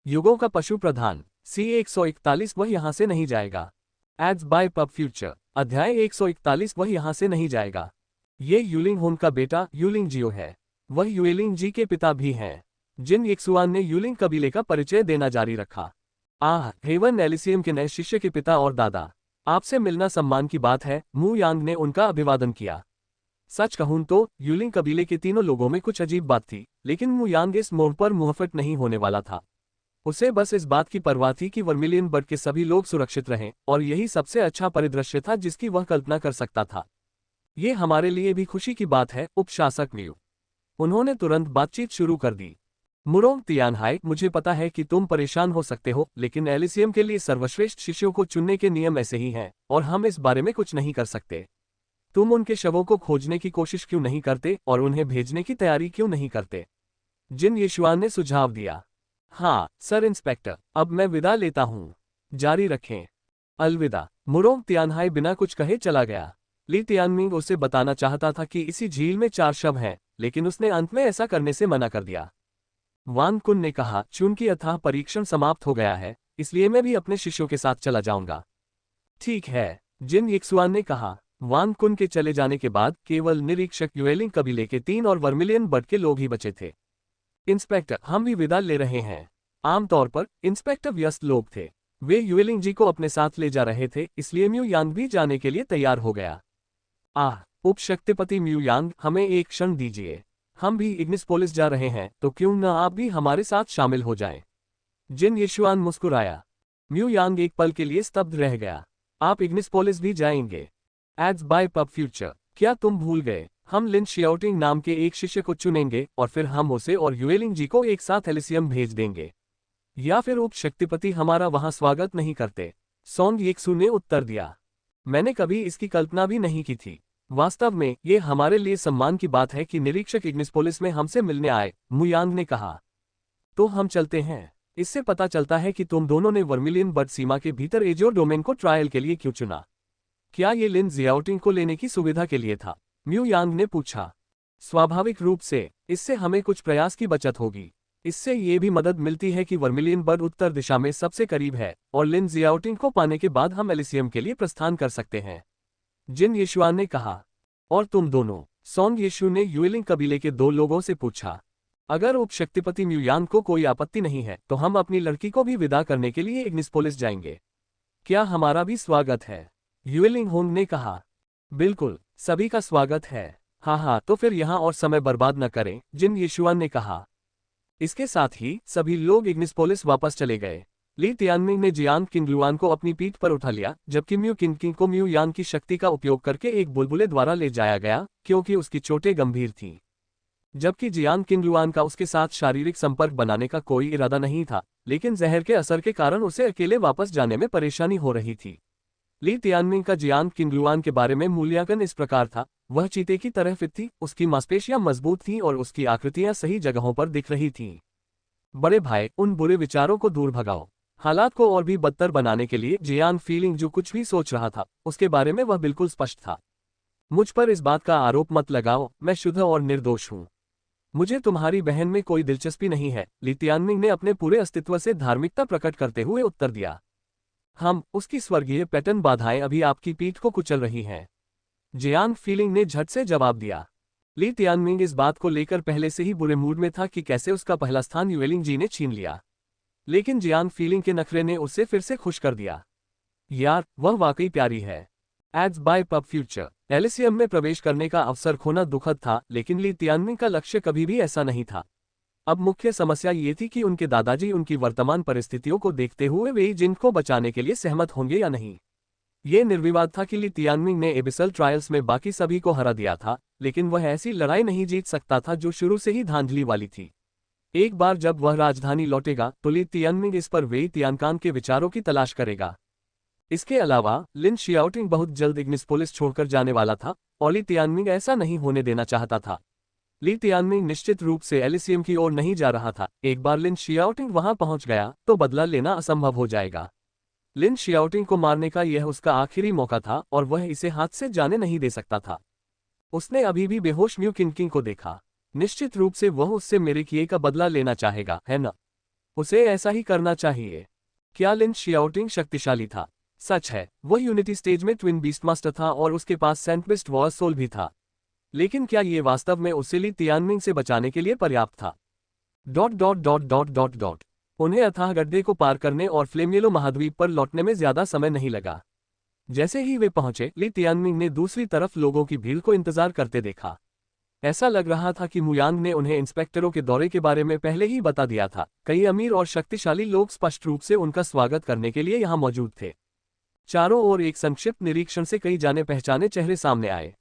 युगों का पशु प्रधान C141 वह यहाँ से नहीं जाएगा। एड्स बाय पब फ्यूचर अध्याय 141 वह यहाँ से नहीं जाएगा। ये यूलिंग होन का बेटा यूलिंग जियो है। वह यूलिंग जी के पिता भी हैं। जिन यिक्सुआन ने यूलिंग कबीले का परिचय देना जारी रखा। हेवन एलिसियम के नए शिष्य के पिता और दादा, आपसे मिलना सम्मान की बात है। मू यांग ने उनका अभिवादन किया। सच कहूं तो यूलिंग कबीले के तीनों लोगों में कुछ अजीब बात थी, लेकिन मू यांग इस मोड़ पर मुहफट नहीं होने वाला था। उसे बस इस बात की परवाह थी कि वर्मिलियन बर्ड के सभी लोग सुरक्षित रहें, और यही सबसे अच्छा परिदृश्य था जिसकी वह कल्पना कर सकता था। ये हमारे लिए भी खुशी की बात है, उपशासक म्यू। उन्होंने तुरंत बातचीत शुरू कर दी। मुरोंग तियानहाई, मुझे पता है कि तुम परेशान हो सकते हो, लेकिन एलिसियम के लिए सर्वश्रेष्ठ शिष्यों को चुनने के नियम ऐसे ही हैं, और हम इस बारे में कुछ नहीं कर सकते। तुम उनके शवों को खोजने की कोशिश क्यों नहीं करते और उन्हें भेजने की तैयारी क्यों नहीं करते? जिन यिशुआन ने सुझाव दिया। हाँ सर इंस्पेक्टर, अब मैं विदा लेता हूँ। जारी रखें। अलविदा। मुरोंग तियानहाई बिना कुछ कहे चला गया। ली तियानमिंग उसे बताना चाहता था कि इसी झील में 4 शव हैं, लेकिन उसने अंत में ऐसा करने से मना कर दिया। वान कुन ने कहा, चूंकि अथाह परीक्षण समाप्त हो गया है, इसलिए मैं भी अपने शिष्यों के साथ चला जाऊंगा। ठीक है, जिन यिक्सुआन ने कहा। वान कुन के चले जाने के बाद केवल निरीक्षक युएलिंग कबीले के 3 और वर्मिलियन बर्ड के लोग ही बचे थे। इंस्पेक्टर, हम भी विदा ले रहे हैं। आमतौर पर इंस्पेक्टर व्यस्त लोग थे। वे युएलिंग जी को अपने साथ ले जा रहे थे, इसलिए म्यू यांग भी जाने के लिए तैयार हो गया। उपशक्तिपति म्यू यांग, हमें एक क्षण दीजिए। हम भी इग्निसपोलिस जा रहे हैं, तो क्यों न आप भी हमारे साथ शामिल हो जाएं? जिन यिशुआन मुस्कुराया। म्यू यांग एक पल के लिए स्तब्ध रह गया। आप इग्निसपोलिस भी जाएंगे? एड्स बाय पब फ्यूचर, क्या तुम भूल गए? हम लिन शियाओटिंग नाम के एक शिष्य को चुनेंगे और फिर हम उसे और युएलिंग जी को एक साथ एलिसियम भेज देंगे। या फिर उपशक्तिपति हमारा वहां स्वागत नहीं करते? सोंग येक्सु ने उत्तर दिया। मैंने कभी इसकी कल्पना भी नहीं की थी। वास्तव में ये हमारे लिए सम्मान की बात है कि निरीक्षक इग्निसपोलिस में हमसे मिलने आए, मू यांग ने कहा। तो हम चलते हैं। इससे पता चलता है कि तुम दोनों ने वर्मिलियन बर्ड सीमा के भीतर एजोर डोमेन को ट्रायल के लिए क्यों चुना। क्या ये लिन जियाओटिंग को लेने की सुविधा के लिए था? म्यू यांग ने पूछा। स्वाभाविक रूप से, इससे हमें कुछ प्रयास की बचत होगी। इससे ये भी मदद मिलती है कि वर्मिलियन बर्ड उत्तर दिशा में सबसे करीब है, और लिन जियाओटिंग को पाने के बाद हम एलिसियम के लिए प्रस्थान कर सकते हैं। जिन यिशुआन ने कहा। और तुम दोनों? सोंग यीशु ने युएलिंग कबीले के 2 लोगों से पूछा। अगर उपशक्तिपति म्यू यांग को कोई आपत्ति नहीं है, तो हम अपनी लड़की को भी विदा करने के लिए इग्निसपोलिस जाएंगे। क्या हमारा भी स्वागत है? युएलिंग होंग ने कहा। बिल्कुल, सभी का स्वागत है। हाँ, तो फिर यहाँ और समय बर्बाद न करें, जिन यिशुआन ने कहा। इसके साथ ही सभी लोग इग्निसपोलिस वापस चले गए। ली तियानमिंग ने जियांग किंगलुआन को अपनी पीठ पर उठा लिया, जबकि म्यू किंग को म्यू यांग की शक्ति का उपयोग करके एक बुलबुले द्वारा ले जाया गया, क्योंकि उसकी चोटें गंभीर थीं। जबकि जियांग किंगलुआन का उसके साथ शारीरिक संपर्क बनाने का कोई इरादा नहीं था, लेकिन जहर के असर के कारण उसे अकेले वापस जाने में परेशानी हो रही थी। ली तियानमिंग का जियांग किंगलुआन के बारे में मूल्यांकन इस प्रकार था। वह चीते की तरह फिट थी, उसकी मांसपेशियां मजबूत थीं और उसकी आकृतियां सही जगहों पर दिख रही थीं। बड़े भाई, उन बुरे विचारों को दूर भगाओ। हालात को और भी बदतर बनाने के लिए जियांग फीलिंग जो कुछ भी सोच रहा था, उसके बारे में वह बिल्कुल स्पष्ट था। मुझ पर इस बात का आरोप मत लगाओ, मैं शुद्ध और निर्दोष हूँ। मुझे तुम्हारी बहन में कोई दिलचस्पी नहीं है, ली तियानमिंग ने अपने पूरे अस्तित्व से धार्मिकता प्रकट करते हुए उत्तर दिया। उसकी स्वर्गीय पैटर्न बाधाएं अभी आपकी पीठ को कुचल रही हैं। जियांग फीलिंग ने झट से जवाब दिया। ली तियानमिंग इस बात को लेकर पहले से ही बुरे मूड में था कि कैसे उसका पहला स्थान युएलिंग जी ने छीन लिया, लेकिन जियांग फीलिंग के नखरे ने उसे फिर से खुश कर दिया। यार, वह वाकई प्यारी है। Ads by pub future, Elysium में प्रवेश करने का अवसर खोना दुखद था, लेकिन ली तियानमिंग का लक्ष्य कभी भी ऐसा नहीं था। अब मुख्य समस्या ये थी कि उनके दादाजी उनकी वर्तमान परिस्थितियों को देखते हुए वे जिन को बचाने के लिए सहमत होंगे या नहीं। ये निर्विवाद था कि ली तियानमिंग ने एबिसल ट्रायल्स में बाकी सभी को हरा दिया था, लेकिन वह ऐसी लड़ाई नहीं जीत सकता था जो शुरू से ही धांधली वाली थी। एक बार जब वह राजधानी लौटेगा तो ली तियानमिंग इस पर वेई तियानकान के विचारों की तलाश करेगा। इसके अलावा लिन शियाओटिंग बहुत जल्द इग्निसपोलिस छोड़कर जाने वाला था, और ली तियानमिंग ऐसा नहीं होने देना चाहता था। ली तियानमिंग निश्चित रूप से एलिसियम की ओर नहीं जा रहा था। एक बार लिन शियाओटिंग वहां पहुंच गया तो बदला लेना असंभव हो जाएगा। लिन शियाओटिंग को मारने का यह उसका आखिरी मौका था, और वह इसे हाथ से जाने नहीं दे सकता था। उसने अभी भी बेहोश म्यू किंग को देखा। निश्चित रूप से वह उससे मेरे किए का बदला लेना चाहेगा, है न? उसे ऐसा ही करना चाहिए। क्या लिन शियाओटिंग शक्तिशाली था? सच है, वह यूनिटी स्टेज में ट्विन बीस्ट मास्टर था और उसके पास सेंटबिस्ट वॉर सोल भी था। लेकिन क्या ये वास्तव में उसे ली तियानमिंग से बचाने के लिए पर्याप्त था? Dot dot dot dot dot dot उन्हें अथाह गड्ढे को पार करने और फ्लेमियलो महाद्वीप पर लौटने में ज्यादा समय नहीं लगा। जैसे ही वे पहुंचे, ली तियानमिंग ने दूसरी तरफ लोगों की भीड़ को इंतजार करते देखा। ऐसा लग रहा था कि मुयांग ने उन्हें इंस्पेक्टरों के दौरे के बारे में पहले ही बता दिया था। कई अमीर और शक्तिशाली लोग स्पष्ट रूप से उनका स्वागत करने के लिए यहां मौजूद थे। चारों ओर एक संक्षिप्त निरीक्षण से कई जाने पहचाने चेहरे सामने आए।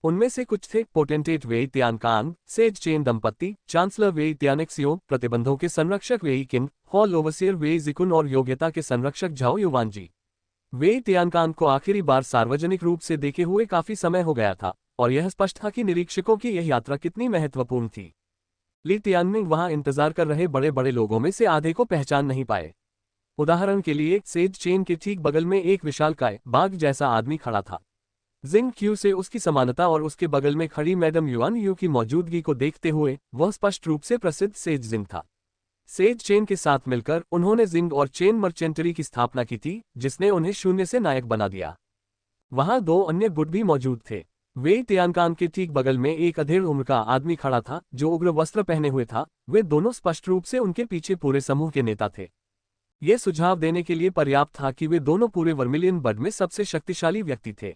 उनमें से कुछ थे पोटेंटेट वेई तियानकांग, सेज चेन दंपत्ति, चांसलर वेई तियानेक्सियो, प्रतिबंधों के संरक्षक वेई किन, हॉल ओवरसियर वेई जिकुन और योग्यता के संरक्षक झाओ युवानजी। वेई तियानकांग को आखिरी बार सार्वजनिक रूप से देखे हुए काफी समय हो गया था, और यह स्पष्ट था कि निरीक्षकों की यह यात्रा कितनी महत्वपूर्ण थी। ली तियानमिंग वहां इंतजार कर रहे बड़े बड़े लोगों में से आधे को पहचान नहीं पाए। उदाहरण के लिए, सेज चेन के ठीक बगल में एक विशालकाय बाघ जैसा आदमी खड़ा था। जिंग क्यू से उसकी समानता और उसके बगल में खड़ी मैडम युआन यू की मौजूदगी को देखते हुए वह स्पष्ट रूप से प्रसिद्ध सेज जिंग था। सेज चेन के साथ मिलकर उन्होंने जिंग और चेन मर्चेंटरी की स्थापना की थी, जिसने उन्हें शून्य से नायक बना दिया। वहां दो अन्य गुट भी मौजूद थे। वेई तियानकान के ठीक बगल में एक अधेड़ उम्र का आदमी खड़ा था जो उग्र वस्त्र पहने हुए था। वे दोनों स्पष्ट रूप से उनके पीछे पूरे समूह के नेता थे। ये सुझाव देने के लिए पर्याप्त था कि वे दोनों पूरे वर्मिलियन बर्ड में सबसे शक्तिशाली व्यक्ति थे।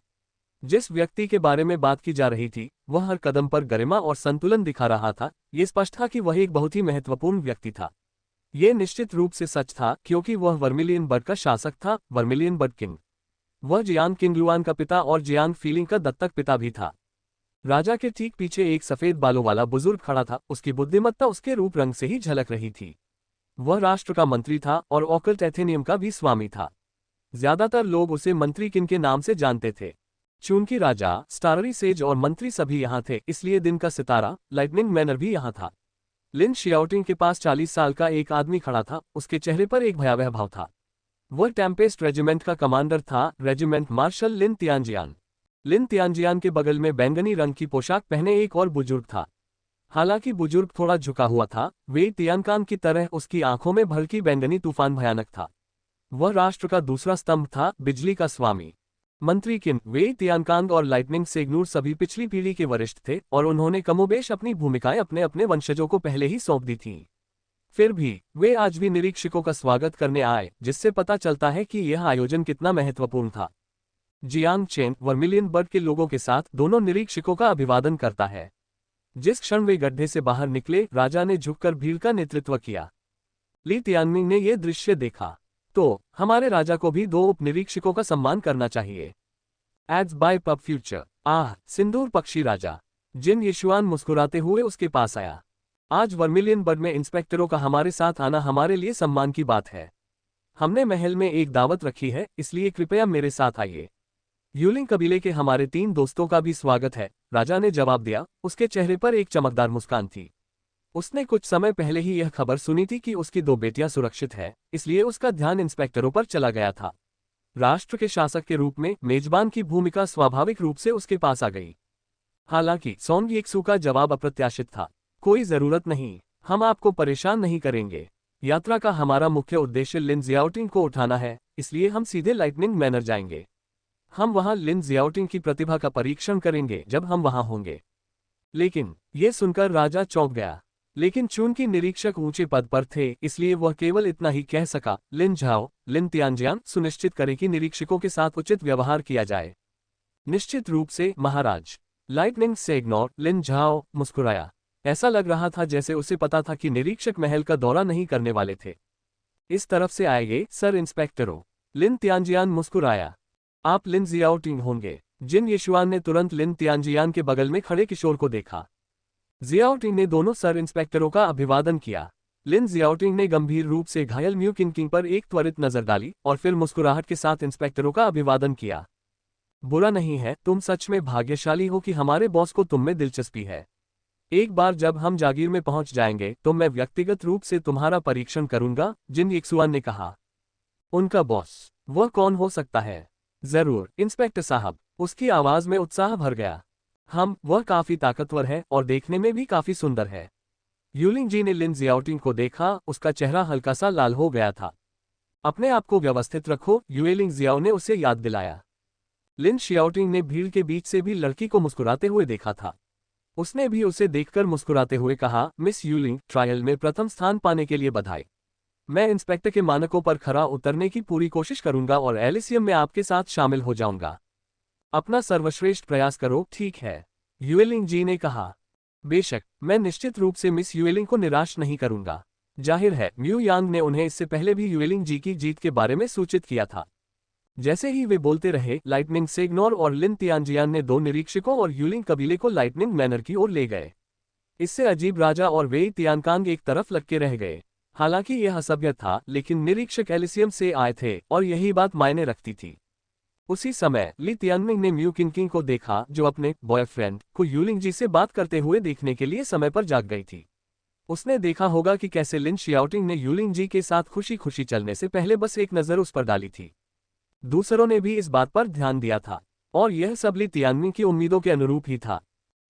जिस व्यक्ति के बारे में बात की जा रही थी, वह हर कदम पर गरिमा और संतुलन दिखा रहा था। ये स्पष्ट था कि वह एक बहुत ही महत्वपूर्ण व्यक्ति था। ये निश्चित रूप से सच था क्योंकि वह वर्मिलियन बर्ड का शासक था, वर्मिलियन बर्ड किंग। वह जियांग किंगलुआन का पिता और जियांग फीलिंग का दत्तक पिता भी था। राजा के ठीक पीछे एक सफेद बालों वाला बुजुर्ग खड़ा था। उसकी बुद्धिमत्ता उसके रूप रंग से ही झलक रही थी। वह राष्ट्र का मंत्री था और ऑकल्ट एथेनियम का भी स्वामी था। ज्यादातर लोग उसे मंत्री किन के नाम से जानते थे। चूंकि राजा, स्टाररी सेज और मंत्री सभी यहाँ थे, इसलिए दिन का सितारा, लाइटनिंग मैनर भी यहाँ था। लिन शियाओटिंग के पास 40 साल का एक आदमी खड़ा था। उसके चेहरे पर एक भयावह भाव था। वह टेम्पेस्ट रेजिमेंट का कमांडर था, रेजिमेंट मार्शल लिन तियानजियान। लिन तियानजियान के बगल में बैंगनी रंग की पोशाक पहने एक और बुजुर्ग था। हालांकि बुजुर्ग थोड़ा झुका हुआ था, वेई तियानकान की तरह उसकी आंखों में भड़की बैंगनी तूफान भयानक था। वह राष्ट्र का दूसरा स्तंभ था, बिजली का स्वामी। मंत्री किन, वेई तियानकांग और लाइटनिंग सेगनूर सभी पिछली पीढ़ी के वरिष्ठ थे और उन्होंने कमोबेश अपनी भूमिकाएं अपने अपने वंशजों को पहले ही सौंप दी थीं। फिर भी वे आज भी निरीक्षकों का स्वागत करने आए, जिससे पता चलता है कि यह आयोजन कितना महत्वपूर्ण था। जियांग चेन वर्मिलियन बर्ड के लोगों के साथ दोनों निरीक्षकों का अभिवादन करता है। जिस क्षण वे गड्ढे से बाहर निकले, राजा ने झुककर भीड़ का नेतृत्व किया। ली तियानमिंग ने यह दृश्य देखा तो हमारे राजा को भी दो उप निरीक्षकों का सम्मान करना चाहिए। Ads by pub Future. सिंदूर पक्षी राजा। जिन यशुआन मुस्कुराते हुए उसके पास आया। आज वर्मिलियन बर्ड में इंस्पेक्टरों का हमारे साथ आना हमारे लिए सम्मान की बात है। हमने महल में एक दावत रखी है, इसलिए कृपया मेरे साथ आइए। यूलिंग कबीले के हमारे 3 दोस्तों का भी स्वागत है, राजा ने जवाब दिया। उसके चेहरे पर एक चमकदार मुस्कान थी। उसने कुछ समय पहले ही यह खबर सुनी थी कि उसकी 2 बेटियां सुरक्षित है, इसलिए उसका ध्यान इंस्पेक्टरों पर चला गया था। राष्ट्र के शासक के रूप में मेजबान की भूमिका स्वाभाविक रूप से उसके पास आ गई। हालांकि सोंग येक्सू का जवाब अप्रत्याशित था। कोई जरूरत नहीं, हम आपको परेशान नहीं करेंगे। यात्रा का हमारा मुख्य उद्देश्य लिन जियाओटिंग को उठाना है, इसलिए हम सीधे लाइटनिंग मैनर जाएंगे। हम वहां लिन जियाओटिंग की प्रतिभा का परीक्षण करेंगे जब हम वहां होंगे। लेकिन यह सुनकर राजा चौंक गया। लेकिन चूंकि निरीक्षक ऊंचे पद पर थे, इसलिए वह केवल इतना ही कह सका, लिन झाओ, लिन तियानजियान, सुनिश्चित करें कि निरीक्षकों के साथ उचित व्यवहार किया जाए। निश्चित रूप से महाराज। लाइटनिंग सेगनोर, लिन झाओ मुस्कुराया। ऐसा लग रहा था जैसे उसे पता था कि निरीक्षक महल का दौरा नहीं करने वाले थे। इस तरफ से आएंगे सर इंस्पेक्टरों। लिन तियानजियान मुस्कुराया। आप लिन जियाओटिंग होंगे। जिन यशुआन ने तुरंत लिन तियानजियान के बगल में खड़े किशोर को देखा। जियाओटिंग ने दोनों सर इंस्पेक्टरों का अभिवादन किया। लिन जियाओटिंग ने गंभीर रूप से घायल म्यू किंग पर एक त्वरित नजर डाली और फिर मुस्कुराहट के साथ इंस्पेक्टरों का अभिवादन किया। बुरा नहीं है, तुम सच में भाग्यशाली हो कि हमारे बॉस को तुम में दिलचस्पी है। एक बार जब हम जागीर में पहुंच जाएंगे तो मैं व्यक्तिगत रूप से तुम्हारा परीक्षण करूंगा, जिन येक्सुआन ने कहा। उनका बॉस, वह कौन हो सकता है? जरूर इंस्पेक्टर साहब। उसकी आवाज में उत्साह भर गया। वह काफी ताकतवर है और देखने में भी काफी सुंदर है। यूलिंग जी ने लिन जियाओटिंग को देखा, उसका चेहरा हल्का सा लाल हो गया था। अपने आप को व्यवस्थित रखो, युएलिंग जियाओ ने उसे याद दिलाया। लिन शियाओटिंग ने भीड़ के बीच से भी लड़की को मुस्कुराते हुए देखा था। उसने भी उसे देखकर मुस्कुराते हुए कहा, मिस यूलिंग, ट्रायल में प्रथम स्थान पाने के लिए बधाई। मैं इंस्पेक्टर के मानकों पर खरा उतरने की पूरी कोशिश करूंगा और एलिसियम में आपके साथ शामिल हो जाऊंगा। अपना सर्वश्रेष्ठ प्रयास करो, ठीक है? युएलिंग जी ने कहा। बेशक, मैं निश्चित रूप से मिस युएलिंग को निराश नहीं करूंगा। जाहिर है, म्यू यांग ने उन्हें इससे पहले भी युएलिंग जी की जीत के बारे में सूचित किया था। जैसे ही वे बोलते रहे, लाइटनिंग सेगनोर और लिन तियानजियान ने 2 निरीक्षकों और यूलिंग कबीले को लाइटनिंग मैनर की ओर ले गए। इससे अजीब राजा और वेई तियानकांग एक तरफ लटके रह गए। हालांकि यह असभ्य था, लेकिन निरीक्षक एलिसियम से आए थे और यही बात मायने रखती थी। उसी समय ली तियानमिंग ने म्यू किंकिंग को देखा, जो अपने बॉयफ्रेंड को यूलिंग जी से बात करते हुए देखने के लिए समय पर जाग गई थी। उसने देखा होगा कि कैसे लिन शियाओटिंग ने यूलिंग जी के साथ खुशी खुशी चलने से पहले बस एक नज़र उस पर डाली थी। दूसरों ने भी इस बात पर ध्यान दिया था, और यह सब ली तियानमिंग की उम्मीदों के अनुरूप ही था।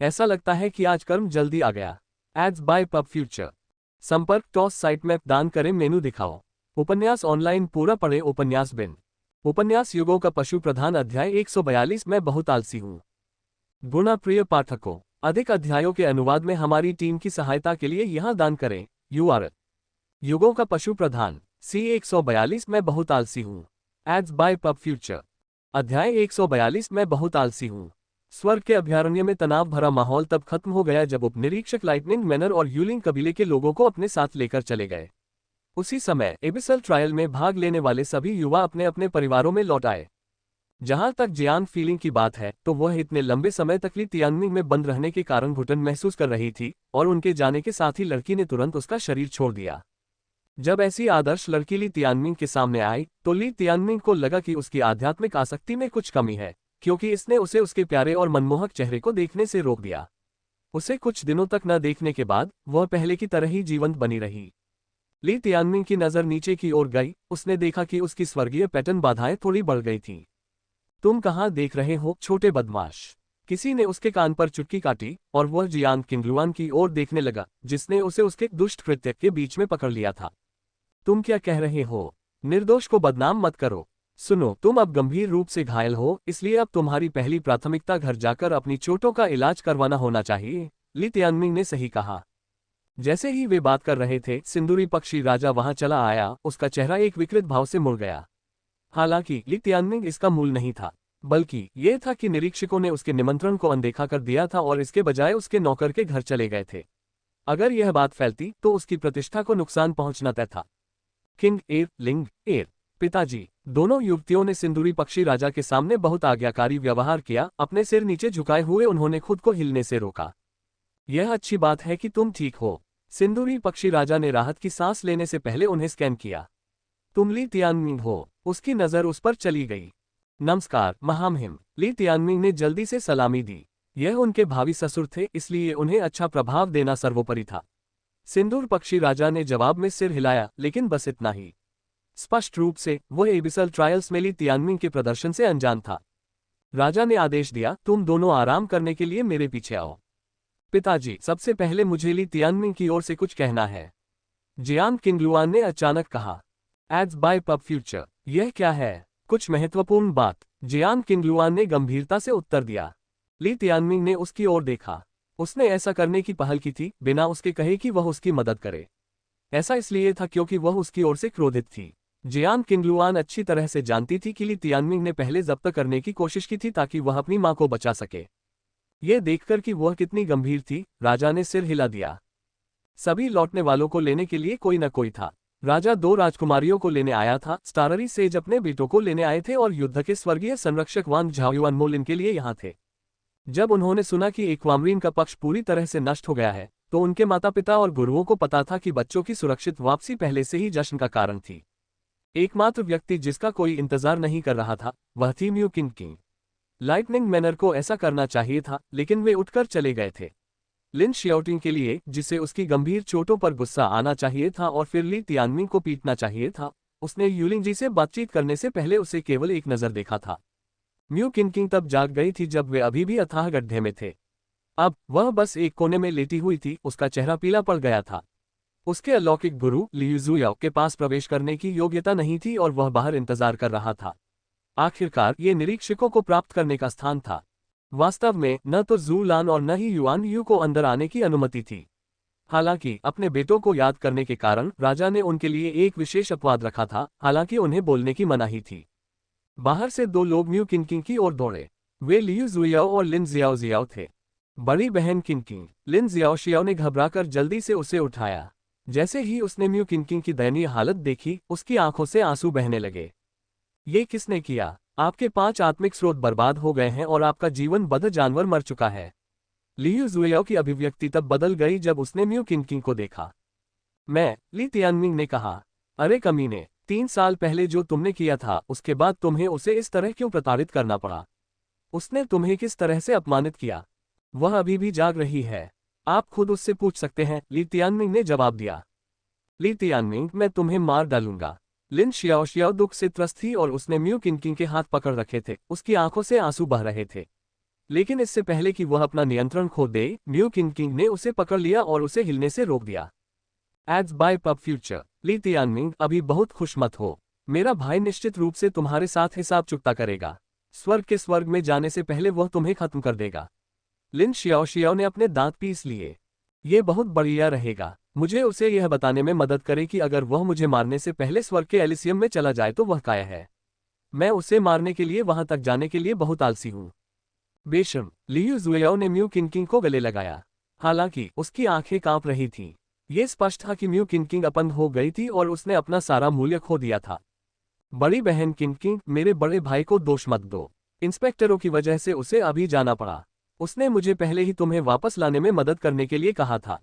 ऐसा लगता है कि आज कर्म जल्दी आ गया। Ads by pub Future. संपर्क टॉस साइट मैप दान करें, मेनू दिखाओ। उपन्यास ऑनलाइन पूरा पढ़े। उपन्यास बिन। उपन्यास युगों का पशु प्रधान। अध्याय 142। मैं बहुत आलसी हूँ। गुणा प्रिय पाठकों, अधिक अध्यायों के अनुवाद में हमारी टीम की सहायता के लिए यहाँ दान करें। URL। युगों का पशु प्रधान C 142। मैं बहुत आलसी हूँ। Ads by pub Future. अध्याय 142। मैं बहुत आलसी हूँ। स्वर्ग के अभयारण्य में तनाव भरा माहौल तब खत्म हो गया जब उपनिरीक्षक लाइटनिंग मैनर और यूलिंग कबीले के लोगों को अपने साथ लेकर चले गए। उसी समय एबिसल ट्रायल में भाग लेने वाले सभी युवा अपने अपने परिवारों में लौट आए। जहां तक जियांग फीलिंग की बात है, तो वह इतने लंबे समय तक ली तियानमिंग में बंद रहने के कारण घुटन महसूस कर रही थी, और उनके जाने के साथ ही लड़की ने तुरंत उसका शरीर छोड़ दिया। जब ऐसी आदर्श लड़की ली तियानमिंग के सामने आई, तो ली तियानमिंग को लगा कि उसकी आध्यात्मिक आसक्ति में कुछ कमी है, क्योंकि इसने उसे उसके प्यारे और मनमोहक चेहरे को देखने से रोक दिया। उसे कुछ दिनों तक न देखने के बाद वह पहले की तरह ही जीवंत बनी रही। ली तियानमिंग की नजर नीचे की ओर गई। उसने देखा कि उसकी स्वर्गीय पैटर्न बाधाएं थोड़ी बढ़ गई थीं। तुम कहाँ देख रहे हो, छोटे बदमाश? किसी ने उसके कान पर चुटकी काटी, और वह जियांग किंगलुआन की ओर देखने लगा, जिसने उसे उसके दुष्ट कृत्य के बीच में पकड़ लिया था। तुम क्या कह रहे हो? निर्दोष को बदनाम मत करो। सुनो, तुम अब गंभीर रूप से घायल हो, इसलिए अब तुम्हारी पहली प्राथमिकता घर जाकर अपनी चोटों का इलाज करवाना होना चाहिए। ली तियानमिंग ने सही कहा। जैसे ही वे बात कर रहे थे, सिंदूरी पक्षी राजा वहां चला आया। उसका चेहरा एक विकृत भाव से मुड़ गया। हालांकि ली तियानमिंग इसका मूल नहीं था, बल्कि यह था कि निरीक्षकों ने उसके निमंत्रण को अनदेखा कर दिया था और इसके बजाय उसके नौकर के घर चले गए थे। अगर यह बात फैलती तो उसकी प्रतिष्ठा को नुकसान पहुंचना तय था। किंग एर, लिंग एर, पिताजी। दोनों युवतियों ने सिंदूरी पक्षी राजा के सामने बहुत आज्ञाकारी व्यवहार किया। अपने सिर नीचे झुकाए हुए उन्होंने खुद को हिलने से रोका। यह अच्छी बात है कि तुम ठीक हो। सिंदूरी पक्षी राजा ने राहत की सांस लेने से पहले उन्हें स्कैन किया। तुम ली तियानमिंग हो? उसकी नजर उस पर चली गई। नमस्कार महामहिम। ली तियानमिंग ने जल्दी से सलामी दी। यह उनके भावी ससुर थे, इसलिए उन्हें अच्छा प्रभाव देना सर्वोपरि था। सिंदूर पक्षी राजा ने जवाब में सिर हिलाया, लेकिन बस इतना ही। स्पष्ट रूप से वह एबिसल ट्रायल्स में ली तियानमिंग के प्रदर्शन से अनजान था। राजा ने आदेश दिया, तुम दोनों आराम करने के लिए मेरे पीछे आओ। पिताजी, सबसे पहले मुझे ली तियानमिंग की ओर से कुछ कहना है, जियांग किंगलुआन ने अचानक कहा। Ads by pub Future. यह क्या है? कुछ महत्वपूर्ण बात? जियांग किंगलुआन ने गंभीरता से उत्तर दिया। ली तियानमिंग ने उसकी ओर देखा। उसने ऐसा करने की पहल की थी, बिना उसके कहे कि वह उसकी मदद करे। ऐसा इसलिए था क्योंकि वह उसकी ओर से क्रोधित थी। जियांग किंगलुआन अच्छी तरह से जानती थी कि ली तियानमिंग ने पहले जब्त करने की कोशिश की थी ताकि वह अपनी मां को बचा सके। यह देखकर कि वह कितनी गंभीर थी, राजा ने सिर हिला दिया। सभी लौटने वालों को लेने के लिए कोई न कोई था। राजा 2 राजकुमारियों को लेने आया था। स्टाररी सेज अपने बेटों को लेने आए थे और युद्ध के स्वर्गीय संरक्षक वांग झाओयुआन मोलिन के लिए यहाँ थे। जब उन्होंने सुना कि एक्वामरीन का पक्ष पूरी तरह से नष्ट हो गया है, तो उनके माता पिता और गुरुओं को पता था कि बच्चों की सुरक्षित वापसी पहले से ही जश्न का कारण थी। एकमात्र व्यक्ति जिसका कोई इंतजार नहीं कर रहा था, वह थी म्यू किंग। लाइटनिंग मैनर को ऐसा करना चाहिए था, लेकिन वे उठकर चले गए थे। लिन शियाओटिंग के लिए, जिसे उसकी गंभीर चोटों पर गुस्सा आना चाहिए था और फिर ली तियानमिंग को पीटना चाहिए था, उसने यूलिंग जी से बातचीत करने से पहले उसे केवल एक नज़र देखा था। म्यू किंग तब जाग गई थी जब वे अभी भी अथाह गड्ढे में थे। अब वह बस एक कोने में लेटी हुई थी, उसका चेहरा पीला पड़ गया था। उसके अलौकिक गुरु लियू जुयाओ के पास प्रवेश करने की योग्यता नहीं थी और वह बाहर इंतजार कर रहा था। आखिरकार ये निरीक्षकों को प्राप्त करने का स्थान था। वास्तव में न तो जू लान और न ही युआन यू को अंदर आने की अनुमति थी। हालांकि अपने बेटों को याद करने के कारण राजा ने उनके लिए एक विशेष अपवाद रखा था, हालांकि उन्हें बोलने की मनाही थी। बाहर से दो लोग म्यू किनकिंग की ओर दौड़े। वे लियू जुयाओ और लिन जियाओ जियाओ थे। बड़ी बहन किनकिंग लिन जियाओ शियाओ ने घबराकर जल्दी से उसे उठाया। जैसे ही उसने म्यू किनकिंग की दयनीय हालत देखी, उसकी आंखों से आंसू बहने लगे। ये किसने किया? आपके 5 आत्मिक स्रोत बर्बाद हो गए हैं और आपका जीवन बद्ध जानवर मर चुका है। लियू जुयाओ की अभिव्यक्ति तब बदल गई जब उसने म्यू किनकिंग को देखा। मैं, ली तियानमिंग ने कहा। अरे कमीने, 3 साल पहले जो तुमने किया था उसके बाद तुम्हें उसे इस तरह क्यों प्रताड़ित करना पड़ा? उसने तुम्हें किस तरह से अपमानित किया? वह अभी भी जाग रही है। आप खुद उससे पूछ सकते हैं, ली तियानमिंग ने जवाब दिया। ली तियानमिंग, मैं तुम्हें मार डालूंगा। लिन शियाओ शियाओ दुख से त्रस्त थी और उसने म्यू किनकिंग के हाथ पकड़ रखे थे, उसकी आंखों से आंसू बह रहे थे। लेकिन इससे पहले कि वह अपना नियंत्रण खो दे, म्यू किनकिंग ने उसे पकड़ लिया और उसे हिलने से रोक दिया। Ads by pub Future. Li Tianming, अभी बहुत खुश मत हो। मेरा भाई निश्चित रूप से तुम्हारे साथ हिसाब चुकता करेगा। स्वर्ग के स्वर्ग में जाने से पहले वह तुम्हें खत्म कर देगा। लिन शियाओ शियाओ ने अपने दांत पीस लिए। ये बहुत बढ़िया रहेगा। मुझे उसे यह बताने में मदद करे कि अगर वह मुझे मारने से पहले स्वर्ग के एलिसियम में चला जाए तो वह काया है। मैं उसे मारने के लिए वहां तक जाने के लिए बहुत आलसी हूं। बेशर्म, लियू जुयाओ ने म्यू किनकिंग को गले लगाया। हालांकि उसकी आंखें कांप रही थीं। ये स्पष्ट था कि म्यू किनकिंग अपंग हो गई थी और उसने अपना सारा मूल्य खो दिया था। बड़ी बहन किनकिंग, मेरे बड़े भाई को दोष मत दो। इंस्पेक्टरों की वजह से उसे अभी जाना पड़ा। उसने मुझे पहले ही तुम्हें वापस लाने में मदद करने के लिए कहा था।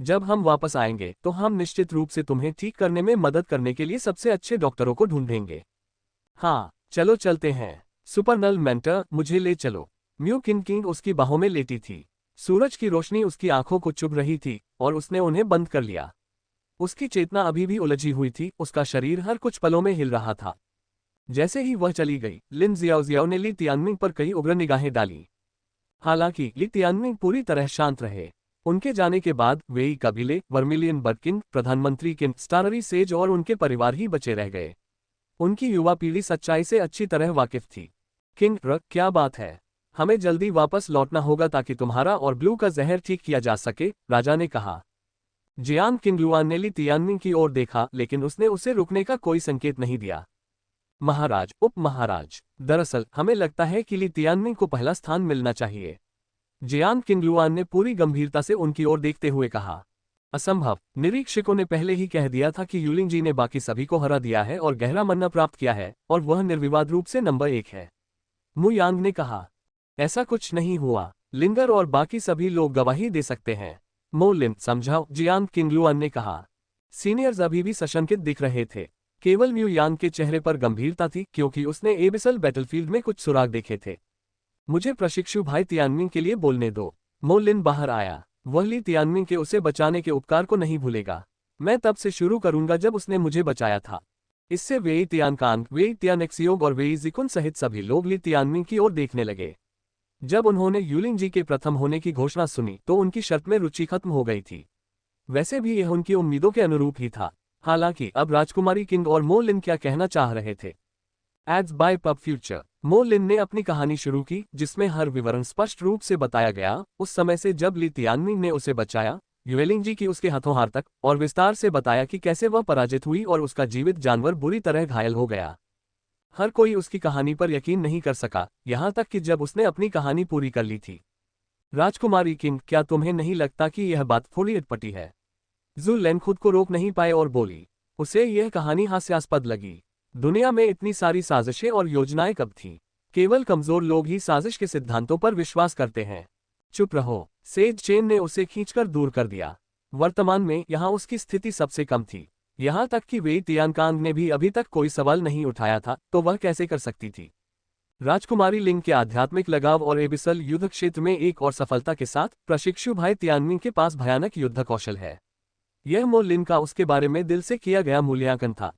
जब हम वापस आएंगे तो हम निश्चित रूप से तुम्हें ठीक करने में मदद करने के लिए सबसे अच्छे डॉक्टरों को ढूंढेंगे। हाँ, चलो चलते हैं। सुपरनल मेंटर, मुझे ले चलो। म्यू किनकिंग उसकी बाहों में लेटी थी। सूरज की रोशनी उसकी आंखों को चुभ रही थी और उसने उन्हें बंद कर लिया। उसकी चेतना अभी भी उलझी हुई थी, उसका शरीर हर कुछ पलों में हिल रहा था। जैसे ही वह चली गई, लिन जियाओ जियाओ ने ली तियानमिंग पर कई उग्र निगाहें डाली। हालांकि ली तियानमिंग पूरी तरह शांत रहे। उनके जाने के बाद वेई कबीले, वर्मिलियन बर्किन, प्रधानमंत्री किन, स्टाररी सेज और उनके परिवार ही बचे रह गए। उनकी युवा पीढ़ी सच्चाई से अच्छी तरह वाकिफ थी। किंग र, क्या बात है? हमें जल्दी वापस लौटना होगा ताकि तुम्हारा और ब्लू का जहर ठीक किया जा सके, राजा ने कहा। जियान किंगलुआन ने ली तियानमिंग की ओर देखा, लेकिन उसने उसे रुकने का कोई संकेत नहीं दिया। महाराज, उप महाराज, दरअसल हमें लगता है कि ली तियानमिंग को पहला स्थान मिलना चाहिए। जियान किंगलुआन ने पूरी गंभीरता से उनकी ओर देखते हुए कहा। असंभव, निरीक्षकों ने पहले ही कह दिया था कि यूलिंग जी ने बाकी सभी को हरा दिया है और गहरा मन्ना प्राप्त किया है, और वह निर्विवाद रूप से नंबर 1 है। मु यांग ने कहा। ऐसा कुछ नहीं हुआ। लिंगर और बाकी सभी लोग गवाही दे सकते हैं। मो लिन, समझाओ, जियान किंगलुआन ने कहा। सीनियर्स अभी भी सशंकित दिख रहे थे। केवल म्यू यांग के चेहरे पर गंभीरता थी, क्योंकि उसने एबिसल बैटलफील्ड में कुछ सुराग देखे थे। मुझे प्रशिक्षु भाई तियानमिंग के लिए बोलने दो। मो लिन बाहर आया। वह ली तियानमिंग के उसे बचाने के उपकार को नहीं भूलेगा। मैं तब से शुरू करूंगा जब उसने मुझे बचाया था। इससे वेई तियानकांग, वेई तियानेक्सियोग और वेई जिकुन सहित सभी लोग ली तियानमिंग की ओर देखने लगे। जब उन्होंने यूलिंग जी के प्रथम होने की घोषणा सुनी तो उनकी शर्त में रुचि खत्म हो गई थी। वैसे भी यह उनकी उम्मीदों के अनुरूप ही था। हालांकि अब राजकुमारी किंग और मो लिन क्या कहना चाह रहे थे। Ads by pub Future. Mo Lin ने अपनी कहानी शुरू की, जिसमें हर विवरण स्पष्ट रूप से बताया गया, उस समय से जब ली तियानमिंग ने उसे बचाया, युएलिंग जी की उसके हाथों हार तक, और विस्तार से बताया कि कैसे वह पराजित हुई और उसका जीवित जानवर बुरी तरह घायल हो गया। हर कोई उसकी कहानी पर यकीन नहीं कर सका, यहां तक कि जब उसने अपनी कहानी पूरी कर ली थी। राजकुमारी किंग, क्या तुम्हें नहीं लगता कि यह बात थोड़ी अटपटी है? जू लैन खुद को रोक नहीं पाए और बोली। उसे यह कहानी हास्यास्पद लगी। दुनिया में इतनी सारी साजिशें और योजनाएं कब थीं? केवल कमजोर लोग ही साजिश के सिद्धांतों पर विश्वास करते हैं। चुप रहो, सेज चेन ने उसे खींचकर दूर कर दिया। वर्तमान में यहाँ उसकी स्थिति सबसे कम थी। यहाँ तक कि वेई तियानकांग ने भी अभी तक कोई सवाल नहीं उठाया था, तो वह कैसे कर सकती थी? राजकुमारी लिंग के आध्यात्मिक लगाव और एबिसल युद्ध क्षेत्र में एक और सफलता के साथ प्रशिक्षु भाई तियानमिंग के पास भयानक युद्ध कौशल है। यह मो लिन का उसके बारे में दिल से किया गया मूल्यांकन था।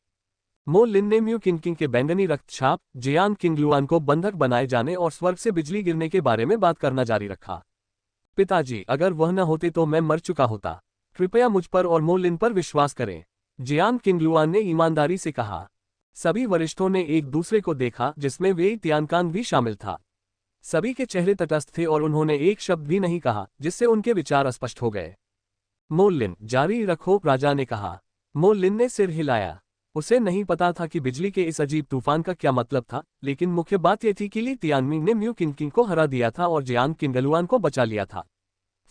मो लिन ने म्यू किनकिंग के बैंगनी रक्तछाप, जियान किंगलुआन को बंधक बनाए जाने और स्वर्ग से बिजली गिरने के बारे में बात करना जारी रखा। पिताजी, अगर वह न होते तो मैं मर चुका होता। कृपया मुझ पर और मो लिन पर विश्वास करें, जियांग किंगलुआन ने ईमानदारी से कहा। सभी वरिष्ठों ने एक दूसरे को देखा, जिसमें वेई तियानकांग भी शामिल था। सभी के चेहरे तटस्थ थे और उन्होंने एक शब्द भी नहीं कहा, जिससे उनके विचार स्पष्ट हो गए। मो लिन, जारी रखो, राजा ने कहा। मो लिन ने सिर हिलाया। उसे नहीं पता था कि बिजली के इस अजीब तूफान का क्या मतलब था, लेकिन मुख्य बात यह थी कि ली तियानमिंग ने म्यू किंग को हरा दिया था और जियांग किंगलुआन को बचा लिया था।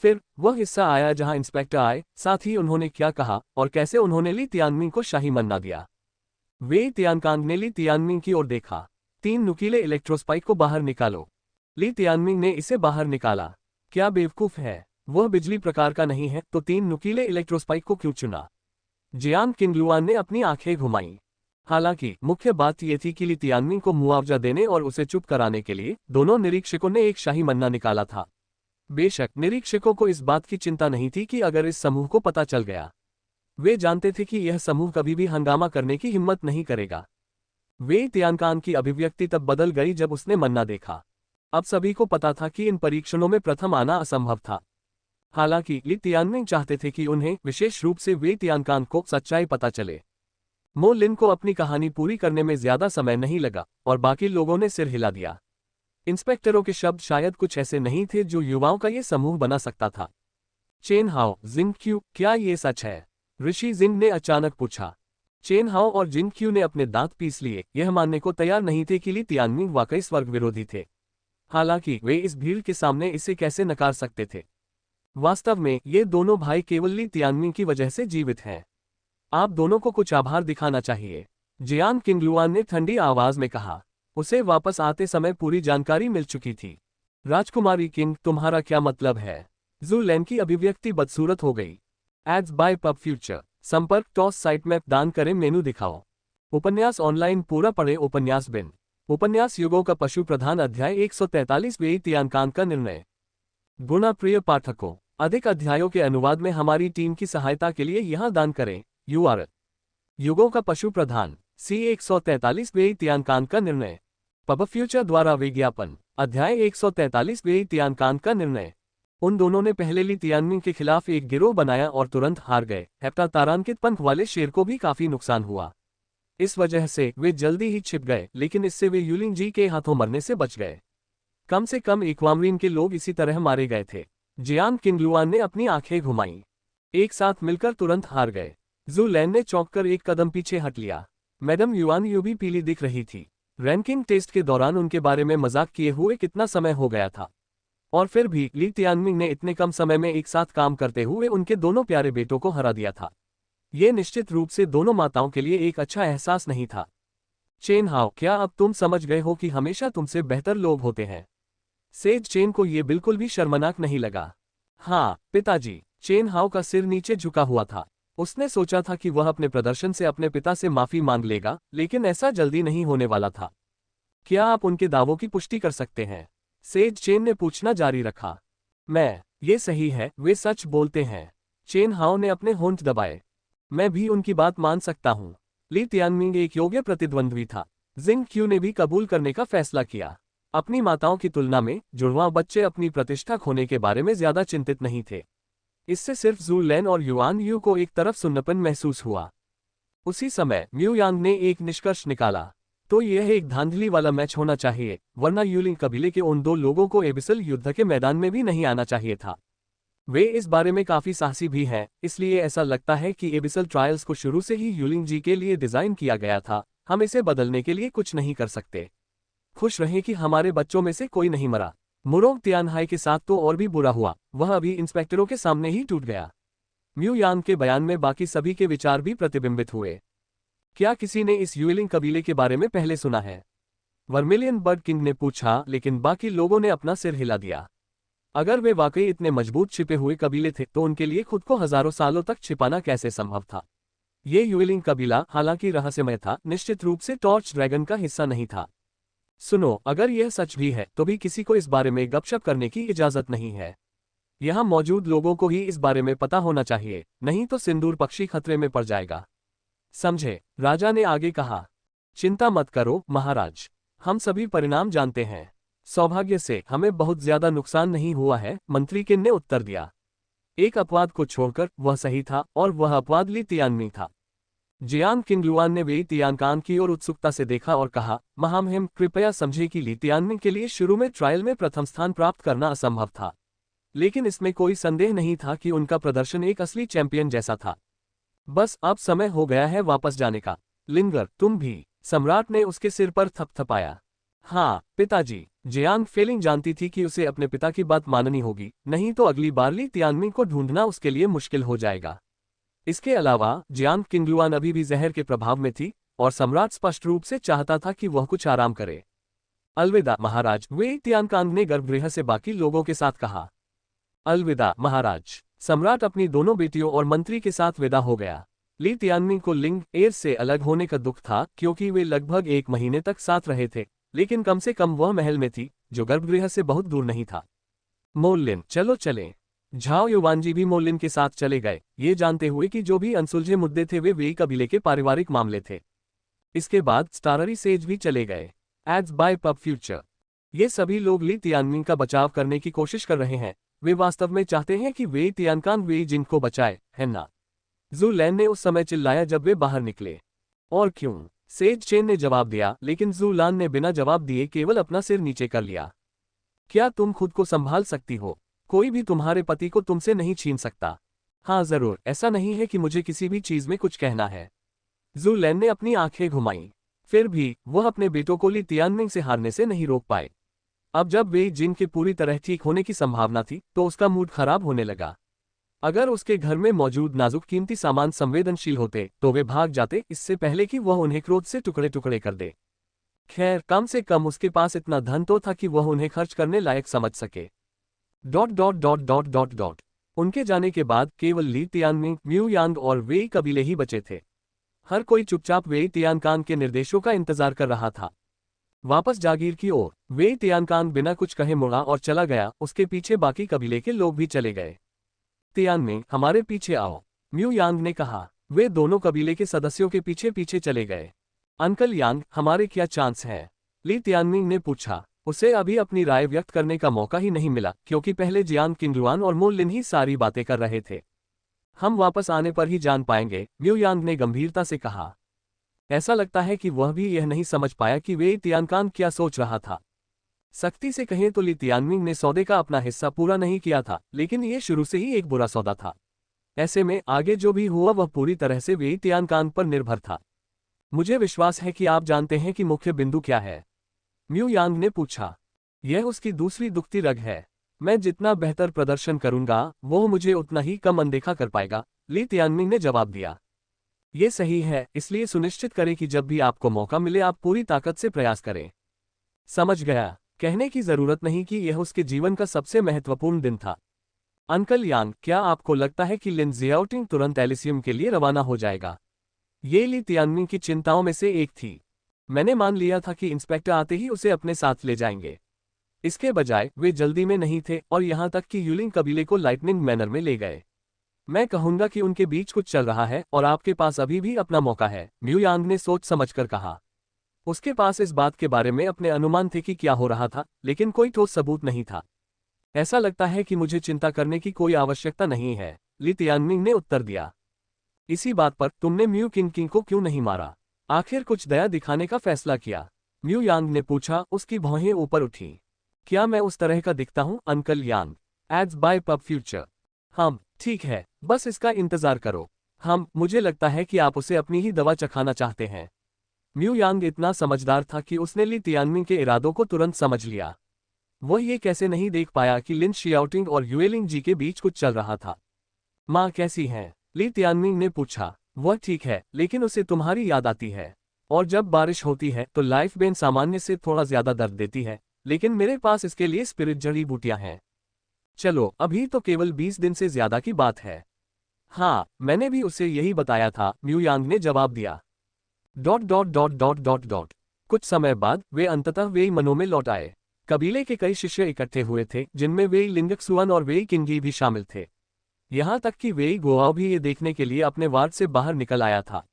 फिर वह हिस्सा आया जहां इंस्पेक्टर आए, साथ ही उन्होंने क्या कहा और कैसे उन्होंने ली तियानमिंग को शाही मन्ना दिया। वेई तियानकांग ने ली तियानमिंग की ओर देखा। 3 नुकीले इलेक्ट्रोस्पाइक को बाहर निकालो। ली तियानमिंग ने इसे बाहर निकाला। क्या बेवकूफ है, वह बिजली प्रकार का नहीं है, तो 3 नुकीले इलेक्ट्रोस्पाइक को क्यों चुना? जियांग किंगलुआन ने अपनी आंखें घुमाईं। हालांकि मुख्य बात यह थी कि ली तियानमिंग को मुआवजा देने और उसे चुप कराने के लिए दोनों निरीक्षकों ने एक शाही मन्ना निकाला था। बेशक निरीक्षकों को इस बात की चिंता नहीं थी कि अगर इस समूह को पता चल गया। वे जानते थे कि यह समूह कभी भी हंगामा करने की हिम्मत नहीं करेगा। वेई तियानकांग की अभिव्यक्ति तब बदल गई जब उसने मन्ना देखा। अब सभी को पता था कि इन परीक्षणों में प्रथम आना असंभव था। हालांकि ली तियानमिंग चाहते थे कि उन्हें, विशेष रूप से वेई तियानकांग को, सच्चाई पता चले। मो लिन को अपनी कहानी पूरी करने में ज्यादा समय नहीं लगा और बाकी लोगों ने सिर हिला दिया। इंस्पेक्टरों के शब्द शायद कुछ ऐसे नहीं थे जो युवाओं का ये समूह बना सकता था। चेन हाओ, जिंग क्यू, क्या ये सच है? ऋषि जिंग ने अचानक पूछा। चेन हाओ और जिंग क्यू ने अपने दांत पीस लिए, यह मानने को तैयार नहीं थे कि ली तियानमिंग वाकई स्वर्ग विरोधी थे। हालांकि वे इस भीड़ के सामने इसे कैसे नकार सकते थे? वास्तव में ये दोनों भाई केवल ली तियानमिंग की वजह से जीवित हैं। आप दोनों को कुछ आभार दिखाना चाहिए, जियांग किंगलुआन ने ठंडी आवाज में कहा। उसे वापस आते समय पूरी जानकारी मिल चुकी थी। राजकुमारी किंग, तुम्हारा क्या मतलब है? जू लैन की अभिव्यक्ति बदसूरत हो गई। Ads by pub Future. संपर्क टॉस साइट मैप दान करें, मेनू दिखाओ। उपन्यास ऑनलाइन पूरा पढ़े। उपन्यास बिन। उपन्यास युगों का पशु प्रधान, अध्याय 143, वेई तियानकांग का निर्णय। गुणा प्रिय पाठकों, अधिक अध्यायों के अनुवाद में हमारी टीम की सहायता के लिए यहां दान करें। URL: युगों का पशु प्रधान, C143, वेई तियानकांग का निर्णय। पब फ्यूचर द्वारा विज्ञापन। अध्याय 143, वेई तियानकांग का निर्णय। उन दोनों ने पहले ली तियानमिंग के खिलाफ एक गिरोह बनाया और तुरंत हार गए। हेप्टा तारांकित पंख वाले शेर को भी काफी नुकसान हुआ। इस वजह से वे जल्दी ही छिप गए, लेकिन इससे वे यूलिंग जी के हाथों मरने से बच गए। कम से कम एक्वामरीन के लोग इसी तरह मारे गए थे। जियांग किंगलुआन ने अपनी आंखें घुमाईं। एक साथ मिलकर तुरंत हार गए। जू लैन ने चौंककर एक कदम पीछे हट लिया। मैडम युआन यू भी पीली दिख रही थी। रैंकिंग टेस्ट के दौरान उनके बारे में मजाक किए हुए कितना समय हो गया था, और फिर भी ली तियानमिंग ने इतने कम समय में एक साथ काम करते हुए उनके दोनों प्यारे बेटों को हरा दिया था। ये निश्चित रूप से दोनों माताओं के लिए एक अच्छा एहसास नहीं था। चेन हाओ, क्या अब तुम समझ गए हो कि हमेशा तुमसे बेहतर लोग होते हैं? सेज चेन को ये बिल्कुल भी शर्मनाक नहीं लगा। हाँ पिताजी। चेन हाओ का सिर नीचे झुका हुआ था। उसने सोचा था कि वह अपने प्रदर्शन से अपने पिता से माफी मांग लेगा, लेकिन ऐसा जल्दी नहीं होने वाला था। क्या आप उनके दावों की पुष्टि कर सकते हैं? सेज चेन ने पूछना जारी रखा। ये सही है, वे सच बोलते हैं। चेन हाओ ने अपने होंठ दबाए। मैं भी उनकी बात मान सकता हूँ। ली तियानमिंग एक योग्य प्रतिद्वंद्वी था। जिंग क्यू ने भी कबूल करने का फैसला किया। अपनी माताओं की तुलना में जुड़वां बच्चे अपनी प्रतिष्ठा खोने के बारे में ज्यादा चिंतित नहीं थे। इससे सिर्फ जू लैन और युआन यू को एक तरफ सुन्नपन महसूस हुआ। उसी समय म्यू यांग ने एक निष्कर्ष निकाला। तो यह एक धांधली वाला मैच होना चाहिए, वरना यूलिंग कबीले के उन 2 लोगों को एबिसल युद्ध के मैदान में भी नहीं आना चाहिए था। वे इस बारे में काफी साहसी भी हैं, इसलिए ऐसा लगता है कि एबिसल ट्रायल्स को शुरू से ही यूलिंग जी के लिए डिजाइन किया गया था। हम इसे बदलने के लिए कुछ नहीं कर सकते। खुश रहें कि हमारे बच्चों में से कोई नहीं मरा। मुरोंग तियानहाई के साथ तो और भी बुरा हुआ, वह अभी इंस्पेक्टरों के सामने ही टूट गया। म्यू यांग के बयान में बाकी सभी के विचार भी प्रतिबिंबित हुए। क्या किसी ने इस यूलिंग कबीले के बारे में पहले सुना है? वर्मिलियन बर्ड किंग ने पूछा, लेकिन बाकी लोगों ने अपना सिर हिला दिया। अगर वे वाकई इतने मजबूत छिपे हुए कबीले थे तो उनके लिए खुद को हजारों सालों तक छिपाना कैसे संभव था? ये यूलिंग कबीला हालांकि रहस्यमय था, निश्चित रूप से टॉर्च ड्रैगन का हिस्सा नहीं था। सुनो, अगर यह सच भी है तो भी किसी को इस बारे में गपशप करने की इजाजत नहीं है। यहाँ मौजूद लोगों को ही इस बारे में पता होना चाहिए, नहीं तो सिंदूर पक्षी खतरे में पड़ जाएगा। समझे? राजा ने आगे कहा। चिंता मत करो महाराज, हम सभी परिणाम जानते हैं। सौभाग्य से हमें बहुत ज्यादा नुकसान नहीं हुआ है, मंत्री किन ने उत्तर दिया। एक अपवाद को छोड़कर वह सही था और वह अपवाद ली तियानमिंग था। जियांग किंगलुआन ने वेई तियानकान की ओर उत्सुकता से देखा और कहा, महामहिम कृपया समझे कि ली तियानमिंग के लिए शुरू में ट्रायल में प्रथम स्थान प्राप्त करना असंभव था, लेकिन इसमें कोई संदेह नहीं था कि उनका प्रदर्शन एक असली चैंपियन जैसा था। बस अब समय हो गया है वापस जाने का। लिंगर, तुम भी। सम्राट ने उसके सिर पर थपथपाया। हाँ पिताजी। जियांग फेलिंग जानती थी कि उसे अपने पिता की बात माननी होगी, नहीं तो अगली बार ली तियानमिंग को ढूंढना उसके लिए मुश्किल हो जाएगा। इसके अलावा जियांग किंगलुआन अभी भी जहर के प्रभाव में थी और सम्राट स्पष्ट रूप से चाहता था कि वह कुछ आराम करे। अलविदा महाराज, वेई तियानकांग ने गर्भगृह से बाकी लोगों के साथ कहा। अलविदा महाराज। सम्राट अपनी दोनों बेटियों और मंत्री के साथ विदा हो गया। ली तियानमिंग को लिंग एयर से अलग होने का दुख था क्योंकि वे लगभग 1 महीने तक साथ रहे थे, लेकिन कम से कम वह महल में थी जो गर्भगृह से बहुत दूर नहीं था। मोलिन, चलो चलें। झाओ युवानजी भी मोलिन के साथ चले गए, ये जानते हुए कि जो भी अनसुलझे मुद्दे थे वे वेई कबीले के पारिवारिक मामले थे। इसके बाद स्टाररी सेज भी चले गए। Ads by pub Future. ये सभी लोग ली तियानमिंग का बचाव करने की कोशिश कर रहे हैं। वे वास्तव में चाहते हैं कि वेई तियानकांग वेई जिन को बचाए, है ना? जू लैन ने उस समय चिल्लाया जब वे बाहर निकले। और क्यों? सेज चेन ने जवाब दिया, लेकिन जू लान ने बिना जवाब दिए केवल अपना सिर नीचे कर लिया। क्या तुम खुद को संभाल सकती हो? कोई भी तुम्हारे पति को तुमसे नहीं छीन सकता। हाँ जरूर, ऐसा नहीं है कि मुझे किसी भी चीज में कुछ कहना है। जू लैन ने अपनी आंखें घुमाईं। फिर भी वह अपने बेटों को ली तियानमिंग से हारने से नहीं रोक पाए। अब जब वेई जिन के पूरी तरह ठीक होने की संभावना थी तो उसका मूड खराब होने लगा। अगर उसके घर में मौजूद नाजुक कीमती सामान संवेदनशील होते तो वे भाग जाते, इससे पहले कि वह उन्हें क्रोध से टुकड़े टुकड़े कर दे। खैर, कम से कम उसके पास इतना धन तो था कि वह उन्हें खर्च करने लायक समझ सके। ... उनके जाने के बाद केवल ली तियानमिंग, म्यू यांग और वेई कबीले ही बचे थे। हर कोई चुपचाप वेई तियानकांग के निर्देशों का इंतजार कर रहा था। वापस जागीर की ओर वेई तियानकांग बिना कुछ कहे मुड़ा और चला गया, उसके पीछे बाकी कबीले के लोग भी चले गए। तियानमिंग, हमारे पीछे आओ, म्यू यांग ने कहा। वे दोनों कबीले के सदस्यों के पीछे पीछे चले गए। अंकल यांग, हमारे क्या चांस है? ली तियानमिंग ने पूछा। उसे अभी अपनी राय व्यक्त करने का मौका ही नहीं मिला क्योंकि पहले जियांग किंगलुआन और मोलिन ही सारी बातें कर रहे थे। हम वापस आने पर ही जान पाएंगे, म्यू यांग ने गंभीरता से कहा। ऐसा लगता है कि वह भी यह नहीं समझ पाया कि वेई तियानकांग क्या सोच रहा था। सख्ती से कहें तो ली तियानमिंग ने सौदे का अपना हिस्सा पूरा नहीं किया था, लेकिन यह शुरू से ही एक बुरा सौदा था। ऐसे में आगे जो भी हुआ वह पूरी तरह से वेई तियानकांग पर निर्भर था। मुझे विश्वास है कि आप जानते हैं कि मुख्य बिंदु क्या है, म्यू यांग ने पूछा। यह उसकी दूसरी दुखती रग है। मैं जितना बेहतर प्रदर्शन करूंगा वो मुझे उतना ही कम अनदेखा कर पाएगा, ली तियानमिंग ने जवाब दिया। ये सही है, इसलिए सुनिश्चित करें कि जब भी आपको मौका मिले आप पूरी ताकत से प्रयास करें। समझ गया। कहने की जरूरत नहीं कि यह उसके जीवन का सबसे महत्वपूर्ण दिन था। अंकल यांग, क्या आपको लगता है कि लिन जियाओटिंग तुरंत एलिसियम के लिए रवाना हो जाएगा? ये ली तियानमिंग की चिंताओं में से एक थी। मैंने मान लिया था कि इंस्पेक्टर आते ही उसे अपने साथ ले जाएंगे। इसके बजाय वे जल्दी में नहीं थे और यहां तक कि यूलिंग कबीले को लाइटनिंग मैनर में ले गए। मैं कहूंगा कि उनके बीच कुछ चल रहा है और आपके पास अभी भी अपना मौका है, म्यू यांग ने सोच समझकर कहा। उसके पास इस बात के बारे में अपने अनुमान थे कि क्या हो रहा था, लेकिन कोई ठोस सबूत नहीं था। ऐसा लगता है कि मुझे चिंता करने की कोई आवश्यकता नहीं है, ली तियानमिंग ने उत्तर दिया। इसी बात पर तुमने म्यू किंग को क्यों नहीं मारा? आखिर कुछ दया दिखाने का फैसला किया, म्यू यांग ने पूछा। उसकी भौहें ऊपर उठी। क्या मैं उस तरह का दिखता हूं uncle Yang? Ads by pub Future. हम ठीक है, बस इसका इंतजार करो। मुझे लगता है कि आप उसे अपनी ही दवा चखाना चाहते हैं। म्यू यांग इतना समझदार था कि उसने ली तियानमिंग के इरादों को तुरंत समझ लिया। वह ये कैसे नहीं देख पाया कि लिन शियाओटिंग और युएलिंग जी के बीच कुछ चल रहा था। माँ कैसी हैं? ली तियानमिंग ने पूछा। वह ठीक है, लेकिन उसे तुम्हारी याद आती है। और जब बारिश होती है तो लाइफ बेन सामान्य से थोड़ा ज्यादा दर्द देती है, लेकिन मेरे पास इसके लिए स्पिरिट जड़ी बूटियां हैं। चलो, अभी तो केवल 20 दिन से ज्यादा की बात है। हाँ, मैंने भी उसे यही बताया था, म्यू यांग ने जवाब दिया। ... कुछ समय बाद वे अंततः वेई मनों में लौट आए। कबीले के कई शिष्य इकट्ठे हुए थे, जिनमें वेई लिंगक्सुआन और वेई किंगी भी शामिल थे। यहाँ तक कि वेई गोआओ भी ये देखने के लिए अपने वार्ड से बाहर निकल आया था।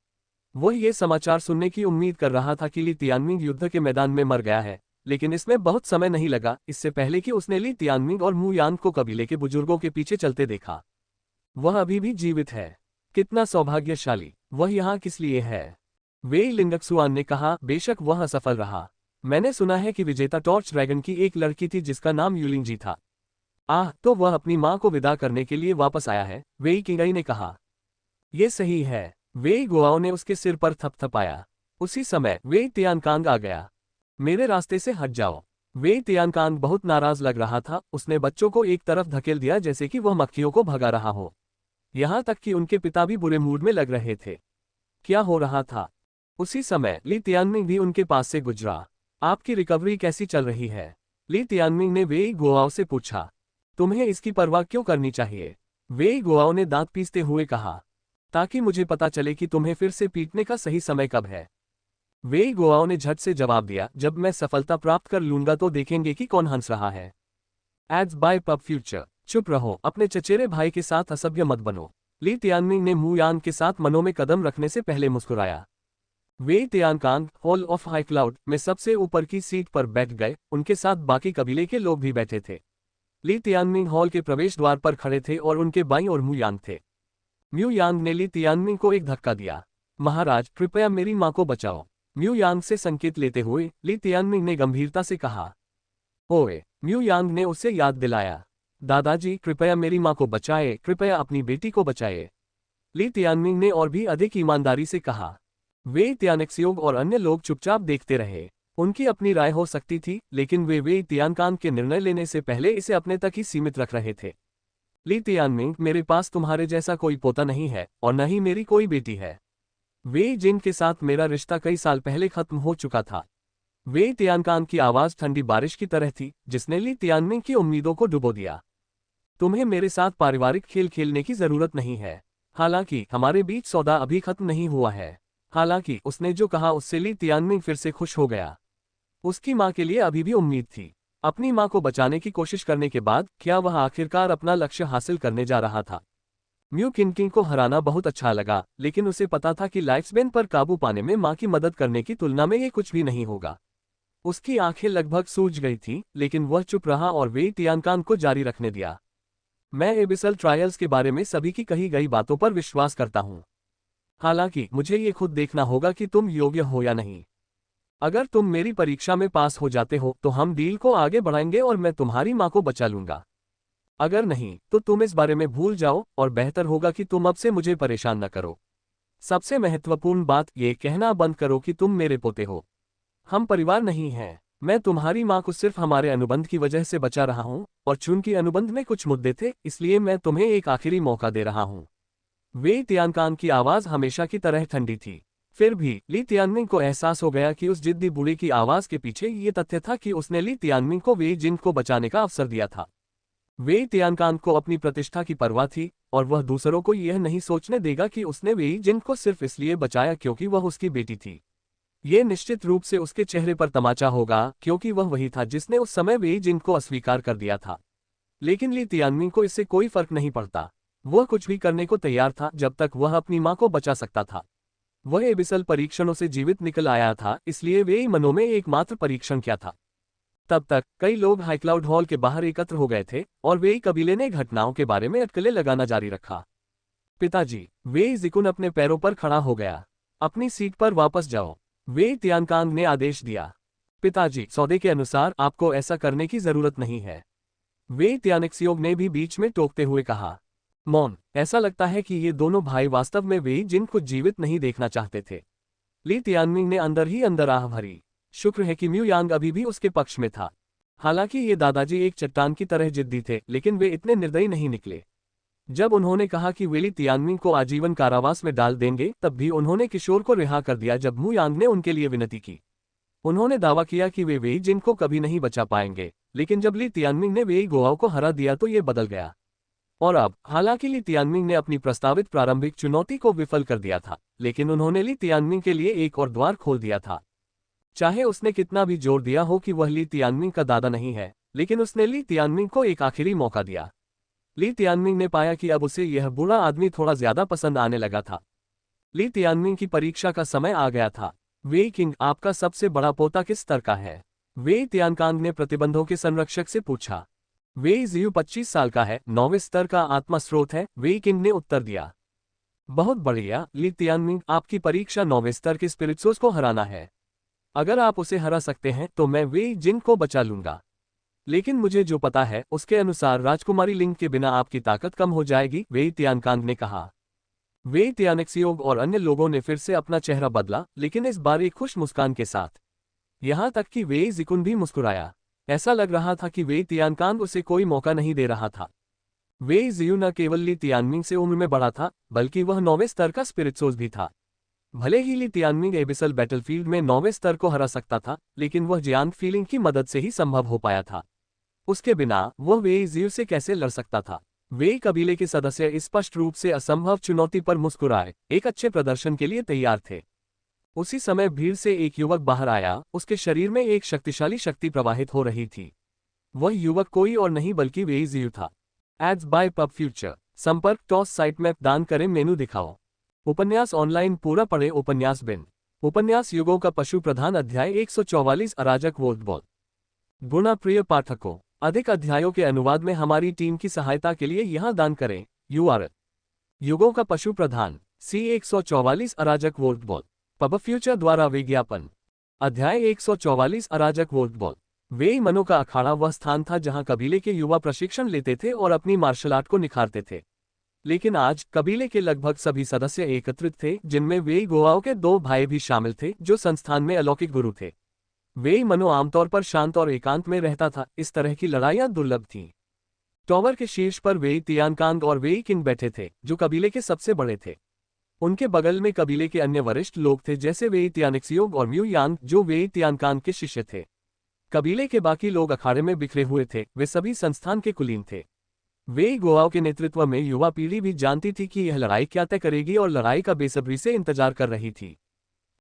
वह ये समाचार सुनने की उम्मीद कर रहा था कि ली तियानमिंग युद्ध के मैदान में मर गया है, लेकिन इसमें बहुत समय नहीं लगा इससे पहले कि उसने ली तियानमिंग और मू यांग को कबीले के बुजुर्गों के पीछे चलते देखा। वह अभी भी जीवित है। कितना सौभाग्यशाली। वह यहाँ किस लिए है? वेई लिंगक्सुआन ने कहा, बेशक वह असफल रहा। मैंने सुना है कि विजेता टॉर्च ड्रैगन की एक लड़की थी जिसका नाम यूलिंगजी था। तो वह अपनी मां को विदा करने के लिए वापस आया है, वेई किंगई ने कहा। ये सही है। वेई गुआओ ने उसके सिर पर थपथपाया। उसी समय वेई तियानकांग आ गया। मेरे रास्ते से हट जाओ। वेई तियानकांग बहुत नाराज लग रहा था। उसने बच्चों को एक तरफ धकेल दिया जैसे कि वह मक्खियों को भगा रहा हो। यहां तक कि उनके पिता भी बुरे मूड में लग रहे थे। क्या हो रहा था? उसी समय ली तियानमिंग भी उनके पास से गुजरा। आपकी रिकवरी कैसी चल रही है? ली तियानमिंग ने वेई गुआओ से पूछा। तुम्हें इसकी परवाह क्यों करनी चाहिए? वेई गुआओ ने दांत पीसते हुए कहा। ताकि मुझे पता चले कि तुम्हें फिर से पीटने का सही समय कब है। वेई गुआओ ने झट से जवाब दिया, जब मैं सफलता प्राप्त कर लूंगा तो देखेंगे कि कौन हंस रहा है। Ads by pub Future. चुप रहो, अपने चचेरे भाई के साथ असभ्य मत बनो। ली तियानमिंग ने मू यांग के साथ मनों में कदम रखने से पहले मुस्कुराया। वेई तियानकांग हॉल ऑफ हाई क्लाउड में सबसे ऊपर की सीट पर बैठ गए। उनके साथ बाकी कबीले के लोग भी बैठे थे। ली तियानमिंग हॉल के प्रवेश द्वार पर खड़े थे और उनके बाईं ओर मू यांग थे। म्यू यांग ने ली तियानमिंग को एक धक्का दिया। महाराज, कृपया मेरी मां को बचाओ। म्यू यांग से संकेत लेते हुए ली तियानमिंग ने गंभीरता से कहा। ओए, म्यू यांग ने उसे याद दिलाया। दादाजी, कृपया मेरी मां को बचाए, कृपया अपनी बेटी को बचाए। ली तियानमिंग ने और भी अधिक ईमानदारी से कहा। वेई तियानक्सियोग और अन्य लोग चुपचाप देखते रहे। उनकी अपनी राय हो सकती थी, लेकिन वे वेई तियानकांग के निर्णय लेने से पहले इसे अपने तक ही सीमित रख रहे थे। ली तियानमिंग, मेरे पास तुम्हारे जैसा कोई पोता नहीं है और न ही मेरी कोई बेटी है। वेई जिन के साथ मेरा रिश्ता कई साल पहले खत्म हो चुका था। वेई तियानकांग की आवाज ठंडी बारिश की तरह थी, जिसने ली तियानमिंग की उम्मीदों को डुबो दिया। तुम्हें मेरे साथ पारिवारिक खेल खेलने की जरूरत नहीं है। हालांकि हमारे बीच सौदा अभी खत्म नहीं हुआ है। हालांकि उसने जो कहा उससे ली तियानमिंग फिर से खुश हो गया। उसकी मां के लिए अभी भी उम्मीद थी। अपनी मां को बचाने की कोशिश करने के बाद क्या वह आखिरकार अपना लक्ष्य हासिल करने जा रहा था? म्यू किंकिंग को हराना बहुत अच्छा लगा, लेकिन उसे पता था कि लाइफ्सपैन पर काबू पाने में मां की मदद करने की तुलना में ये कुछ भी नहीं होगा। उसकी आंखें लगभग सूज गई थीं, लेकिन वह चुप रहा और वेई तियानकांग को जारी रखने दिया। मैं एबिसल ट्रायल्स के बारे में सभी की कही गई बातों पर विश्वास करता हूं। हालांकि मुझे ये खुद देखना होगा कि तुम योग्य हो या नहीं। अगर तुम मेरी परीक्षा में पास हो जाते हो तो हम डील को आगे बढ़ाएंगे और मैं तुम्हारी मां को बचा लूंगा। अगर नहीं तो तुम इस बारे में भूल जाओ और बेहतर होगा कि तुम अब से मुझे परेशान न करो। सबसे महत्वपूर्ण बात ये कहना बंद करो कि तुम मेरे पोते हो। हम परिवार नहीं हैं। मैं तुम्हारी मां को सिर्फ हमारे अनुबंध की वजह से बचा रहा हूं, और चूंकि अनुबंध में कुछ मुद्दे थे इसलिए मैं तुम्हें एक आखिरी मौका दे रहा हूं। वेई तियानकांग की आवाज हमेशा की तरह ठंडी थी। फिर भी ली तियानमिंग को एहसास हो गया कि उस जिद्दी बूढ़े की आवाज के पीछे ये तथ्य था कि उसने ली तियानमिंग को वेई जिन को बचाने का अवसर दिया था। वेई तियानकांग को अपनी प्रतिष्ठा की परवाह थी, और वह दूसरों को यह नहीं सोचने देगा कि उसने वेई जिन को सिर्फ इसलिए बचाया क्योंकि वह उसकी बेटी थी। ये निश्चित रूप से उसके चेहरे पर तमाचा होगा, क्योंकि वह वही था जिसने उस समय वेई जिन को अस्वीकार कर दिया था। लेकिन ली तियानमिंग को इससे कोई फर्क नहीं पड़ता। वह कुछ भी करने को तैयार था जब तक वह अपनी मां को बचा सकता था। वह एबिसल परीक्षणों से जीवित निकल आया था, इसलिए वेई मनों में एकमात्र परीक्षण क्या था। तब तक कई लोग हाईक्लाउड हॉल के बाहर एकत्र हो गए थे और वेई कबीले ने घटनाओं के बारे में अटकलें लगाना जारी रखा। पिताजी, वेई जिकुन अपने पैरों पर खड़ा हो गया। अपनी सीट पर वापस जाओ, वेई तियानकांग ने आदेश दिया। पिताजी, सौदे के अनुसार आपको ऐसा करने की जरूरत नहीं है, वेई तियानक्सियोग ने भी बीच में टोकते हुए कहा। मौन, ऐसा लगता है कि ये दोनों भाई वास्तव में वेई जिन को जीवित नहीं देखना चाहते थे। ली तियानमिंग ने अंदर ही अंदर आह भरी। शुक्र है कि म्यू यांग अभी भी उसके पक्ष में था। हालांकि ये दादाजी एक चट्टान की तरह जिद्दी थे, लेकिन वे इतने निर्दयी नहीं निकले। जब उन्होंने कहा कि वे ली तियानमिंग को आजीवन कारावास में डाल देंगे, तब भी उन्होंने किशोर को रिहा कर दिया जब म्यू यांग ने उनके लिए विनती की। उन्होंने दावा किया कि वे वेई जिन को कभी नहीं बचा पाएंगे, लेकिन जब ली तियानमिंग ने वेई गुआओ को हरा दिया तो ये बदल गया। और अब, हालांकि ली तियानमिंग ने अपनी प्रस्तावित प्रारंभिक चुनौती को विफल कर दिया था, लेकिन उन्होंने ली तियानमिंग के लिए एक और द्वार खोल दिया था। चाहे उसने कितना भी जोर दिया हो कि वह ली तियानमिंग का दादा नहीं है, लेकिन उसने ली तियानमिंग को एक आखिरी मौका दिया। ली तियानमिंग ने पाया कि अब उसे यह बुरा आदमी थोड़ा ज्यादा पसंद आने लगा था। ली तियानमिंग की परीक्षा का समय आ गया था। वेई किंग, आपका सबसे बड़ा पोता किस स्तर का है? वे तियानकांग ने प्रतिबंधों के संरक्षक से पूछा। वे जियू 25 साल का है, 9वें स्तर का आत्मा स्रोत है, वे किंग ने उत्तर दिया। बहुत बढ़िया ली तियानमिंग, आपकी परीक्षा 9वें स्तर के स्पिरिट्सोस को हराना है। अगर आप उसे हरा सकते हैं तो मैं वे जिन को बचा लूंगा। लेकिन मुझे जो पता है उसके अनुसार राजकुमारी लिंग के बिना आपकी ताकत कम हो जाएगी, वे तियानकांग ने कहा। वे तियानक्सियोग और अन्य लोगों ने फिर से अपना चेहरा बदला, लेकिन इस बार एक खुश मुस्कान के साथ। यहां तक कि वे जिकुन भी मुस्कुराया। ऐसा लग रहा था कि वे तियानकांग उसे कोई मौका नहीं दे रहा था। वे जियू न केवल ली तियानमिंग से उम्र में बड़ा था, बल्कि वह 9वें स्तर का स्पिरिट्सोस भी था। भले ही ली तियानमिंग एबिसल बैटलफील्ड में 9वें स्तर को हरा सकता था, लेकिन वह जियांग फीलिंग की मदद से ही संभव हो पाया था। उसके बिना वह वे जियू से कैसे लड़ सकता था। वे कबीले के सदस्य स्पष्ट रूप से असंभव चुनौती पर मुस्कुराए, एक अच्छे प्रदर्शन के लिए तैयार थे। उसी समय भीड़ से एक युवक बाहर आया, उसके शरीर में एक शक्तिशाली शक्ति प्रवाहित हो रही थी। वह युवक कोई और नहीं बल्कि वे जियू था। Ads by pub Future. संपर्क टॉस साइट मैप दान करें, मेनू दिखाओ। उपन्यास ऑनलाइन पूरा पढ़े। उपन्यास बिन। उपन्यास युगों का पशु प्रधान अध्याय 144 अराजक वोल्टबॉल। गुणा प्रिय पाठकों, अधिक अध्यायों के अनुवाद में हमारी टीम की सहायता के लिए यहां दान करें। URL युगों का पशु प्रधान C144 अराजक वोल्टबॉल। पब फ्यूचर द्वारा विज्ञापन। अध्याय 144 अराजक वोल्टबॉल। वे मनो का अखाड़ा वह स्थान था जहां कबीले के युवा प्रशिक्षण लेते थे और अपनी मार्शल आर्ट को निखारते थे। लेकिन आज कबीले के लगभग सभी सदस्य एकत्रित थे, जिनमें वे गोवाओं के 2 भाई भी शामिल थे जो संस्थान में अलौकिक गुरु थे। वे मनो आमतौर पर शांत और एकांत में रहता था, इस तरह की लड़ाइयां दुर्लभ थीं। टॉवर के शीर्ष पर वे तियानकांग और वे किंग बैठे थे, जो कबीले के सबसे बड़े थे। उनके बगल में कबीले के अन्य वरिष्ठ लोग थे, जैसे वे तियानक्सियोग और म्यू यांग, जो वे तियानकांग के शिष्य थे। कबीले के बाकी लोग अखाड़े में बिखरे हुए थे, वे सभी संस्थान के कुलीन थे। वे गोवाओं के नेतृत्व में युवा पीढ़ी भी जानती थी कि यह लड़ाई क्या तय करेगी और लड़ाई का बेसब्री से इंतजार कर रही थी।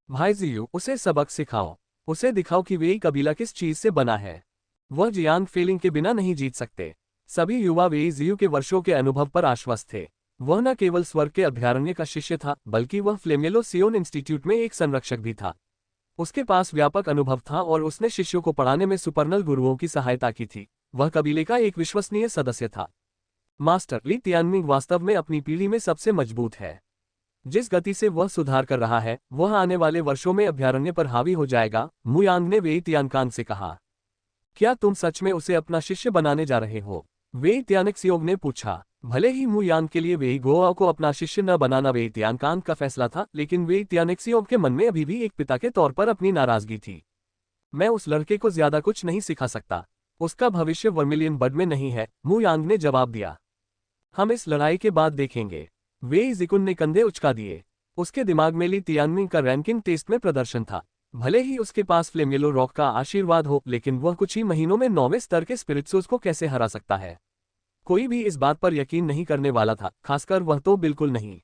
भाई जियू, उसे सबक सिखाओ। उसे दिखाओ कि वे कबीला किस चीज से बना है। वह जियांग फीलिंग के बिना नहीं जीत सकते। सभी युवा वे जियू के वर्षों के अनुभव पर आश्वस्त थे। वह न केवल स्वर्ग के अभयारण्य का शिष्य था, बल्कि वह फ्लेमेलो सियोन इंस्टीट्यूट में एक संरक्षक भी था। उसके पास व्यापक अनुभव था और उसने शिष्यों को पढ़ाने में सुपरनल गुरुओं की सहायता की थी। वह कबीले का एक विश्वसनीय सदस्य था। मास्टर ली तियानमिंग वास्तव में अपनी पीढ़ी में सबसे मजबूत है। जिस गति से वह सुधार कर रहा है, वह आने वाले वर्षों में अभयारण्य पर हावी हो जाएगा। मुयांग ने वे तियानकांग से कहा। क्या तुम सच में उसे अपना शिष्य बनाने जा रहे हो? वे तियानक्सियोग ने पूछा। भले ही मुयांग के लिए वे गोवाओं को अपना शिष्य न बनाना वे तियानकांग का फैसला था, लेकिन वे तियानक्सियोग के मन में अभी भी एक पिता के तौर पर अपनी नाराजगी थी। मैं उस लड़के को ज्यादा कुछ नहीं सिखा सकता। उसका भविष्य वर्मिलियन बड में नहीं है, मुयांग ने जवाब दिया। हम इस लड़ाई के बाद देखेंगे। वे जिकुन ने कंधे उचका दिए। उसके दिमाग में ली तियानमिंग का रैंकिंग टेस्ट में प्रदर्शन था। भले ही उसके पास फ्लेमेलो रॉक का आशीर्वाद हो, लेकिन वह कुछ ही महीनों में 9वें स्तर के स्पिरिट्सोस को कैसे हरा सकता है? कोई भी इस बात पर यकीन नहीं करने वाला था, खासकर वह तो बिल्कुल नहीं।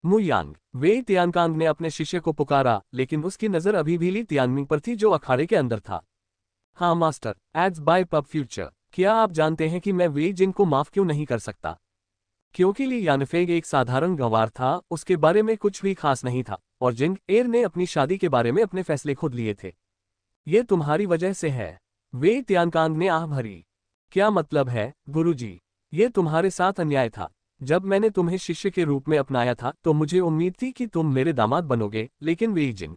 मुयांग। वे तियानकांग ने अपने शिष्य को पुकारा, लेकिन उसकी नजर अभी भी ली तियानमिंग पर थी, जो अखाड़े के अंदर था। हाँ master. Ads by pub Future. क्या आप जानते हैं कि मैं वे जिन को माफ क्यों नहीं कर सकता? क्योंकि ली यानफेग एक साधारण गंवार था, उसके बारे में कुछ भी खास नहीं था, और जिंग एर ने अपनी शादी के बारे में अपने फैसले खुद लिए थे। ये तुम्हारी वजह से है। वे तियानकांग ने आह भरी। क्या मतलब है गुरुजी? ये तुम्हारे साथ अन्याय था। जब मैंने तुम्हें शिष्य के रूप में अपनाया था तो मुझे उम्मीद थी कि तुम मेरे दामाद बनोगे, लेकिन वे जिन।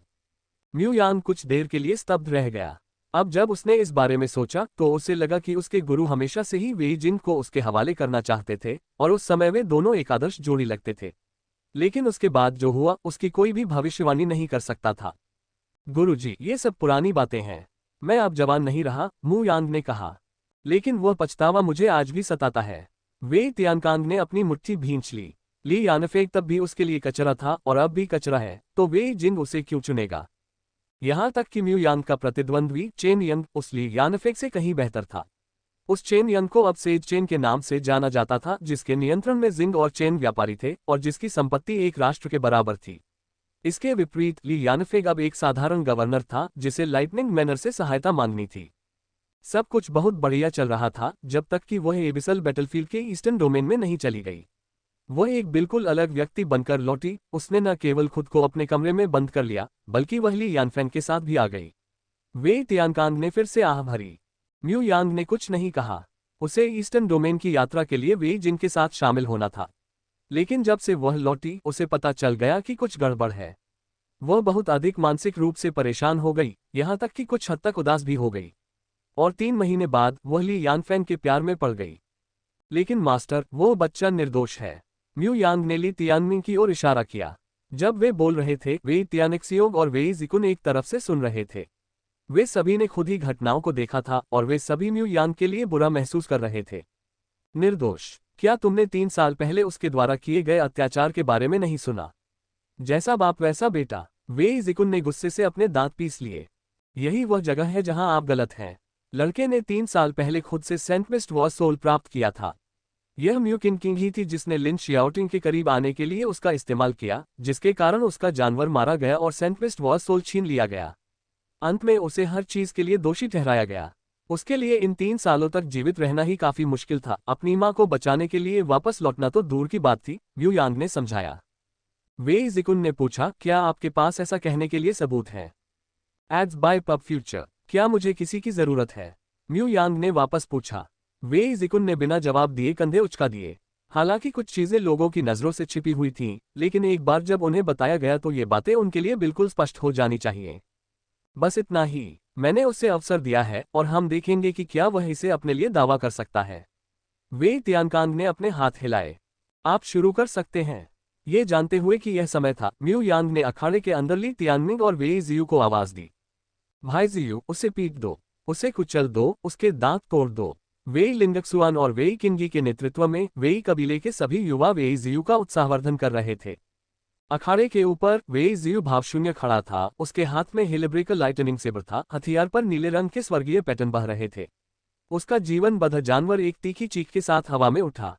म्यू यांग कुछ देर के लिए स्तब्ध रह गया। अब जब उसने इस बारे में सोचा तो उसे लगा कि उसके गुरु हमेशा से ही वे जिन को उसके हवाले करना चाहते थे, और उस समय वे दोनों एक आदर्श जोड़ी लगते थे। लेकिन उसके बाद जो हुआ उसकी कोई भी भविष्यवाणी नहीं कर सकता था। गुरुजी, ये सब पुरानी बातें हैं। मैं अब जवान नहीं रहा, मू यांग ने कहा। लेकिन वह पछतावा मुझे आज भी सताता है। वे तियानकांग ने अपनी मुट्ठी भींच ली। ली यानफेग तब भी उसके लिए कचरा था और अब भी कचरा है, तो वे जिन उसे क्यों चुनेगा? यहां तक कि म्यू यांग का प्रतिद्वंद्वी चेन यंग उस ली यानफेग से कहीं बेहतर था। उस चेन यंग को अब सेज चेन के नाम से जाना जाता था, जिसके नियंत्रण में जिंग और चेन व्यापारी थे और जिसकी संपत्ति एक राष्ट्र के बराबर थी। इसके विपरीत ली यानफेग अब एक साधारण गवर्नर था, जिसे लाइटनिंग मैनर से सहायता मांगनी थी। सब कुछ बहुत बढ़िया चल रहा था जब तक कि वह एबिसल बैटलफील्ड के ईस्टर्न डोमेन में नहीं चली गई। वह एक बिल्कुल अलग व्यक्ति बनकर लौटी। उसने न केवल खुद को अपने कमरे में बंद कर लिया, बल्कि वह ली यानफेंग के साथ भी आ गई। वे तियानकांग ने फिर से आह भरी। म्यू यांग ने कुछ नहीं कहा। उसे ईस्टर्न डोमेन की यात्रा के लिए वे जिन के साथ शामिल होना था। लेकिन जब से वह लौटी उसे पता चल गया कि कुछ गड़बड़ है। वह बहुत अधिक मानसिक रूप से परेशान हो गई, यहाँ तक कि कुछ हद तक उदास भी हो गई। और 3 महीने बाद वह ली यानफेंग के प्यार में पड़ गई। लेकिन मास्टर, वो बच्चा निर्दोष है। म्यू यांग ने ली तियानमिंग की ओर इशारा किया। जब वे बोल रहे थे, वे तियानिक्सियोंग और वे जिकुन एक तरफ से सुन रहे थे। वे सभी ने खुद ही घटनाओं को देखा था और वे सभी म्यू यांग के लिए बुरा महसूस कर रहे थे। निर्दोष? क्या तुमने 3 साल पहले उसके द्वारा किए गए अत्याचार के बारे में नहीं सुना? जैसा बाप वैसा बेटा। वे जिकुन ने गुस्से से अपने दांत पीस लिए। यही वह जगह है जहां आप गलत हैं। लड़के ने 3 साल पहले खुद से सेंट वेस्ट वॉज सोल प्राप्त किया था। यह म्यू किंग ही थी जिसने लिन शियाओटिंग के करीब आने के लिए उसका इस्तेमाल किया, जिसके कारण उसका जानवर मारा गया और सेंट वेस्ट वॉज सोल छीन लिया गया। अंत में उसे हर चीज के लिए दोषी ठहराया गया। उसके लिए इन 3 सालों तक जीवित रहना ही काफी मुश्किल था। अपनी मां को बचाने के लिए वापस लौटना तो दूर की बात थी, म्यू यांग ने समझाया। वे जिकुन ने पूछा, क्या आपके पास ऐसा कहने के लिए सबूत है? Ads by pub Future. क्या मुझे किसी की जरूरत है? म्यू यांग ने वापस पूछा। वे जिकुन ने बिना जवाब दिए कंधे उचका दिए। हालांकि कुछ चीजें लोगों की नजरों से छिपी हुई थीं, लेकिन एक बार जब उन्हें बताया गया तो ये बातें उनके लिए बिल्कुल स्पष्ट हो जानी चाहिए। बस इतना ही। मैंने उसे अवसर दिया है और हम देखेंगे कि क्या वह इसे अपने लिए दावा कर सकता है। वे तियानकांग ने अपने हाथ हिलाए। आप शुरू कर सकते हैं। ये जानते हुए कि यह समय था, म्यू यांग ने अखाड़े के अंदर ली तियानमिंग और वे जियू को आवाज दी। भाई जियू, उसे पीट दो, उसे कुचल दो, उसके दांत तोड़ दो। वेई लिंगक्सुआन और वेई किंगी के नेतृत्व में वेई कबीले के सभी युवा वेई जियू का उत्साहवर्धन कर रहे थे। अखाड़े के ऊपर वेई जियू भावशून्य खड़ा था। उसके हाथ में हिलेब्रिकल लाइटनिंग सेबर था। हथियार पर नीले रंग के स्वर्गीय पैटर्न बह रहे थे। उसका जीवन बद्ध जानवर एक तीखी चीख के साथ हवा में उठा।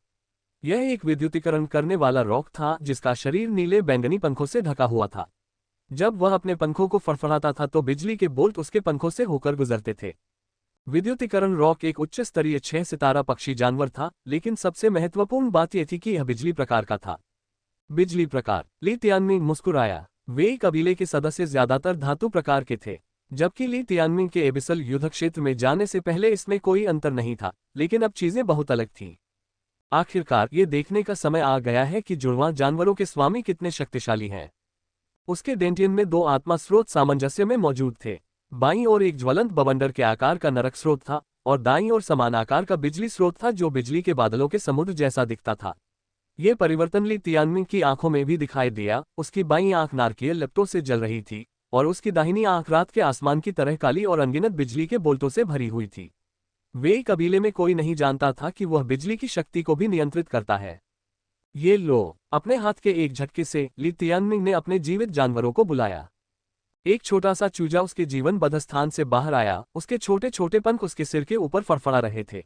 यह एक विद्युतीकरण करने वाला रॉक था जिसका शरीर नीले बैंगनी पंखों से ढका हुआ था। जब वह अपने पंखों को फड़फड़ाता था तो बिजली के बोल्ट उसके पंखों से होकर गुजरते थे। विद्युतीकरण रॉक एक उच्च स्तरीय 6 सितारा पक्षी जानवर था, लेकिन सबसे महत्वपूर्ण बात यह थी कि यह बिजली प्रकार का था। बिजली प्रकार? ली तियानमिंग मुस्कुराया। वे कबीले के सदस्य ज्यादातर धातु प्रकार के थे, जबकि ली तियानमिंग के एबिसल युद्ध क्षेत्र में जाने से पहले इसमें कोई अंतर नहीं था, लेकिन अब चीजें बहुत अलग थीं। आखिरकार ये देखने का समय आ गया है कि जुड़वां जानवरों के स्वामी कितने शक्तिशाली हैं। उसके डेंटियन में 2 आत्मा स्रोत सामंजस्य में मौजूद थे। बाईं ओर एक ज्वलंत बवंडर के आकार का नरक स्रोत था और दाईं ओर समान आकार का बिजली स्रोत था जो बिजली के बादलों के समुद्र जैसा दिखता था। ये परिवर्तन ली तियानमिंग की आंखों में भी दिखाई दिया। उसकी बाईं आंख नारकीय लपटों से जल रही थी और उसकी दाहिनी आंख रात के आसमान की तरह काली और अनगिनत बिजली के बोल्टों से भरी हुई थी। वे कबीले में कोई नहीं जानता था कि वह बिजली की शक्ति को भी नियंत्रित करता है। ये लो। अपने हाथ के एक झटके से ली तियानमिंग ने अपने जीवित जानवरों को बुलाया। एक छोटा सा चूजा उसके जीवन बद्ध स्थान से बाहर आया। उसके छोटे छोटे पंख उसके सिर के ऊपर फड़फड़ा रहे थे।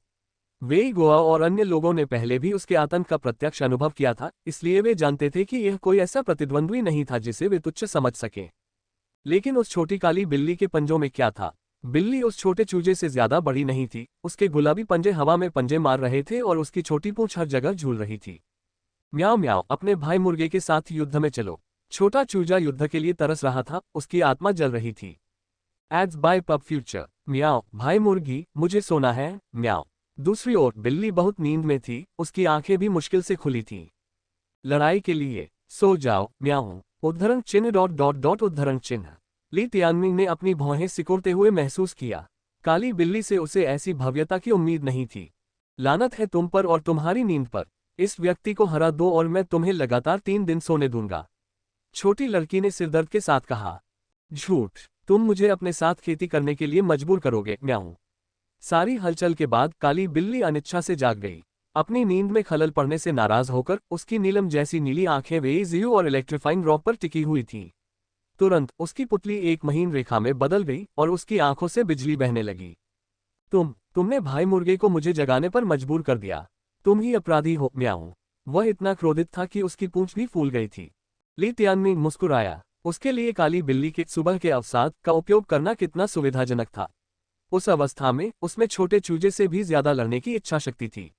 वे गोवा और अन्य लोगों ने पहले भी उसके आतंक का प्रत्यक्ष अनुभव किया था, इसलिए वे जानते थे कि यह कोई ऐसा प्रतिद्वंद्वी नहीं था जिसे वे तुच्छ समझ सकें। लेकिन उस छोटी काली बिल्ली के पंजों में क्या था? बिल्ली उस छोटे चूजे से ज्यादा बड़ी नहीं थी। उसके गुलाबी पंजे हवा में पंजे मार रहे थे और उसकी छोटी पूंछ हर जगह झूल रही थी। म्याओ म्याओ, अपने भाई मुर्गे के साथ युद्ध में चलो। छोटा चूजा युद्ध के लिए तरस रहा था, उसकी आत्मा जल रही थी। Ads by pub Future. म्याओ, भाई मुर्गी, मुझे सोना है। म्याओ। दूसरी ओर बिल्ली बहुत नींद में थी, उसकी आंखें भी मुश्किल से खुली थीं। लड़ाई के लिए सो जाओ। म्याओ। उद्धरण चिन्ह डॉट डॉट डॉट उद्धरण चिन्ह। ली तियानमिंग ने अपनी भौहें सिकोड़ते हुए महसूस किया। काली बिल्ली से उसे ऐसी भव्यता की उम्मीद नहीं थी। लानत है तुम पर और तुम्हारी नींद पर। इस व्यक्ति को हरा दो और मैं तुम्हें लगातार 3 दिन सोने दूंगा। छोटी लड़की ने सिरदर्द के साथ कहा। झूठ। तुम मुझे अपने साथ खेती करने के लिए मजबूर करोगे। म्याऊं। सारी हलचल के बाद काली बिल्ली अनिच्छा से जाग गई। अपनी नींद में खलल पड़ने से नाराज होकर उसकी नीलम जैसी नीली आंखें वे जियू और इलेक्ट्रीफाइंग रॉक पर टिकी हुई थीं। तुरंत उसकी पुतली एक महीन रेखा में बदल गई और उसकी आंखों से बिजली बहने लगी। तुमने भाई मुर्गे को मुझे जगाने पर मजबूर कर दिया। तुम ही अपराधी हो। म्याऊं। वह इतना क्रोधित था कि उसकी पूंछ भी फूल गई थी। ली तियानमिंग मुस्कुराया। उसके लिए काली बिल्ली के सुबह के अवसाद का उपयोग करना कितना सुविधाजनक था। उस अवस्था में उसमें छोटे चूजे से भी ज्यादा लड़ने की इच्छा शक्ति थी।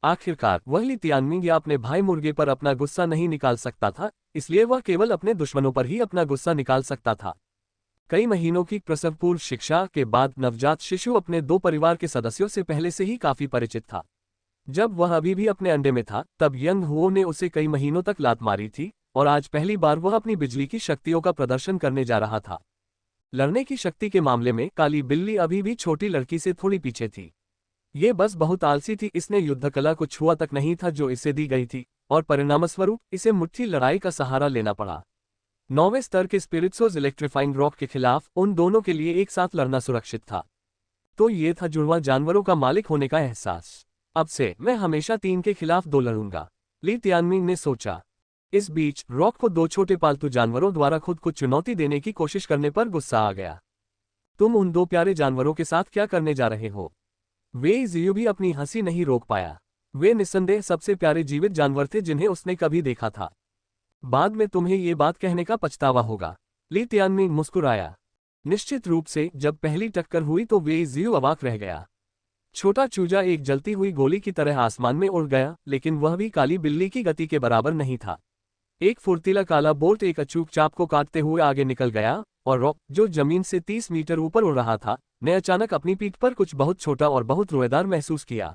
आखिरकार वह ली तियानमिंग या अपने भाई मुर्गे पर अपना गुस्सा नहीं निकाल सकता था, इसलिए वह केवल अपने दुश्मनों पर ही अपना गुस्सा निकाल सकता था। कई महीनों की प्रसवपूर्व शिक्षा के बाद नवजात शिशु अपने दो परिवार के सदस्यों से पहले से ही काफी परिचित था। जब वह अभी भी अपने अंडे में था, तब यंग हुओ ने उसे कई महीनों तक लात मारी थी, और आज पहली बार वह अपनी बिजली की शक्तियों का प्रदर्शन करने जा रहा था। लड़ने की शक्ति के मामले में काली बिल्ली अभी भी छोटी लड़की से थोड़ी पीछे थी। ये बस बहुत आलसी थी, इसने युद्ध कला को छुआ तक नहीं था जो इसे दी गई थी, और परिणामस्वरूप इसे मुट्ठी लड़ाई का सहारा लेना पड़ा। 9वें स्तर के स्पिरिट्सोज इलेक्ट्रीफाइंग रॉक के खिलाफ उन दोनों के लिए एक साथ लड़ना सुरक्षित था। तो ये था जुड़वा जानवरों का मालिक होने का एहसास। अब से मैं हमेशा 3 के खिलाफ 2 लड़ूंगा, ली तियानमिंग ने सोचा। इस बीच रॉक को 2 छोटे पालतू जानवरों द्वारा खुद को चुनौती देने की कोशिश करने पर गुस्सा आ गया। तुम उन 2 प्यारे जानवरों के साथ क्या करने जा रहे हो? वे जियो भी अपनी हंसी नहीं रोक पाया। वे निस्संदेह सबसे प्यारे जीवित जानवर थे जिन्हें उसने कभी देखा था। बाद में तुम्हें ये बात कहने का पछतावा होगा, ली तियानमिंग मुस्कुराया। निश्चित रूप से जब पहली टक्कर हुई तो वे जियो अवाक रह गया। छोटा चूजा एक जलती हुई गोली की तरह आसमान में उड़ गया, लेकिन वह भी काली बिल्ली की गति के बराबर नहीं था। एक फुर्तीला काला बोल्ट एक अचूक चाप को काटते हुए आगे निकल गया, और रॉक, जो जमीन से 30 मीटर ऊपर उड़ रहा था, ने अचानक अपनी पीठ पर कुछ बहुत छोटा और बहुत रोएदार महसूस किया।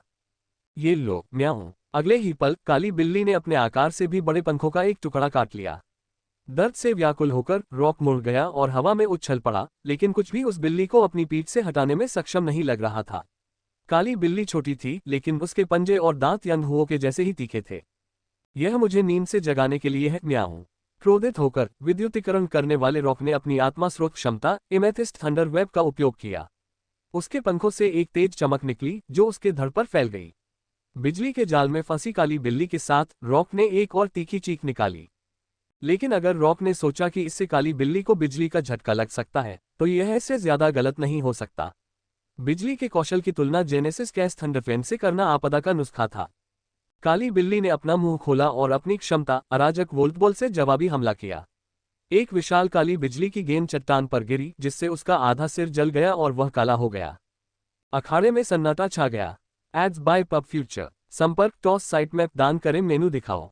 ये लो, म्याऊं। अगले ही पल काली बिल्ली ने अपने आकार से भी बड़े पंखों का एक टुकड़ा काट लिया। दर्द से व्याकुल होकर रॉक मुड़ गया और हवा में उछल पड़ा, लेकिन कुछ भी उस बिल्ली को अपनी पीठ से हटाने में सक्षम नहीं लग रहा था। काली बिल्ली छोटी थी, लेकिन उसके पंजे और दांत यंग हुओ के जैसे ही तीखे थे। यह मुझे नींद से जगाने के लिए है, म्याऊं। क्रोधित होकर विद्युतीकरण करने वाले रॉक ने अपनी आत्मा स्रोत क्षमता एमेथिस्ट थंडरवेब का उपयोग किया। उसके पंखों से एक तेज चमक निकली जो उसके धड़ पर फैल गई। बिजली के जाल में फंसी काली बिल्ली के साथ रॉक ने एक और तीखी चीख निकाली। लेकिन अगर रॉक ने सोचा कि इससे काली बिल्ली को बिजली का झटका लग सकता है, तो यह इससे ज्यादा गलत नहीं हो सकता। बिजली के कौशल की तुलना जेनेसिस कैस थंडरफेन से करना आपदा का नुस्खा था। काली बिल्ली ने अपना मुंह खोला और अपनी क्षमता अराजक वोल्टबॉल से जवाबी हमला किया। एक विशाल काली बिजली की गेंद चट्टान पर गिरी, जिससे उसका आधा सिर जल गया और वह काला हो गया। अखाड़े में सन्नाटा छा गया। Ads by pub Future. संपर्क टॉस साइट मैप दान करें, मेनू दिखाओ।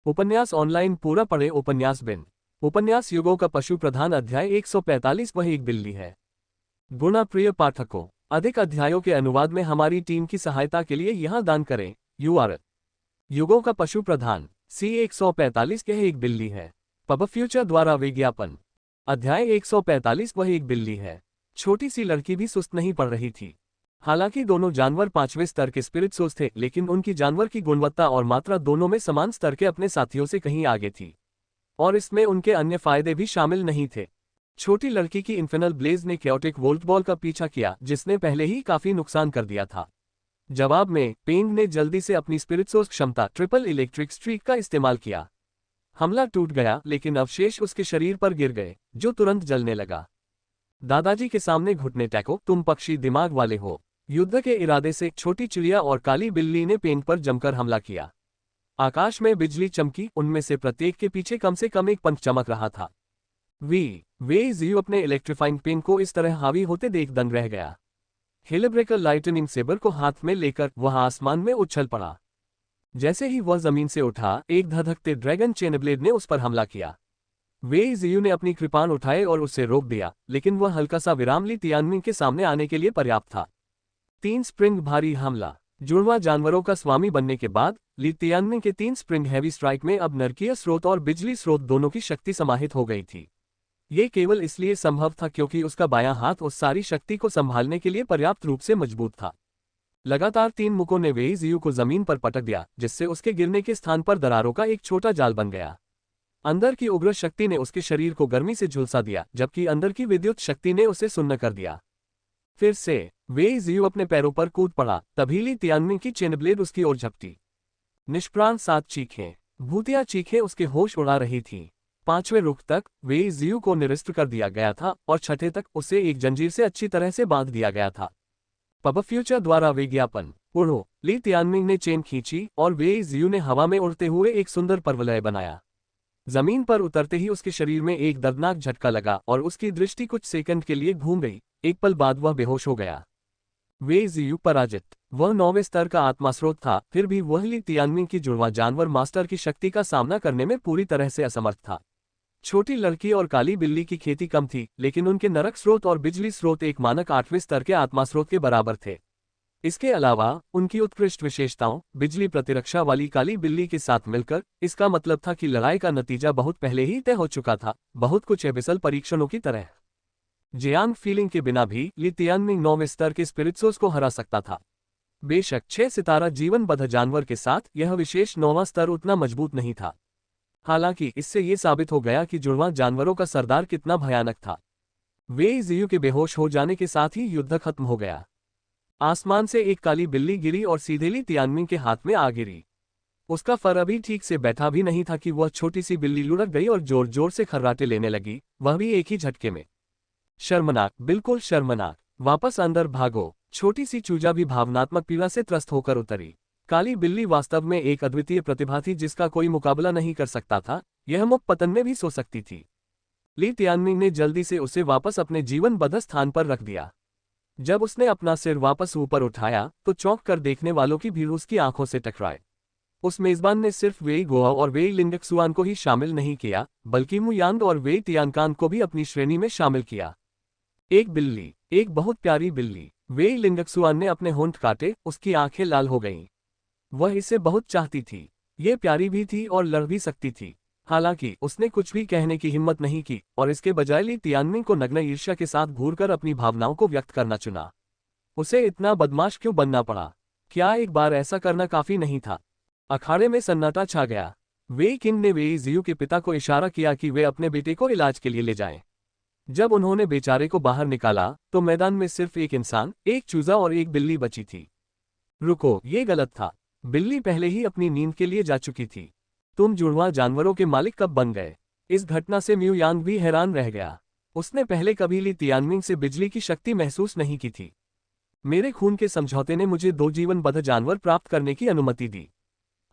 उपन्यास ऑनलाइन पूरा पढ़े। उपन्यास बिन। उपन्यास युगों का पशु प्रधान अध्याय 145। वह एक बिल्ली है। गुणा प्रिय पाठकों, अधिक अध्यायों के अनुवाद में हमारी टीम की सहायता के लिए यहां दान करें। URL। युगों का पशु प्रधान C145 के एक बिल्ली है। पब फ्यूचर द्वारा विज्ञापन। अध्याय 145। वह एक बिल्ली है। छोटी सी लड़की भी सुस्त नहीं पड़ रही थी। हालांकि दोनों जानवर 5वें स्तर के स्पिरिट्सोज थे, लेकिन उनकी जानवर की गुणवत्ता और मात्रा दोनों में समान स्तर के अपने साथियों से कहीं आगे थी, और इसमें उनके अन्य फायदे भी शामिल नहीं थे। छोटी लड़की की इन्फिनल ब्लेज ने कैओटिक वोल्ट बॉल का पीछा किया, जिसने पहले ही काफी नुकसान कर दिया था। जवाब में पेंग ने जल्दी से अपनी स्पिरिट्सोज क्षमता ट्रिपल इलेक्ट्रिक स्ट्रीक का इस्तेमाल किया। हमला टूट गया, लेकिन अवशेष उसके शरीर पर गिर गए, जो तुरंत जलने लगा। दादाजी के सामने घुटने टेको, तुम पक्षी दिमाग वाले हो। युद्ध के इरादे से छोटी चिड़िया और काली बिल्ली ने पेन पर जमकर हमला किया। आकाश में बिजली चमकी, उनमें से प्रत्येक के पीछे कम से कम एक पंख चमक रहा था। वे जियो अपने इलेक्ट्रीफाइंग पेन को इस तरह हावी होते देख दंग रह गया। हेलेब्रेकर लाइटनिंग सेबर को हाथ में लेकर वह आसमान में उछल पड़ा। जैसे ही वह जमीन से उठा, एक धधकते ड्रैगन चेनब्लेड ने उस पर हमला किया। वे जियो ने अपनी कृपान उठाए और उसे रोक दिया, लेकिन वह हल्का सा विराम ली तियानमिंग के सामने आने के लिए पर्याप्त था। 3 स्प्रिंग भारी हमला। जुड़वा जानवरों का स्वामी बनने के बाद ली तियानमिंग के 3 स्प्रिंग हैवी स्ट्राइक में अब नरकीय स्रोत और बिजली स्रोत दोनों की शक्ति समाहित हो गई थी। ये केवल इसलिए संभव था क्योंकि उसका बायां हाथ उस सारी शक्ति को संभालने के लिए पर्याप्त रूप से मजबूत था। लगातार 3 मुक्कों ने वेई जियो को जमीन पर पटक दिया, जिससे उसके गिरने के स्थान पर दरारों का एक छोटा जाल बन गया। अंदर की उग्र शक्ति ने उसके शरीर को गर्मी से झुलसा दिया, जबकि अंदर की विद्युत शक्ति ने उसे सुन्न कर दिया। फिर से वेई जियो अपने पैरों पर कूद पड़ा, तभी ली तियानमिंग की चेनब्लेड उसकी ओर झपटी। निष्प्राण 7 चीखें, भूतिया चीखें उसके होश उड़ा रही थीं। 5वें रुख तक वेई जियो को निरस्त कर दिया गया था और 6ठे तक उसे एक जंजीर से अच्छी तरह से बांध दिया गया था। पब फ्यूचर द्वारा विज्ञापन। उड़ो। ली तियानमिंग ने चेन खींची और वेई जियो ने हवा में उड़ते हुए एक सुंदर पर्वलय बनाया। जमीन पर उतरते ही उसके शरीर में एक दर्दनाक झटका लगा और उसकी दृष्टि कुछ सेकंड के लिए घूम गई। एक पल बाद वह बेहोश हो गया। वेई जियो पराजित। वह 9वें स्तर का आत्मा स्रोत था, फिर भी वह ली तियानमिंग की जुड़वा जानवर मास्टर की शक्ति का सामना करने में पूरी तरह से असमर्थ था। छोटी लड़की और काली बिल्ली की खेती कम थी, लेकिन उनके नरक स्रोत और बिजली स्रोत एक मानक 8वें स्तर के आत्मा स्रोत के बराबर थे। इसके अलावा उनकी उत्कृष्ट विशेषताओं, बिजली प्रतिरक्षा वाली काली बिल्ली के साथ मिलकर, इसका मतलब था कि लड़ाई का नतीजा बहुत पहले ही तय हो चुका था, बहुत कुछ एबिसल परीक्षणों की तरह। जियांग फीलिंग के बिना भी ली तियानमिंग 9वें स्तर के स्पिरिट्सोस को हरा सकता था। बेशक 6 सितारा जीवनबद्ध जानवर के साथ यह विशेष 9वां स्तर उतना मजबूत नहीं था। हालांकि इससे ये साबित हो गया कि जुड़वां जानवरों का सरदार कितना भयानक था। वे जियू के बेहोश हो जाने के साथ ही युद्ध खत्म हो गया। आसमान से एक काली बिल्ली गिरी और सीधे ली तियानमिंग के हाथ में आ गिरी। उसका फर अभी ठीक से बैठा भी नहीं था कि वह छोटी सी बिल्ली लुढ़क गई और जोर जोर से खर्राटे लेने लगी, वह भी एक ही झटके में। शर्मनाक, बिल्कुल शर्मनाक। वापस अंदर भागो। छोटी सी चूजा भी भावनात्मक पीड़ा से त्रस्त होकर उतरी। काली बिल्ली वास्तव में एक अद्वितीय प्रतिभा थी जिसका कोई मुकाबला नहीं कर सकता था, यह मुख पतन में भी सो सकती थी। ली तियानमिंग ने जल्दी से उसे वापस अपने जीवनबद्ध स्थान पर रख दिया। जब उसने अपना सिर वापस ऊपर उठाया तो चौंक कर देखने वालों की भीड़ उसकी आंखों से टकराए। उस मेजबान ने सिर्फ वेई गोआ और वेई लिंगक्सुआन को ही शामिल नहीं किया, बल्कि मु यांग और वेई तियानकान को भी अपनी श्रेणी में शामिल किया। एक बिल्ली, एक बहुत प्यारी बिल्ली। वेई लिंगक्सुआन ने अपने होंठ काटे, उसकी आंखें लाल हो गईं। वह इसे बहुत चाहती थी। ये प्यारी भी थी और लड़ भी सकती थी। हालांकि उसने कुछ भी कहने की हिम्मत नहीं की और इसके बजाय ली तियानमिंग को नग्न ईर्ष्या के साथ घूरकर अपनी भावनाओं को व्यक्त करना चुना। उसे इतना बदमाश क्यों बनना पड़ा? क्या एक बार ऐसा करना काफी नहीं था? अखाड़े में सन्नाटा छा गया। वेई किंग ने वेई जियू के पिता को इशारा किया कि वे अपने बेटे को इलाज के लिए ले जाएं। जब उन्होंने बेचारे को बाहर निकाला तो मैदान में सिर्फ एक इंसान, एक चूजा और एक बिल्ली बची थी। रुको, ये गलत था। बिल्ली पहले ही अपनी नींद के लिए जा चुकी थी। तुम जुड़वां जानवरों के मालिक कब बन गए? इस घटना से म्यू यांग भी हैरान रह गया। उसने पहले कभी ली तियानमिंग से बिजली की शक्ति महसूस नहीं की थी। मेरे खून के समझौते ने मुझे 2 जीवनबद्ध जानवर प्राप्त करने की अनुमति दी।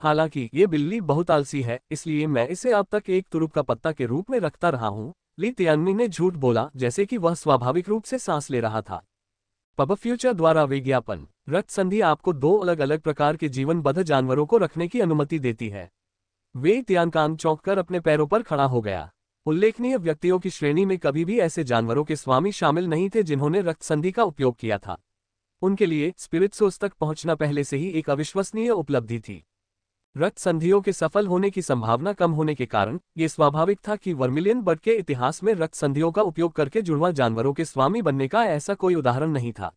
हालांकि ये बिल्ली बहुत आलसी है, इसलिए मैं इसे अब तक एक तुरुप का पत्ता के रूप में रखता रहा हूँ। ली तियानमिंग ने झूठ बोला, जैसे कि वह स्वाभाविक रूप से सांस ले रहा था। पब फ्यूचर द्वारा विज्ञापन। रक्त संधि आपको 2 अलग अलग प्रकार के जीवनबद्ध जानवरों को रखने की अनुमति देती है। वेई तियानकान चौंककर अपने पैरों पर खड़ा हो गया। उल्लेखनीय व्यक्तियों की श्रेणी में कभी भी ऐसे जानवरों के स्वामी शामिल नहीं थे जिन्होंने रक्त संधि का उपयोग किया था। उनके लिए स्पिरिट्सोस तक पहुंचना पहले से ही एक अविश्वसनीय उपलब्धि थी। रक्त संधियों के सफल होने की संभावना कम होने के कारण ये स्वाभाविक था कि वर्मिलियन बर्ड के इतिहास में रक्त संधियों का उपयोग करके जुड़वां जानवरों के स्वामी बनने का ऐसा कोई उदाहरण नहीं था।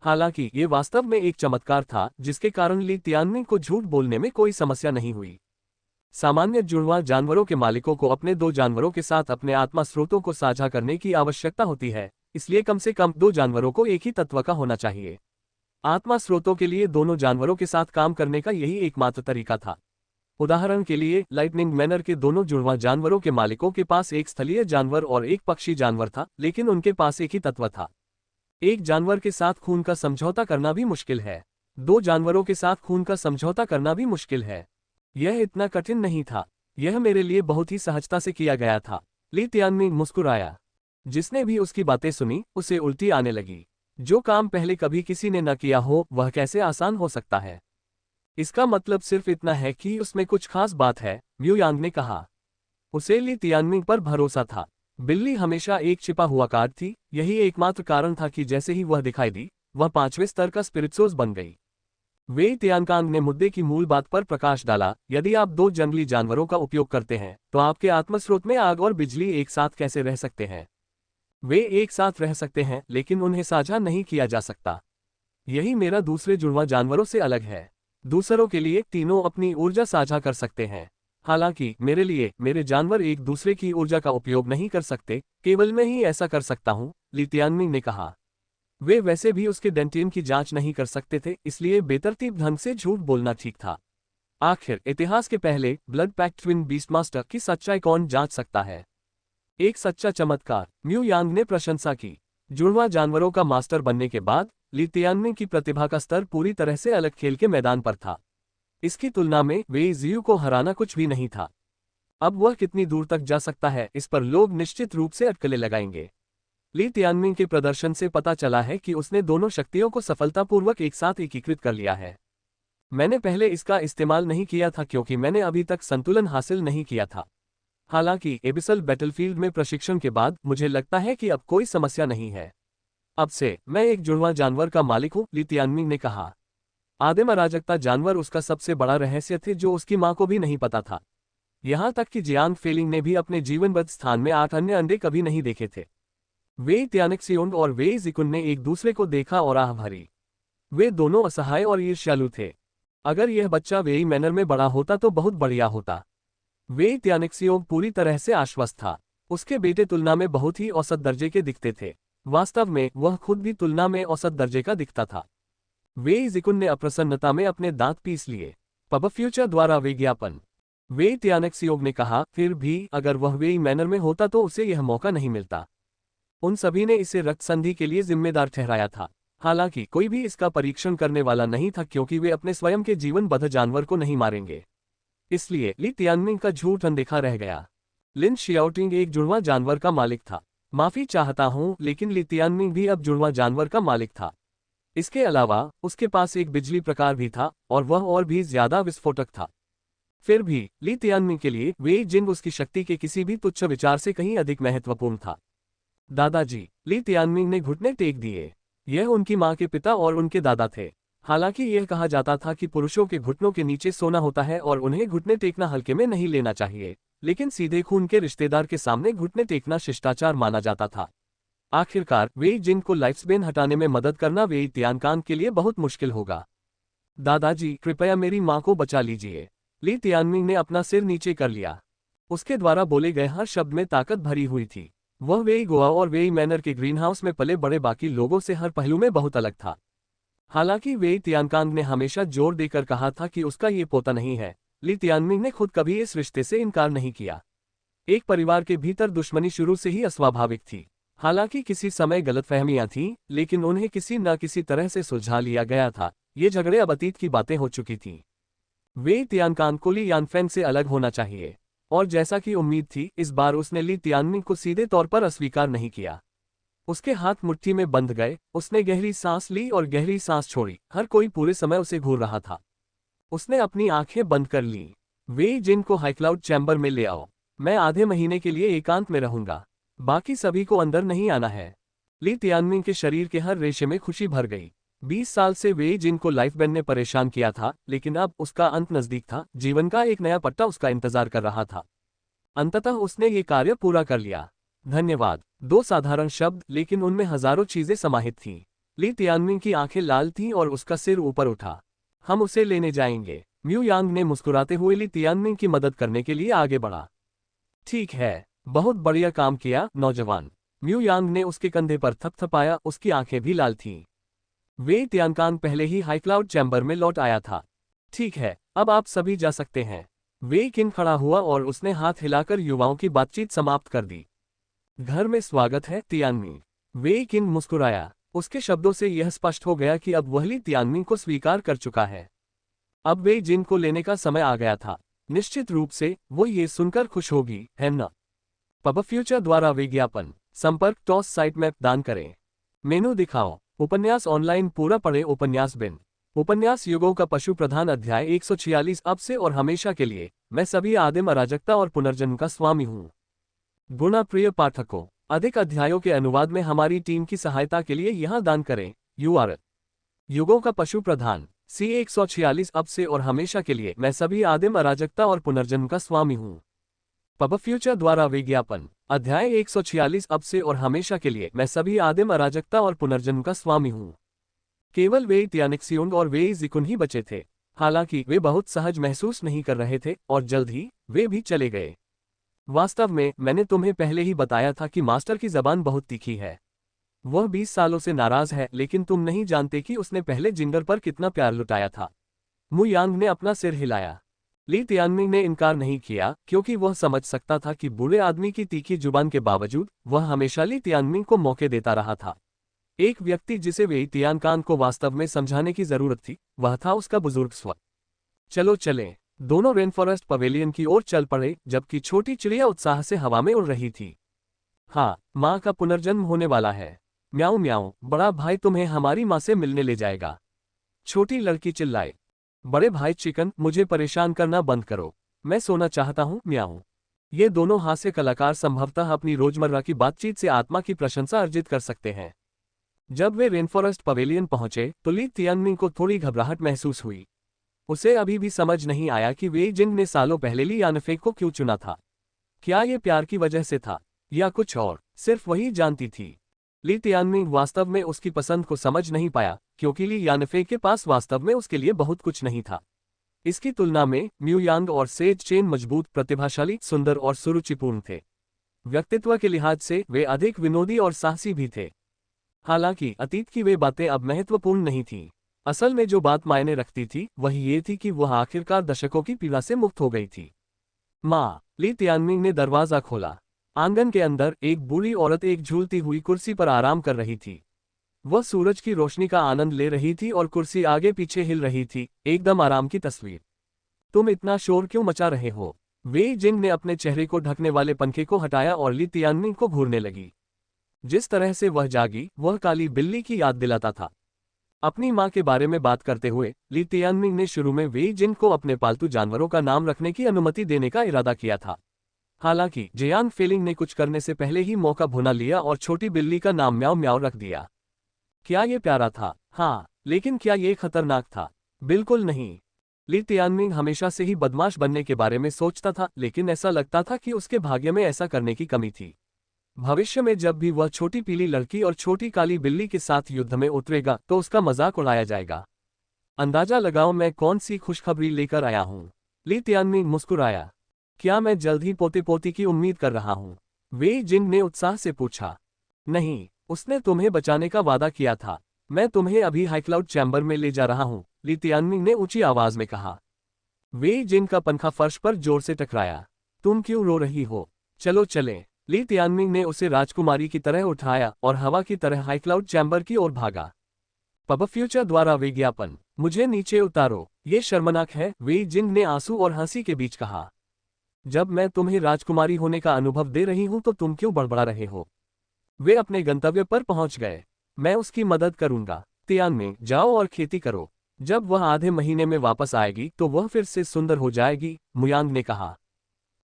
हालांकि ये वास्तव में एक चमत्कार था जिसके कारण ली तियानमिंग को झूठ बोलने में कोई समस्या नहीं हुई। सामान्य जुड़वां जानवरों के मालिकों को अपने 2 जानवरों के साथ अपने आत्मा स्रोतों को साझा करने की आवश्यकता होती है, इसलिए कम से कम 2 जानवरों को एक ही तत्व का होना चाहिए। आत्मा स्रोतों के लिए दोनों जानवरों के साथ काम करने का यही एकमात्र तरीका था। उदाहरण के लिए लाइटनिंग मैनर के दोनों जुड़वां जानवरों के मालिकों के पास एक स्थलीय जानवर और एक पक्षी जानवर था, लेकिन उनके पास एक ही तत्व था। एक जानवर के साथ खून का समझौता करना भी मुश्किल है। 2 जानवरों के साथ खून का समझौता करना भी मुश्किल है। यह इतना कठिन नहीं था। यह मेरे लिए बहुत ही सहजता से किया गया था। ली तियानमिंग मुस्कुराया। जिसने भी उसकी बातें सुनी उसे उल्टी आने लगी। जो काम पहले कभी किसी ने न किया हो वह कैसे आसान हो सकता है? इसका मतलब सिर्फ इतना है कि उसमें कुछ खास बात है, म्यू यांग ने कहा। उसे ली तियानमिंग पर भरोसा था। बिल्ली हमेशा एक छिपा हुआ कार्ड थी, यही एकमात्र कारण था कि जैसे ही वह दिखाई दी, वह 5वें स्तर का स्पिरिट्सोस बन गई। वेई तियानकांग ने मुद्दे की मूल बात पर प्रकाश डाला। यदि आप 2 जंगली जानवरों का उपयोग करते हैं तो आपके आत्मस्रोत में आग और बिजली एक साथ कैसे रह सकते हैं? वे एक साथ रह सकते हैं, लेकिन उन्हें साझा नहीं किया जा सकता। यही मेरा दूसरे जुड़वां जानवरों से अलग है। दूसरों के लिए तीनों अपनी ऊर्जा साझा कर सकते हैं। हालांकि मेरे लिए मेरे जानवर एक दूसरे की ऊर्जा का उपयोग नहीं कर सकते, केवल मैं ही ऐसा कर सकता हूं, ली तियानमिंग ने कहा। वे वैसे भी उसके डेंटिन की जांच नहीं कर सकते थे, इसलिए बेतरतीब ढंग से झूठ बोलना ठीक था। आखिर इतिहास के पहले ब्लड पैक्ट ट्विन बीस्टमास्टर की सच्चाई कौन जांच सकता है? एक सच्चा चमत्कार, म्यू यांग ने प्रशंसा की। जुड़वां जानवरों का मास्टर बनने के बाद ली तियानमिंग की प्रतिभा का स्तर पूरी तरह से अलग खेल के मैदान पर था। इसकी तुलना में वेई जियू को हराना कुछ भी नहीं था। अब वह कितनी दूर तक जा सकता है, इस पर लोग निश्चित रूप से अटकलें लगाएंगे। ली तियानमिंग के प्रदर्शन से पता चला है कि उसने दोनों शक्तियों को सफलतापूर्वक एक साथ एकीकृत कर लिया है। मैंने पहले इसका इस्तेमाल नहीं किया था क्योंकि मैंने अभी तक संतुलन हासिल नहीं किया था। हालांकि एबिसल बैटलफील्ड में प्रशिक्षण के बाद मुझे लगता है कि अब कोई समस्या नहीं है। अब से मैं एक जुड़वां जानवर का मालिक हूं, ली तियानमिंग ने कहा। आदिम अराजकता जानवर उसका सबसे बड़ा रहस्य थे जो उसकी मां को भी नहीं पता था। यहां तक कि जियांग फेलिंग ने भी अपने जीवनबद्ध स्थान में 8 अन्य अंडे कभी नहीं देखे थे। वेई त्यानिक्सियोंग और वेई जिकुन ने एक दूसरे को देखा और आह भरी। वे दोनों असहाय और ईर्ष्यालु थे। अगर यह बच्चा वेई मैनर में बड़ा होता तो बहुत बढ़िया होता। वेई त्यानिक्सियोंग पूरी तरह से आश्वस्त था। उसके बेटे तुलना में बहुत ही औसत दर्जे के दिखते थे। वास्तव में वह खुद भी तुलना में औसत दर्जे का दिखता था। वेई जिकुन ने अप्रसन्नता में अपने दांत पीस लिए। पब फ्यूचर द्वारा विज्ञापन। वेई त्यानिक्सियोंग ने कहा, फिर भी अगर वह वेई मैनर में होता तो उसे यह मौका नहीं मिलता। उन सभी ने इसे रक्त संधि के लिए जिम्मेदार ठहराया था। हालांकि कोई भी इसका परीक्षण करने वाला नहीं था क्योंकि वे अपने स्वयं के जीवनबद्ध जानवर को नहीं मारेंगे। इसलिए ली तियानमिंग का झूठ अनदेखा रह गया। लिन शियाओटिंग एक जुड़वां जानवर का मालिक था। माफी चाहता हूं, लेकिन ली तियानमिंग भी अब जुड़वां जानवर का मालिक था। इसके अलावा उसके पास एक बिजली प्रकार भी था और वह और भी ज्यादा विस्फोटक था। फिर भी ली तियानमिंग के लिए वेई जिंग उसकी शक्ति के किसी भी तुच्छ विचार से कहीं अधिक महत्वपूर्ण था। दादाजी, ली तियानमिंग ने घुटने टेक दिए। यह उनकी मां के पिता और उनके दादा थे। हालांकि यह कहा जाता था कि पुरुषों के घुटनों के नीचे सोना होता है और उन्हें घुटने टेकना हल्के में नहीं लेना चाहिए, लेकिन सीधे खून के रिश्तेदार के सामने घुटने टेकना शिष्टाचार माना जाता था। आखिरकार वेई जिंग को लाइफ्स्पैन हटाने में मदद करना वेई तियानकांग के लिए बहुत मुश्किल होगा। दादाजी, कृपया मेरी मां को बचा लीजिए। ली तियानमिंग ने अपना सिर नीचे कर लिया। उसके द्वारा बोले गए हर शब्द में ताकत भरी हुई थी। वह वेई गोवा और वेई मैनर के ग्रीनहाउस में पले बड़े बाकी लोगों से हर पहलू में बहुत अलग था। हालांकि वेई तियानकांग ने हमेशा जोर देकर कहा था कि उसका ये पोता नहीं है, ली तियानमिंग ने खुद कभी इस रिश्ते से इनकार नहीं किया। एक परिवार के भीतर दुश्मनी शुरू से ही अस्वाभाविक थी। हालांकि किसी समय गलतफहमियां थीं, लेकिन उन्हें किसी न किसी तरह से सुलझा लिया गया था। ये झगड़े अब अतीत की बातें हो चुकी थीं। वेई तियानकांग को ली यानफेन से अलग होना चाहिए, और जैसा कि उम्मीद थी, इस बार उसने ली तियानमिंग को सीधे तौर पर अस्वीकार नहीं किया। उसके हाथ मुट्ठी में बंध गए, उसने गहरी सांस ली और गहरी सांस छोड़ी। हर कोई पूरे समय उसे घूर रहा था। उसने अपनी आंखें बंद कर लीं। वेई जिन को हाईक्लाउड चैम्बर में ले आओ। मैं आधे महीने के लिए एकांत में रहूंगा। बाकी सभी को अंदर नहीं आना है। ली तियानमिंग के शरीर के हर रेशे में खुशी भर गई। 20 साल से वेई जिन को लाइफबैन ने परेशान किया था, लेकिन अब उसका अंत नजदीक था। जीवन का एक नया पट्टा उसका इंतजार कर रहा था। अंततः उसने ये कार्य पूरा कर लिया। धन्यवाद। 2 साधारण शब्द, लेकिन उनमें हजारों चीजें समाहित थीं। ली तियानमिंग की आंखें लाल थीं और उसका सिर ऊपर उठा। हम उसे लेने जाएंगे। म्यू यांग ने मुस्कुराते हुए ली तियानमिंग की मदद करने के लिए आगे बढ़ा। ठीक है, बहुत बढ़िया काम किया, नौजवान। म्यू यांग ने उसके कंधे पर थपथपाया। उसकी आंखें भी लाल थीं। वेई तियानकांग पहले ही हाईक्लाउड चैम्बर में लौट आया था। ठीक है, अब आप सभी जा सकते हैं। वेई किन खड़ा हुआ और उसने हाथ हिलाकर युवाओं की बातचीत समाप्त कर दी। घर में स्वागत है, तियानमिंग। वेई किन मुस्कुराया। उसके शब्दों से यह स्पष्ट हो गया कि अब वह ली तियानमिंग को स्वीकार कर चुका है। अब वेई जिन को लेने का समय आ गया था। निश्चित रूप से वो ये सुनकर खुश होगी, है न? पब फ्यूचर द्वारा विज्ञापन। संपर्क टॉस साइट मैप दान करें। मेनू दिखाओ। उपन्यास ऑनलाइन पूरा पढ़े। उपन्यास बिन। उपन्यास युगों का पशु प्रधान अध्याय 146। अब से और हमेशा के लिए मैं सभी आदिम अराजकता और पुनर्जन्म का स्वामी हूँ। गुणा प्रिय पाठकों, अधिक अध्यायों के अनुवाद में हमारी टीम की सहायता के लिए यहाँ दान करें। URL: युगों का पशु प्रधान C 146। अब से और हमेशा के लिए मैं सभी आदिम अराजकता और पुनर्जन्म का स्वामी हूँ। पब फ्यूचर द्वारा विज्ञापन। अध्याय 146। अब से और हमेशा के लिए मैं सभी आदिम अराजकता और पुनर्जन्म का स्वामी हूँ। केवल वेई त्यानिक्सियोंग और वेई जिकुन ही बचे थे। हालांकि वे बहुत सहज महसूस नहीं कर रहे थे और जल्द ही वे भी चले गए। वास्तव में मैंने तुम्हें पहले ही बताया था कि मास्टर की जबान बहुत तीखी है। वह 20 सालों से नाराज है, लेकिन तुम नहीं जानते कि उसने पहले जिंगर पर कितना प्यार लुटाया था। मु यांग ने अपना सिर हिलाया। ली तियानमिंग ने इनकार नहीं किया, क्योंकि वह समझ सकता था कि बूढ़े आदमी की तीखी जुबान के बावजूद वह हमेशा ली तियानमिंग को मौके देता रहा था। एक व्यक्ति जिसे वेई तियानकांग को वास्तव में समझाने की जरूरत थी, वह था उसका बुजुर्ग स्व। चलो चलें। दोनों रेनफॉरेस्ट पवेलियन की ओर चल पड़े, जबकि छोटी चिड़िया उत्साह से हवा में उड़ रही थी। हाँ, माँ का पुनर्जन्म होने वाला है। म्याऊं म्याऊं, बड़ा भाई तुम्हें हमारी माँ से मिलने ले जाएगा। छोटी लड़की चिल्लाई। बड़े भाई चिकन, मुझे परेशान करना बंद करो। मैं सोना चाहता हूँ, म्याऊं। ये दोनों हास्य कलाकार संभवतः अपनी रोजमर्रा की बातचीत से आत्मा की प्रशंसा अर्जित कर सकते हैं। जब वे रेनफॉरेस्ट पवेलियन पहुंचे तो ली तियानमिंग को थोड़ी घबराहट महसूस हुई। उसे अभी भी समझ नहीं आया कि वे जिन ने सालों पहले ली यानफे को क्यों चुना था। क्या ये प्यार की वजह से था या कुछ और, सिर्फ वही जानती थी। ली तियानमिंग वास्तव में उसकी पसंद को समझ नहीं पाया, क्योंकि ली यानफे के पास वास्तव में उसके लिए बहुत कुछ नहीं था। इसकी तुलना में म्यू यांग और सेज चेन मजबूत, प्रतिभाशाली, सुंदर और सुरुचिपूर्ण थे। व्यक्तित्व के लिहाज से वे अधिक विनोदी और साहसी भी थे। हालांकि अतीत की वे बातें अब महत्वपूर्ण नहीं थीं। असल में जो बात मायने रखती थी वह ये थी कि वह आखिरकार दशकों की पीड़ा से मुक्त हो गई थी। माँ, ली तियानमिंग ने दरवाजा खोला। आंगन के अंदर एक बूढ़ी औरत एक झूलती हुई कुर्सी पर आराम कर रही थी। वह सूरज की रोशनी का आनंद ले रही थी और कुर्सी आगे पीछे हिल रही थी, एकदम आराम की तस्वीर। तुम इतना शोर क्यों मचा रहे हो? वेई जिंग ने अपने चेहरे को ढकने वाले पंखे को हटाया और ली तियानमिंग को घूरने लगी। जिस तरह से वह जागी वह काली बिल्ली की याद दिलाता था। अपनी माँ के बारे में बात करते हुए ली तियानमिंग ने शुरू में वेई जिंग को अपने पालतू जानवरों का नाम रखने की अनुमति देने का इरादा किया था। हालांकि जियांग फेलिंग ने कुछ करने से पहले ही मौका भुना लिया और छोटी बिल्ली का नाम म्याओ म्याओ रख दिया। क्या ये प्यारा था? हाँ, लेकिन क्या ये खतरनाक था? बिल्कुल नहीं। ली तियानमिंग हमेशा से ही बदमाश बनने के बारे में सोचता था, लेकिन ऐसा लगता था कि उसके भाग्य में ऐसा करने की कमी थी। भविष्य में जब भी वह छोटी पीली लड़की और छोटी काली बिल्ली के साथ युद्ध में उतरेगा तो उसका मजाक उड़ाया जाएगा। अंदाजा लगाओ मैं कौन सी खुशखबरी लेकर आया हूँ। ली तियानमिंग मुस्कुराया। क्या मैं जल्द ही पोते पोती की उम्मीद कर रहा हूँ? वेई जिंग ने उत्साह से पूछा। नहीं, उसने तुम्हें बचाने का वादा किया था। मैं तुम्हें अभी हाईक्लाउड चैम्बर में ले जा रहा हूँ, ली तियानमिंग ने ऊंची आवाज में कहा। वेई जिंग का पंखा फर्श पर जोर से टकराया। तुम क्यों रो रही हो? चलो चलें। ली तियानमिंग ने उसे राजकुमारी की तरह उठाया और हवा की तरह हाईक्लाउड चैम्बर की ओर भागा। पब फ्यूचर द्वारा विज्ञापन। मुझे नीचे उतारो, ये शर्मनाक है, वेई जिंग ने आंसू और हंसी के बीच कहा। जब मैं तुम्हें राजकुमारी होने का अनुभव दे रही हूं तो तुम क्यों बड़बड़ा रहे हो? वे अपने गंतव्य पर पहुंच गए। मैं उसकी मदद करूंगा। तियानमिंग, जाओ और खेती करो। जब वह आधे महीने में वापस आएगी तो वह फिर से सुंदर हो जाएगी, मुयांग ने कहा।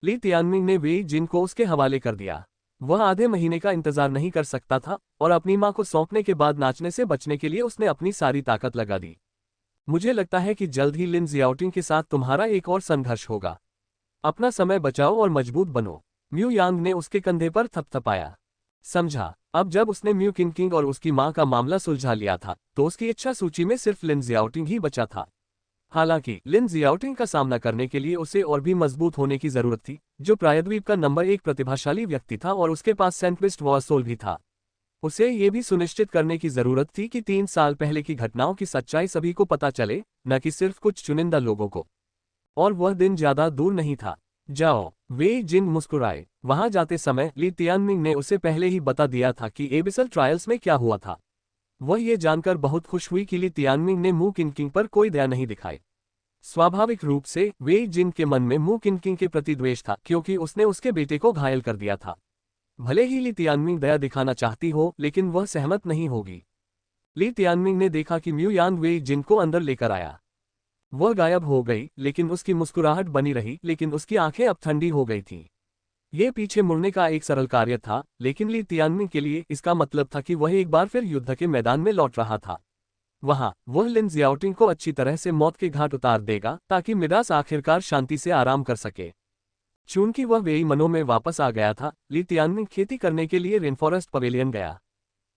ली तियानमिंग ने वेई जिन को उसके हवाले कर दिया। वह आधे महीने का इंतजार नहीं कर सकता था और अपनी मां को सौंपने के बाद नाचने से बचने के लिए उसने अपनी सारी ताकत लगा दी। मुझे लगता है कि जल्द ही लिन जियाओटिंग के साथ तुम्हारा एक और संघर्ष होगा। अपना समय बचाओ और मजबूत बनो। म्यू यांग ने उसके कंधे पर थपथपाया। समझा। अब जब उसने म्यू किंग और उसकी मां का मामला सुलझा लिया था तो उसकी इच्छा सूची में सिर्फ लिन जियाओटिंग ही बचा था। हालांकि लिन जियाओटिंग का सामना करने के लिए उसे और भी मजबूत होने की जरूरत थी, जो प्रायद्वीप का नंबर 1 प्रतिभाशाली व्यक्ति था और उसके पास सैंटविस्ट वॉरसोल भी था। उसे ये भी सुनिश्चित करने की जरूरत थी कि 3 साल पहले की घटनाओं की सच्चाई सभी को पता चले, न कि सिर्फ कुछ चुनिंदा लोगों को। और वह दिन ज्यादा दूर नहीं था। जाओ। वेई जिन मुस्कुराए। वहां जाते समय ली तियानमिंग ने उसे पहले ही बता दिया था कि एबिसल ट्रायल्स में क्या हुआ था। वह ये जानकर बहुत खुश हुई कि ली तियानमिंग ने मू किंग पर कोई दया नहीं दिखाई। स्वाभाविक रूप से वेई जिन के मन में मू किंग के प्रति द्वेष था, क्योंकि उसने उसके बेटे को घायल कर दिया था। भले ही ली तियानमिंग दया दिखाना चाहती हो, लेकिन वह सहमत नहीं होगी। ली तियानमिंग ने देखा कि म्यू यांग वेई जिन को अंदर लेकर आया। वह गायब हो गई, लेकिन उसकी मुस्कुराहट बनी रही, लेकिन उसकी आंखें अब ठंडी हो गई थीं। ये पीछे मुड़ने का एक सरल कार्य था, लेकिन ली तियानमिंग के लिए इसका मतलब था कि वह एक बार फिर युद्ध के मैदान में लौट रहा था। वहां वह लिन जियाओटिंग को अच्छी तरह से मौत के घाट उतार देगा, ताकि मिडास आखिरकार शांति से आराम कर सके। चूंकि वह वेई मनों में वापस आ गया था, ली तियानमिंग खेती करने के लिए रेनफॉरेस्ट पवेलियन गया।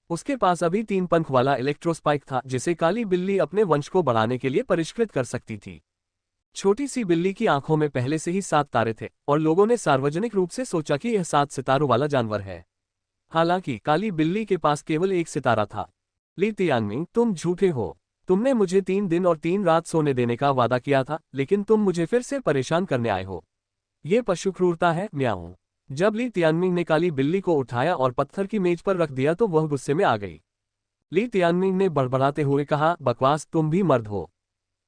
उसके पास अभी 3 पंख वाला इलेक्ट्रोस्पाइक था, जिसे काली बिल्ली अपने वंश को बढ़ाने के लिए परिष्कृत कर सकती थी। छोटी सी बिल्ली की आंखों में पहले से ही 7 तारे थे और लोगों ने सार्वजनिक रूप से सोचा कि यह 7 सितारों वाला जानवर है। हालांकि काली बिल्ली के पास केवल 1 सितारा था। ली तियानमिंग, तुम झूठे हो। तुमने मुझे 3 दिन और 3 रात सोने देने का वादा किया था, लेकिन तुम मुझे फिर से परेशान करने आए हो। ये पशु क्रूरता है, म्याऊं। जब ली तियानमिंग ने काली बिल्ली को उठाया और पत्थर की मेज पर रख दिया तो वह गुस्से में आ गई। ली तियानमिंग ने बड़बड़ाते हुए कहा, बकवास, तुम भी मर्द हो।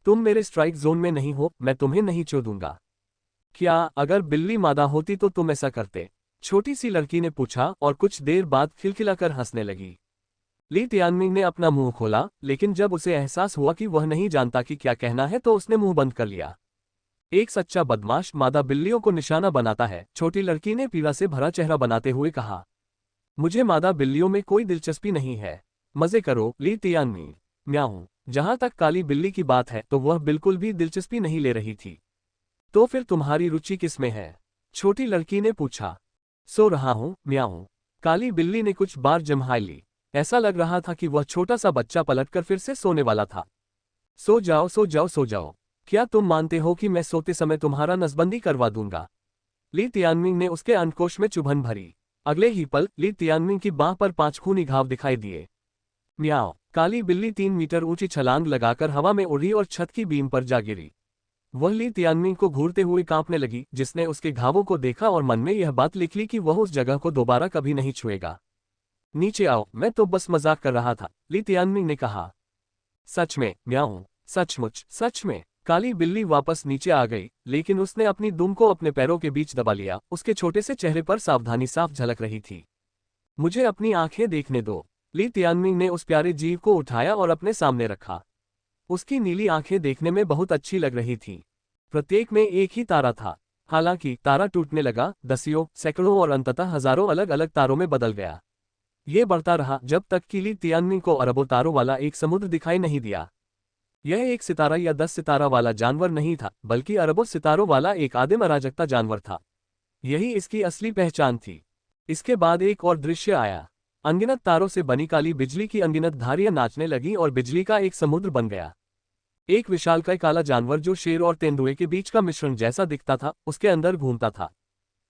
तुम मेरे स्ट्राइक जोन में नहीं हो, मैं तुम्हें नहीं छू दूंगा। क्या अगर बिल्ली मादा होती तो तुम ऐसा करते? छोटी सी लड़की ने पूछा और कुछ देर बाद खिलखिलाकर हंसने लगी। ली तियानमिंग ने अपना मुंह खोला, लेकिन जब उसे एहसास हुआ कि वह नहीं जानता कि क्या कहना है तो उसने मुंह बंद कर लिया। एक सच्चा बदमाश मादा बिल्लियों को निशाना बनाता है, छोटी लड़की ने पीड़ा से भरा चेहरा बनाते हुए कहा। मुझे मादा बिल्लियों में कोई दिलचस्पी नहीं है। मजे करो ली तियानमी। म्याऊं। जहां तक काली बिल्ली की बात है तो वह बिल्कुल भी दिलचस्पी नहीं ले रही थी। तो फिर तुम्हारी रुचि किसमें है? छोटी लड़की ने पूछा। सो रहा हूं म्याऊं। काली बिल्ली ने कुछ बार जम्हाई ली। ऐसा लग रहा था कि वह छोटा सा बच्चा पलटकर फिर से सोने वाला था। सो जाओ सो जाओ सो जाओ। क्या तुम मानते हो कि मैं सोते समय तुम्हारा नसबंदी करवा दूंगा? ली तियानमिंग ने उसके अंडकोश में चुभन भरी। अगले ही पल ली तियानमिंग की बाह पर 5 खूनी घाव दिखाई दिए। म्याओ। काली बिल्ली 3 मीटर ऊंची छलांग लगाकर हवा में उड़ी और छत की बीम पर जा गिरी। वह ली तियानमिंग को घूरते हुए कांपने लगी, जिसने उसके घावों को देखा और मन में यह बात लिख ली कि वह उस जगह को दोबारा कभी नहीं छुएगा। नीचे आओ, मैं तो बस मजाक कर रहा था, ली तियानमिंग ने कहा। सच में म्याऊं? सचमुच सच में? काली बिल्ली वापस नीचे आ गई, लेकिन उसने अपनी दुम को अपने पैरों के बीच दबा लिया। उसके छोटे से चेहरे पर सावधानी साफ झलक रही थी। मुझे अपनी आंखें देखने दो। ली तियानमिंग ने उस प्यारे जीव को उठाया और अपने सामने रखा। उसकी नीली आंखें देखने में बहुत अच्छी लग रही थीं। प्रत्येक में एक ही तारा था। हालांकि तारा टूटने लगा, दसियों, सैकड़ों और अंततः हजारों अलग अलग तारों में बदल गया। ये बढ़ता रहा जब तक कि ली तियानमिंग को अरबों तारों वाला एक समुद्र दिखाई नहीं दिया। यह एक सितारा या 10 सितारा वाला जानवर नहीं था, बल्कि अरबों सितारों वाला एक आदिम अराजकता जानवर था। यही इसकी असली पहचान थी। इसके बाद एक और दृश्य आया। अनगिनत तारों से बनी काली बिजली की अनगिनत धारियां नाचने लगी और बिजली का एक समुद्र बन गया। एक विशालकाय काला जानवर जो शेर और तेंदुए के बीच का मिश्रण जैसा दिखता था, उसके अंदर घूमता था।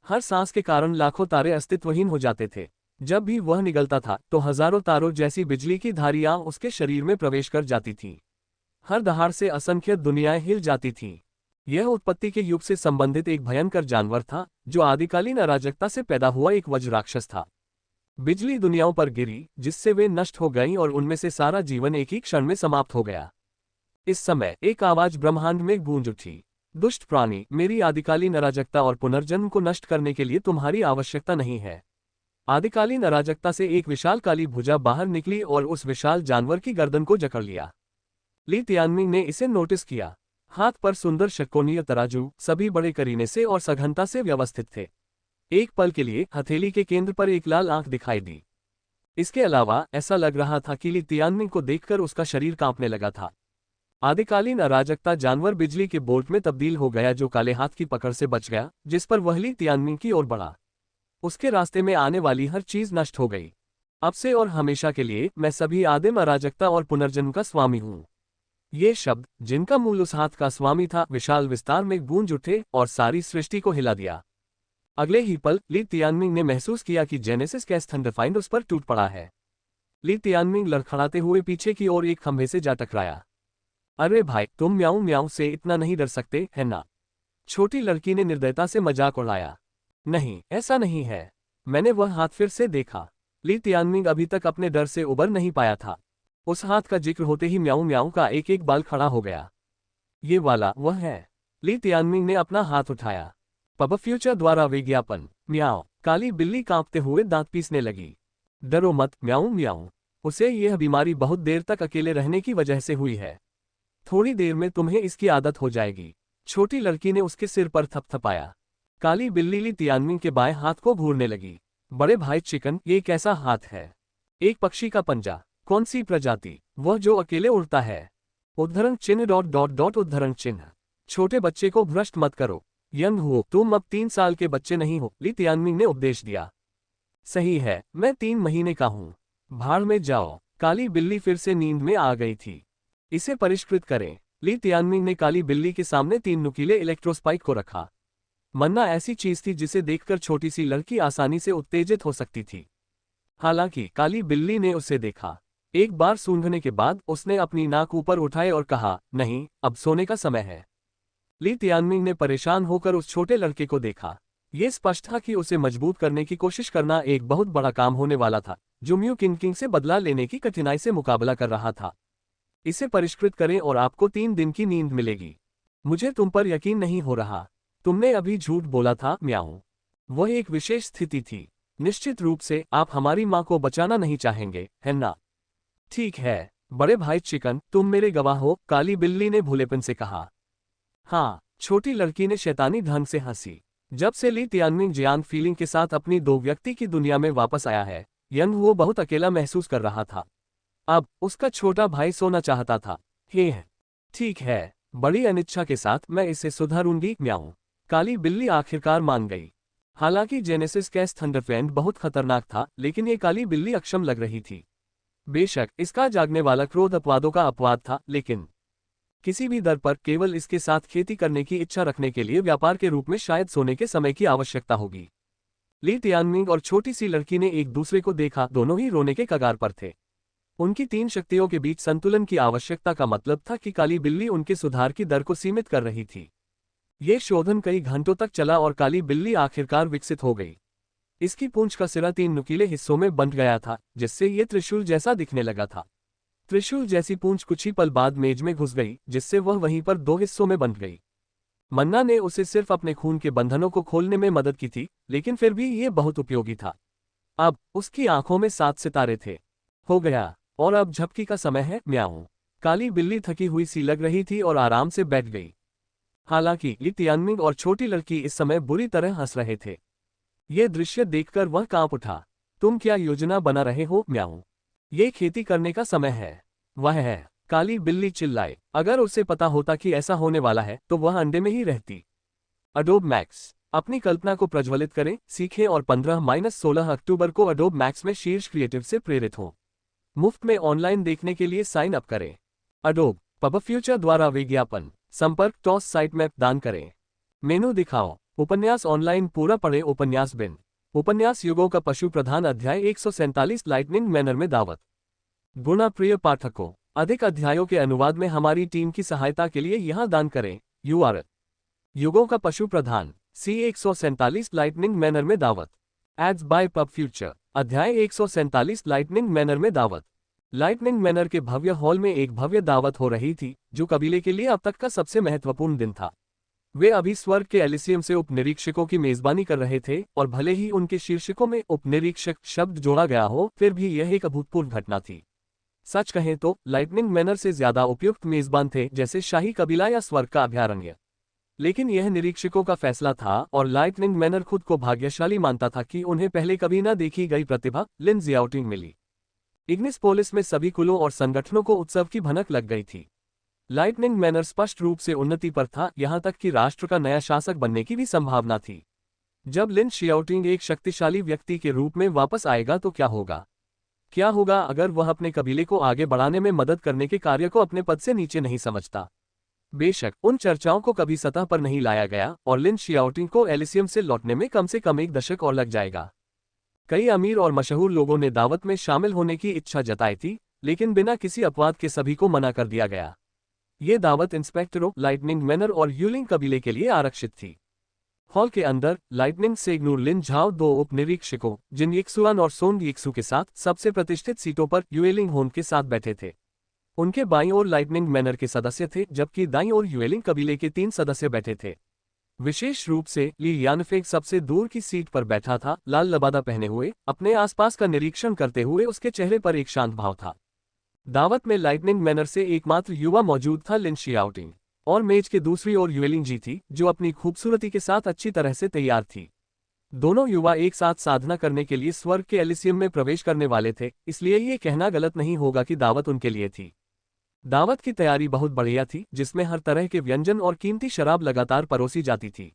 हर सांस के कारण लाखों तारे अस्तित्वहीन हो जाते थे। जब भी वह निगलता था तो हजारों तारों जैसी बिजली की धारियां उसके शरीर में प्रवेश कर जाती थीं। हर दहाड़ से असंख्य दुनियाएं हिल जाती थीं। यह उत्पत्ति के युग से संबंधित एक भयंकर जानवर था, जो आदिकालीन अराजकता से पैदा हुआ एक वज्र राक्षस था। बिजली दुनियाओं पर गिरी, जिससे वे नष्ट हो गईं और उनमें से सारा जीवन एक ही क्षण में समाप्त हो गया। इस समय एक आवाज ब्रह्मांड में गूंज उठी। दुष्ट प्राणी, मेरी आदिकालीन अराजकता और पुनर्जन्म को नष्ट करने के लिए तुम्हारी आवश्यकता नहीं है। आदिकालीन अराजकता से एक विशाल काली भुजा बाहर निकली और उस विशाल जानवर की गर्दन को जकड़ लिया। ली तियानमिंग ने इसे नोटिस किया। हाथ पर सुंदर षटकोणीय तराजू, सभी बड़े करीने से और सघनता से व्यवस्थित थे। एक पल के लिए हथेली के केंद्र पर एक लाल आंख दिखाई दी। इसके अलावा ऐसा लग रहा था कि ली तियानमिंग को देखकर उसका शरीर कांपने लगा था। आदिकालीन अराजकता जानवर बिजली के बोल्ट में तब्दील हो गया, जो काले हाथ की पकड़ से बच गया, जिस पर वह ली तियानमिंग की ओर बढ़ा। उसके रास्ते में आने वाली हर चीज नष्ट हो गई। अब से और हमेशा के लिए मैं सभी आदिम अराजकता और पुनर्जन्म का स्वामी हूँ। ये शब्द, जिनका मूल उस हाथ का स्वामी था, विशाल विस्तार में गूंज उठे और सारी सृष्टि को हिला दिया। अगले ही पल ली तियानमिंग ने महसूस किया कि जेनेसिस कैस थंडरफाइंड उस पर टूट पड़ा है। ली तियानमिंग लड़खड़ाते हुए पीछे की ओर एक खंभे से जा टकराया। अरे भाई, तुम म्याऊं म्याऊं से इतना नहीं डर सकते, है ना? छोटी लड़की ने निर्दयता से मजाक उड़ाया। नहीं, ऐसा नहीं है। मैंने वह हाथ फिर से देखा। ली तियानमिंग अभी तक अपने डर से उबर नहीं पाया था। उस हाथ का जिक्र होते ही म्याऊं म्याऊं का एक एक बाल खड़ा हो गया। ये वाला वह है। ली तियानमिंग ने अपना हाथ उठाया। पब फ्यूचर द्वारा विज्ञापन। म्याओ। काली बिल्ली कांपते हुए दांत पीसने लगी। डरो मत म्याऊं म्याऊं। उसे यह बीमारी बहुत देर तक अकेले रहने की वजह से हुई है। थोड़ी देर में तुम्हें इसकी आदत हो जाएगी। छोटी लड़की ने उसके सिर पर थपथपाया। काली बिल्ली ली तियानमिंग के बाएं हाथ को घूरने लगी। बड़े भाई चिकन, ये कैसा हाथ है? एक पक्षी का पंजा। कौन सी प्रजाति? वह जो अकेले उड़ता है। उद्धरण चिन्ह डॉट डॉट डॉट उद्धरण चिन्ह। छोटे बच्चे को भ्रष्ट मत करो। यंग हो, तुम अब 3 साल के बच्चे नहीं हो, ली तियानमिंग ने उपदेश दिया। सही है, मैं 3 महीने का हूँ। भाड़ में जाओ। काली बिल्ली फिर से नींद में आ गई थी। इसे परिष्कृत करें। ली तियानमिंग ने काली बिल्ली के सामने 3 नुकीले इलेक्ट्रोस्पाइक को रखा। मन्ना ऐसी चीज थी जिसे देखकर छोटी सी लड़की आसानी से उत्तेजित हो सकती थी। हालांकि काली बिल्ली ने उसे देखा। एक बार सूंघने के बाद उसने अपनी नाक ऊपर उठाए और कहा, नहीं, अब सोने का समय है। ली तियानमिंग ने परेशान होकर उस छोटे लड़के को देखा। यह स्पष्ट था कि उसे मजबूत करने की कोशिश करना एक बहुत बड़ा काम होने वाला था, जो म्यू किंग से बदला लेने की कठिनाई से मुकाबला कर रहा था। इसे परिष्कृत करें और आपको 3 दिन की नींद मिलेगी। मुझे तुम पर यकीन नहीं हो रहा। तुमने अभी झूठ बोला था म्याऊं। वह एक विशेष स्थिति थी। निश्चित रूप से आप हमारी मां को बचाना नहीं चाहेंगे, है ना? ठीक है बड़े भाई चिकन, तुम मेरे गवाह हो, काली बिल्ली ने भोलेपन से कहा। हाँ, छोटी लड़की ने शैतानी ढंग से हंसी। जब से ली तियानमिंग जियांग फीलिंग के साथ अपनी दो व्यक्ति की दुनिया में वापस आया है, यंग वो बहुत अकेला महसूस कर रहा था। अब उसका छोटा भाई सोना चाहता था। हे ठीक है, बड़ी अनिच्छा के साथ मैं इसे सुधारूंगी म्याऊं। काली बिल्ली आखिरकार मान गई। हालांकि जेनेसिस कैस थंडरफ्रेंड बहुत खतरनाक था, लेकिन ये काली बिल्ली अक्षम लग रही थी। बेशक इसका जागने वाला क्रोध अपवादों का अपवाद था, लेकिन किसी भी दर पर केवल इसके साथ खेती करने की इच्छा रखने के लिए व्यापार के रूप में शायद सोने के समय की आवश्यकता होगी। ली तियानमिंग और छोटी सी लड़की ने एक दूसरे को देखा, दोनों ही रोने के कगार पर थे। उनकी तीन शक्तियों के बीच संतुलन की आवश्यकता का मतलब था कि काली बिल्ली उनके सुधार की दर को सीमित कर रही थी। ये शोधन कई घंटों तक चला और काली बिल्ली आखिरकार विकसित हो गई। इसकी पूंछ का सिरा 3 नुकीले हिस्सों में बंट गया था, जिससे ये त्रिशूल जैसा दिखने लगा था। त्रिशूल जैसी पूंछ कुछ ही पल बाद मेज में घुस गई, जिससे वह वहीं पर 2 हिस्सों में बंट गई। मन्ना ने उसे सिर्फ अपने खून के बंधनों को खोलने में मदद की थी, लेकिन फिर भी ये बहुत उपयोगी था। अब उसकी आंखों में 7 सितारे थे। हो गया, और अब झपकी का समय है म्याऊं। काली बिल्ली थकी हुई सी लग रही थी और आराम से बैठ गई। हालांकि ली तियानमिंग और छोटी लड़की इस समय बुरी तरह हंस रहे थे। ये दृश्य देखकर वह कांप उठा। तुम क्या योजना बना रहे हो म्याऊं? ये खेती करने का समय है। वह है, काली बिल्ली चिल्लाए। अगर उसे पता होता कि ऐसा होने वाला है तो वह अंडे में ही रहती। अडोब मैक्स, अपनी कल्पना को प्रज्वलित करें, सीखें और 15-16 अक्टूबर को अडोब मैक्स में शीर्ष क्रिएटिव से प्रेरित हों। मुफ्त में ऑनलाइन देखने के लिए साइन अप करें। अडोब पब फ्यूचर द्वारा विज्ञापन संपर्क टॉस साइट मैप दान करें। मेनू दिखाओ। उपन्यास ऑनलाइन पूरा पढ़े। उपन्यास बिन उपन्यास युगों का पशु प्रधान अध्याय 147 लाइटनिंग मैनर में दावत। गुणा प्रिय पाठकों, अधिक अध्यायों के अनुवाद में हमारी टीम की सहायता के लिए यहां दान करें। URL युगों का पशु प्रधान C147 लाइटनिंग मैनर में दावत। एड्स बाय पब फ्यूचर अध्याय 147 लाइटनिंग मैनर में दावत। लाइटनिंग मैनर के भव्य हॉल में एक भव्य दावत हो रही थी, जो कबीले के लिए अब तक का सबसे महत्वपूर्ण दिन था। वे अभी स्वर्ग के एलिसियम से उपनिरीक्षकों की मेजबानी कर रहे थे, और भले ही उनके शीर्षकों में उपनिरीक्षक शब्द जोड़ा गया हो, फिर भी यह एक अभूतपूर्व घटना थी। सच कहें तो लाइटनिंग मैनर से ज्यादा उपयुक्त मेजबान थे, जैसे शाही कबीला या स्वर्ग का अभयारण्य। लेकिन यह निरीक्षकों का फैसला था, और लाइटनिंग मैनर खुद को भाग्यशाली मानता था कि उन्हें पहले कभी न देखी गई प्रतिभा लिन जियाओटिंग मिली। इग्निस पोलिस में सभी कुलों और संगठनों को उत्सव की भनक लग गई थी। लाइटनिंग मैनर स्पष्ट रूप से उन्नति पर था, यहां तक कि राष्ट्र का नया शासक बनने की भी संभावना थी। जब लिन शियाओटिंग एक शक्तिशाली व्यक्ति के रूप में वापस आएगा तो क्या होगा? क्या होगा अगर वह अपने कबीले को आगे बढ़ाने में मदद करने के कार्य को अपने पद से नीचे नहीं समझता? बेशक उन चर्चाओं को कभी सतह पर नहीं लाया गया, और लिन शियाओटिंग को एलिसियम से लौटने में कम से कम 1 दशक और लग जाएगा। कई अमीर और मशहूर लोगों ने दावत में शामिल होने की इच्छा जताई थी, लेकिन बिना किसी अपवाद के सभी को मना कर दिया गया। ये दावत इंस्पेक्टरों, लाइटनिंग मैनर और यूलिंग कबीले के लिए आरक्षित थी। हॉल के अंदर लाइटनिंग सेग्नूर लिन झाओ 2 उपनिरीक्षकों जिन यिक्सुआन और सोंग यिक्सु के साथ सबसे प्रतिष्ठित सीटों पर युएलिंग होन के साथ बैठे थे। उनके बाईं ओर लाइटनिंग मैनर के सदस्य थे, जबकि दाईं ओर युएलिंग कबीले के 3 सदस्य बैठे थे। विशेष रूप से ली यानफेंग सबसे दूर की सीट पर बैठा था, लाल लबादा पहने हुए, अपने आसपास का निरीक्षण करते हुए। उसके चेहरे पर एक शांत भाव था। दावत में लाइटनिंग मैनर से एकमात्र युवा मौजूद था, लिन शियाओटिंग, और मेज के दूसरी ओर युएलिंग जी थी, जो अपनी खूबसूरती के साथ अच्छी तरह से तैयार थी। दोनों युवा एक साथ साधना करने के लिए स्वर्ग के एलिसियम में प्रवेश करने वाले थे, इसलिए ये कहना गलत नहीं होगा कि दावत उनके लिए थी। दावत की तैयारी बहुत बढ़िया थी, जिसमें हर तरह के व्यंजन और कीमती शराब लगातार परोसी जाती थी।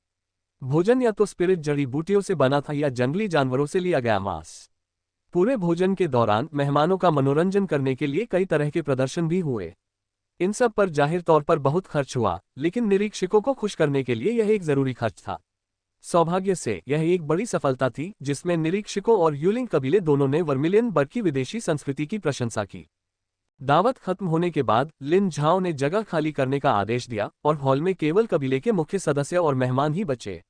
भोजन या तो स्पिरिट जड़ी बूटियों से बना था या जंगली जानवरों से लिया गया मांस। पूरे भोजन के दौरान मेहमानों का मनोरंजन करने के लिए कई तरह के प्रदर्शन भी हुए। इन सब पर जाहिर तौर पर बहुत खर्च हुआ, लेकिन निरीक्षकों को खुश करने के लिए यह एक जरूरी खर्च था। सौभाग्य से यह एक बड़ी सफलता थी, जिसमें निरीक्षकों और यूलिंग कबीले दोनों ने वर्मिलियन बर्ग की विदेशी संस्कृति की प्रशंसा की। दावत खत्म होने के बाद लिन झाओ ने जगह खाली करने का आदेश दिया, और हॉल में केवल कबीले के मुख्य सदस्य और मेहमान ही बचे।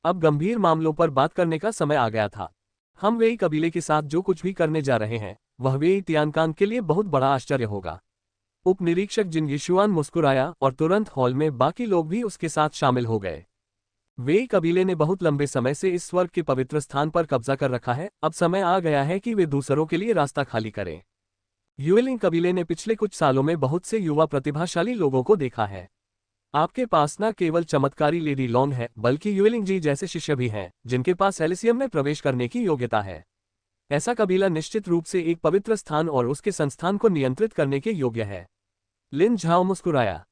अब गंभीर मामलों पर बात करने का समय आ गया था। हम वेई कबीले के साथ जो कुछ भी करने जा रहे हैं, वह वेई तियानकांग के लिए बहुत बड़ा आश्चर्य होगा। उपनिरीक्षक जिन यिशुआन मुस्कुराया, और तुरंत हॉल में बाकी लोग भी उसके साथ शामिल हो गए। वेई कबीले ने बहुत लंबे समय से इस स्वर्ग के पवित्र स्थान पर कब्जा कर रखा है, अब समय आ गया है कि वे दूसरों के लिए रास्ता खाली करें। युएलिंग कबीले ने पिछले कुछ सालों में बहुत से युवा प्रतिभाशाली लोगों को देखा है। आपके पास न केवल चमत्कारी लेडी लॉन्ग है बल्कि युएलिंग जी जैसे शिष्य भी हैं जिनके पास एलिसियम में प्रवेश करने की योग्यता है। ऐसा कबीला निश्चित रूप से एक पवित्र स्थान और उसके संस्थान को नियंत्रित करने के योग्य है। लिन झाओ मुस्कुराया।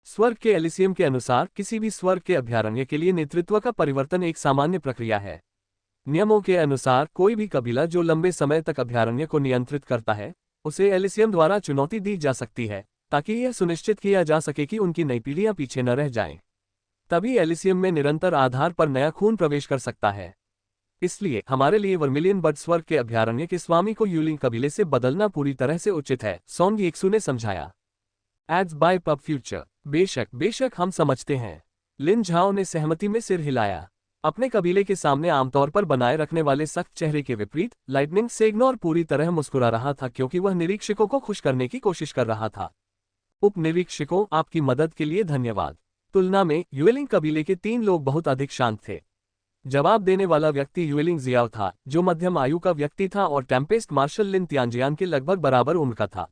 स्वर्ग के एलिसियम के अनुसार किसी भी स्वर्ग के अभयारण्य के लिए नेतृत्व का परिवर्तन एक सामान्य प्रक्रिया है। नियमों के अनुसार कोई भी कबीला जो लंबे समय तक अभयारण्य को नियंत्रित करता है उसे एलिसियम द्वारा चुनौती दी जा सकती है ताकि यह सुनिश्चित किया जा सके कि उनकी नई पीढ़ियां पीछे न रह जाएं। तभी एलिसियम में निरंतर आधार पर नया खून प्रवेश कर सकता है। इसलिए हमारे लिए वर्मिलियन बर्ड स्वर्ग के अभयारण्य के स्वामी को यूलिंग कबीले से बदलना पूरी तरह से उचित है, सोंग येक्सू ने समझाया। Ads by pub Future. बेशक हम समझते हैं। लिन झाओ ने सहमति में सिर हिलाया। अपने कबीले के सामने आमतौर पर बनाए रखने वाले सख्त चेहरे के विपरीत लाइटनिंग सेगनोर पूरी तरह मुस्कुरा रहा था क्योंकि वह निरीक्षकों को खुश करने की कोशिश कर रहा था। उप निरीक्षकों, आपकी मदद के लिए धन्यवाद। तुलना में युएलिंग कबीले के 3 लोग बहुत अधिक शांत थे। जवाब देने वाला व्यक्ति युएलिंग जियाओ था जो मध्यम आयु का व्यक्ति था और टेम्पेस्ट मार्शल लिन तियानजियान के लगभग बराबर उम्र का था।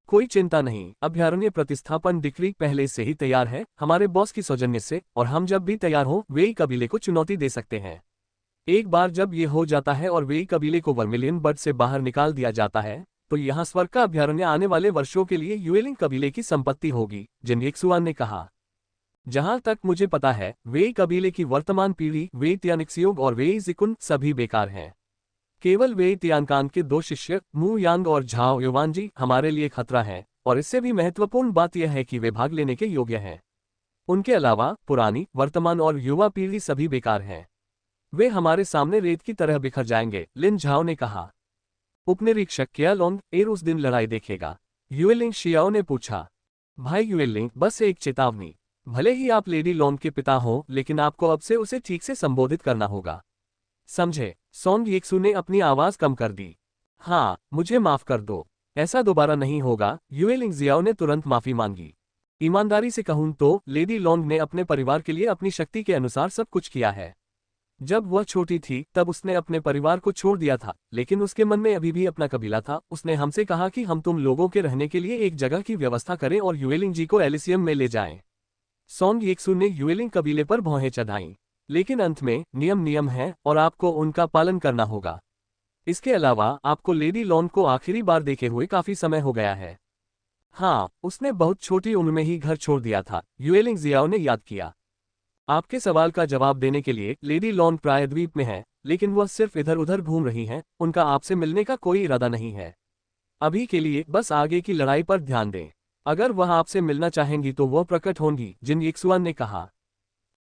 कोई चिंता नहीं, अभयारण्य प्रतिस्थापन डिक्री पहले से ही तैयार है हमारे बॉस की सौजन्य से, और हम जब भी तैयार हों वेई कबीले को चुनौती दे सकते हैं। एक बार जब ये हो जाता है और वेई कबीले को वर्मिलियन बर्ड से बाहर निकाल दिया जाता है तो यहाँ स्वर्ग का अभयारण्य आने वाले वर्षों के लिए युएलिंग कबीले की संपत्ति होगी, जिन येक्सुआन ने कहा। जहां तक मुझे पता है वेई कबीले की वर्तमान पीढ़ी वेई तियानिक्सियोग और वेई जिकुन सभी बेकार हैं। केवल वेई तियानकान के 2 शिष्य मू यांग और झाओ युवानजी हमारे लिए खतरा है, और इससे भी महत्वपूर्ण बात यह है कि वे भाग लेने के योग्य हैं। उनके अलावा पुरानी, वर्तमान और युवा पीढ़ी सभी बेकार हैं। वे हमारे सामने रेत की तरह बिखर जाएंगे, लिन झाओ ने कहा। उपनिरीक्षक क्या लोंग एर उस दिन लड़ाई देखेगा? युएलिंग शियाओ ने पूछा। भाई युएलिंग, बस एक चेतावनी, भले ही आप लेडी लोंग के पिता हों लेकिन आपको अब से उसे ठीक से संबोधित करना होगा, समझे? सोंग येक्सू ने अपनी आवाज कम कर दी। हाँ, मुझे माफ कर दो, ऐसा दोबारा नहीं होगा। युएलिंग जियाओ ने तुरंत माफी मांगी। ईमानदारी से कहूं तो लेडी लोंग ने अपने परिवार के लिए अपनी शक्ति के अनुसार सब कुछ किया है। जब वह छोटी थी तब उसने अपने परिवार को छोड़ दिया था, लेकिन उसके मन में अभी भी अपना कबीला था। उसने हमसे कहा कि हम तुम लोगों के रहने के लिए एक जगह की व्यवस्था करें और युएलिंग जी को एलिसियम में ले जाएं। सोंग येक्सू ने युएलिंग कबीले पर भौहें चढ़ाईं, लेकिन अंत में नियम है और आपको उनका पालन करना होगा। इसके अलावा आपको लेडी लॉन को आखिरी बार देखे हुए काफी समय हो गया है। हाँ, उसने बहुत छोटी उम्र में ही घर छोड़ दिया था, युएलिंग जियाओ ने याद किया। आपके सवाल का जवाब देने के लिए लेडी लॉन प्रायद्वीप में है, लेकिन वह सिर्फ इधर उधर घूम रही हैं, उनका आपसे मिलने का कोई इरादा नहीं है। अभी के लिए बस आगे की लड़ाई पर ध्यान दें। अगर वह आपसे मिलना चाहेंगी तो वह प्रकट होंगी, जिन येक्सुआन ने कहा।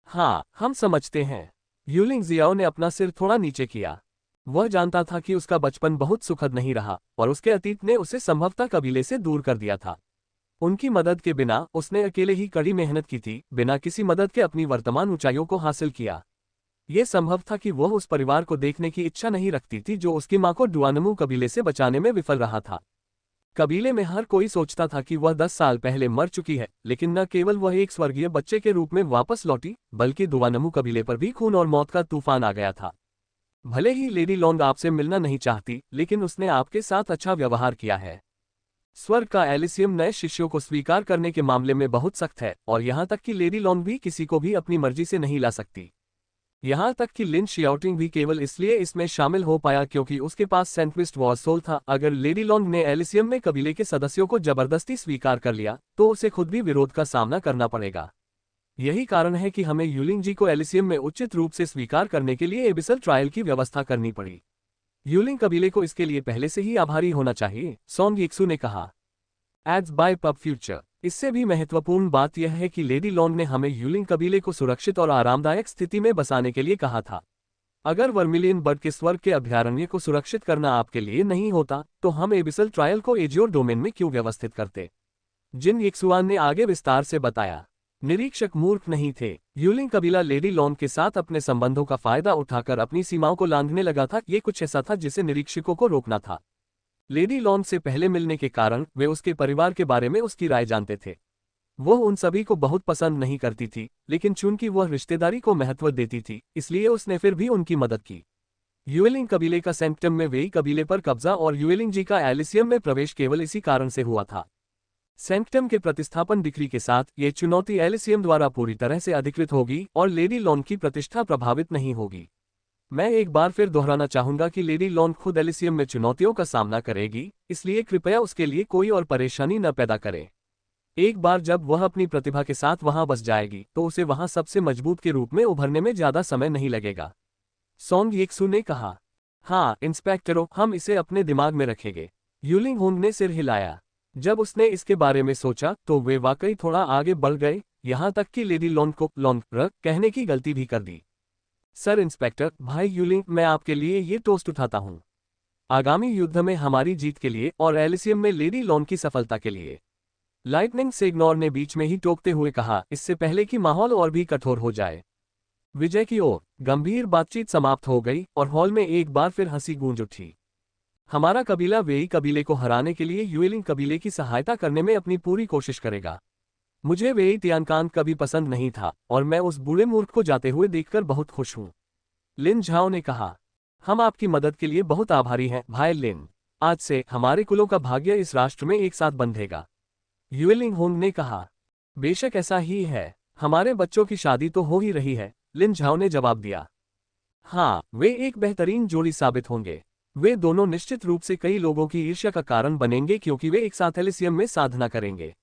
हाँ, हम समझते हैं। युएलिंग जियाओ ने अपना सिर थोड़ा नीचे किया। वह जानता था कि उसका बचपन बहुत सुखद नहीं रहा और उसके अतीत ने उसे संभवतः कबीले से दूर कर दिया था। उनकी मदद के बिना उसने अकेले ही कड़ी मेहनत की थी, बिना किसी मदद के अपनी वर्तमान ऊंचाइयों को हासिल किया। यह संभव था कि वह उस परिवार को देखने की इच्छा नहीं रखती थी जो उसकी मां को डुआनमू कबीले से बचाने में विफल रहा था। कबीले में हर कोई सोचता था कि वह 10 साल पहले मर चुकी है, लेकिन न केवल वह एक स्वर्गीय बच्चे के रूप में वापस लौटी, बल्कि डुआनमू कबीले पर भी खून और मौत का तूफान आ गया था। भले ही लेडी लॉन्ग आपसे मिलना नहीं चाहती, लेकिन उसने आपके साथ अच्छा व्यवहार किया है। स्वर्ग का एलिसियम नए शिष्यों को स्वीकार करने के मामले में बहुत सख्त है, और यहाँ तक कि लेडी लॉन्ग भी किसी को भी अपनी मर्जी से नहीं ला सकती। यहाँ तक कि लिन शियाओटिंग भी केवल इसलिए इसमें शामिल हो पाया क्योंकि उसके पास सेंट्विस्ट वॉरसोल था। अगर लेडी लॉन्ग ने एलिसियम में कबीले के सदस्यों को जबरदस्ती स्वीकार कर लिया तो उसे खुद भी विरोध का सामना करना पड़ेगा। यही कारण है कि हमें युलिंग जी को एलिसियम में उचित रूप से स्वीकार करने के लिए एबिसल ट्रायल की व्यवस्था करनी पड़ी। युलिंग कबीले को इसके लिए पहले से ही आभारी होना चाहिए, सोंग येक्सू ने कहा। Ads by pub Future. इससे भी महत्वपूर्ण बात यह है कि लेडी लॉन्ग ने हमें युलिंग कबीले को सुरक्षित और आरामदायक स्थिति में बसाने के लिए कहा था। अगर वर्मिलियन बर्ड के स्वर्ग के अभयारण्य को सुरक्षित करना आपके लिए नहीं होता तो हम एबिसल ट्रायल को एजियोर डोमेन में क्यों व्यवस्थित करते, जिन येक्सुआन ने आगे विस्तार से बताया। निरीक्षक मूर्ख नहीं थे। युलिंग कबीला लेडी लॉन्ग के साथ अपने संबंधों का फायदा उठाकर अपनी सीमाओं को लांघने लगा था। ये कुछ ऐसा था जिसे निरीक्षकों को रोकना था। लेडी लॉन्ग से पहले मिलने के कारण वे उसके परिवार के बारे में उसकी राय जानते थे। वह उन सभी को बहुत पसंद नहीं करती थी, लेकिन चूंकि वह रिश्तेदारी को महत्व देती थी इसलिए उसने फिर भी उनकी मदद की। युएलिंग कबीले का सेंक्टम में वेई कबीले पर कब्जा और युएलिंग जी का एलिसियम में प्रवेश केवल इसी कारण से हुआ था। सैंक्टम के प्रतिस्थापन डिक्री के साथ ये चुनौती एलिसियम द्वारा पूरी तरह से अधिकृत होगी और लेडी लॉन की प्रतिष्ठा प्रभावित नहीं होगी। मैं एक बार फिर दोहराना चाहूंगा कि लेडी लॉन खुद एलिसियम में चुनौतियों का सामना करेगी, इसलिए कृपया उसके लिए कोई और परेशानी न पैदा करें। एक बार जब वह अपनी प्रतिभा के साथ वहां बस जाएगी तो उसे वहां सबसे मजबूत के रूप में उभरने में ज्यादा समय नहीं लगेगा। सोंग येक्सु ने कहा। हाँ इंस्पेक्टरों, हम इसे अपने दिमाग में रखेंगे। यूलिंग होंग ने सिर हिलाया। जब उसने इसके बारे में सोचा तो वे वाकई थोड़ा आगे बढ़ गए, यहां तक कि लेडी लॉन को लॉन र कहने की गलती भी कर दी। सर इंस्पेक्टर, भाई यूलिंग, मैं आपके लिए ये टोस्ट उठाता हूं। आगामी युद्ध में हमारी जीत के लिए और एलिसियम में लेडी लॉन की सफलता के लिए। लाइटनिंग सेगनोर ने बीच में ही टोकते हुए कहा, इससे पहले कि माहौल और भी कठोर हो जाए। विजय की ओर गंभीर बातचीत समाप्त हो गई और हॉल में एक बार फिर हंसी गूंज उठी। हमारा कबीला वेई कबीले को हराने के लिए युएलिंग कबीले की सहायता करने में अपनी पूरी कोशिश करेगा। मुझे वेई तियानकान कभी पसंद नहीं था और मैं उस बूढ़े मूर्ख को जाते हुए देखकर बहुत खुश हूं। लिन झाओ ने कहा। हम आपकी मदद के लिए बहुत आभारी हैं भाई लिन। आज से हमारे कुलों का भाग्य इस राष्ट्र में एक साथ बंधेगा। युएलिंग होंग ने कहा। बेशक ऐसा ही है, हमारे बच्चों की शादी तो हो ही रही है, लिन झाओ ने जवाब दिया। हाँ, वे एक बेहतरीन जोड़ी साबित होंगे। वे दोनों निश्चित रूप से कई लोगों की ईर्ष्या का कारण बनेंगे क्योंकि वे एक साथ एलिसियम में साधना करेंगे।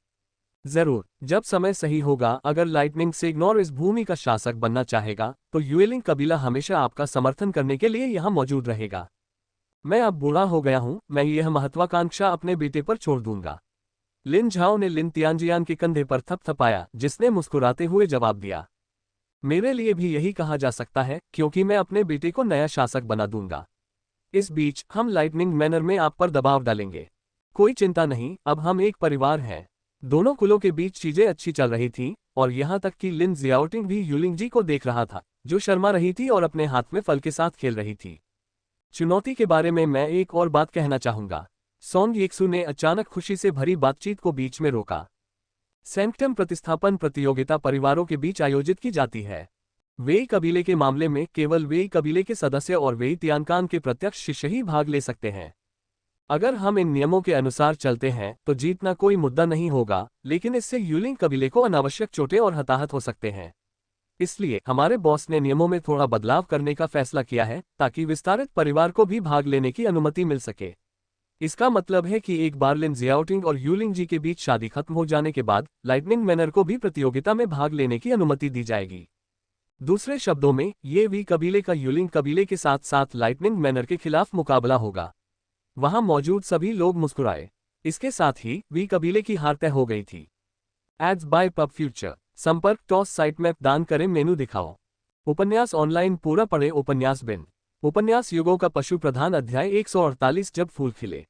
जरूर, जब समय सही होगा, अगर लाइटनिंग सेगनोर इस भूमि का शासक बनना चाहेगा तो युएलिंग कबीला हमेशा आपका समर्थन करने के लिए यहां मौजूद रहेगा। मैं अब बूढ़ा हो गया हूं, मैं यह महत्वाकांक्षा अपने बेटे पर छोड़ दूंगा। लिन झाओ ने लिन तियानजियान के कंधे पर थपथपाया, जिसने मुस्कुराते हुए जवाब दिया। मेरे लिए भी यही कहा जा सकता है, क्योंकि मैं अपने बेटे को नया शासक बना दूंगा। इस बीच हम लाइटनिंग मैनर में आप पर दबाव डालेंगे। कोई चिंता नहीं, अब हम एक परिवार हैं। दोनों कुलों के बीच चीजें अच्छी चल रही थीं, और यहां तक कि लिन जियाओटिंग भी यूलिंग जी को देख रहा था, जो शर्मा रही थी और अपने हाथ में फल के साथ खेल रही थी। चुनौती के बारे में मैं एक और बात कहना चाहूंगा। सोंग येक्सु ने अचानक खुशी से भरी बातचीत को बीच में रोका। सैंक्टम प्रतिस्थापन प्रतियोगिता परिवारों के बीच आयोजित की जाती है। वेई कबीले के मामले में केवल वेई कबीले के सदस्य और वेई तियानकान के प्रत्यक्ष शिष्य ही भाग ले सकते हैं। अगर हम इन नियमों के अनुसार चलते हैं तो जीतना कोई मुद्दा नहीं होगा, लेकिन इससे यूलिंग कबीले को अनावश्यक चोटें और हताहत हो सकते हैं। इसलिए हमारे बॉस ने नियमों में थोड़ा बदलाव करने का फैसला किया है, ताकि विस्तारित परिवार को भी भाग लेने की अनुमति मिल सके। इसका मतलब है कि एक बार लिन जियाओटिंग और यूलिंग जी के बीच शादी खत्म हो जाने के बाद लाइटनिंग मैनर को भी प्रतियोगिता में भाग लेने की अनुमति दी जाएगी। दूसरे शब्दों में, ये वी कबीले का यूलिंग कबीले के साथ साथ लाइटनिंग मैनर के खिलाफ मुकाबला होगा। वहां मौजूद सभी लोग मुस्कुराए। इसके साथ ही वी कबीले की हार तय हो गई थी। Ads by pub Future. संपर्क टॉस साइट मैप दान करें, मेनू दिखाओ। उपन्यास ऑनलाइन पूरा पढ़े। उपन्यास बिन। उपन्यास युगों का पशु प्रधान अध्याय 148 जब फूल खिले।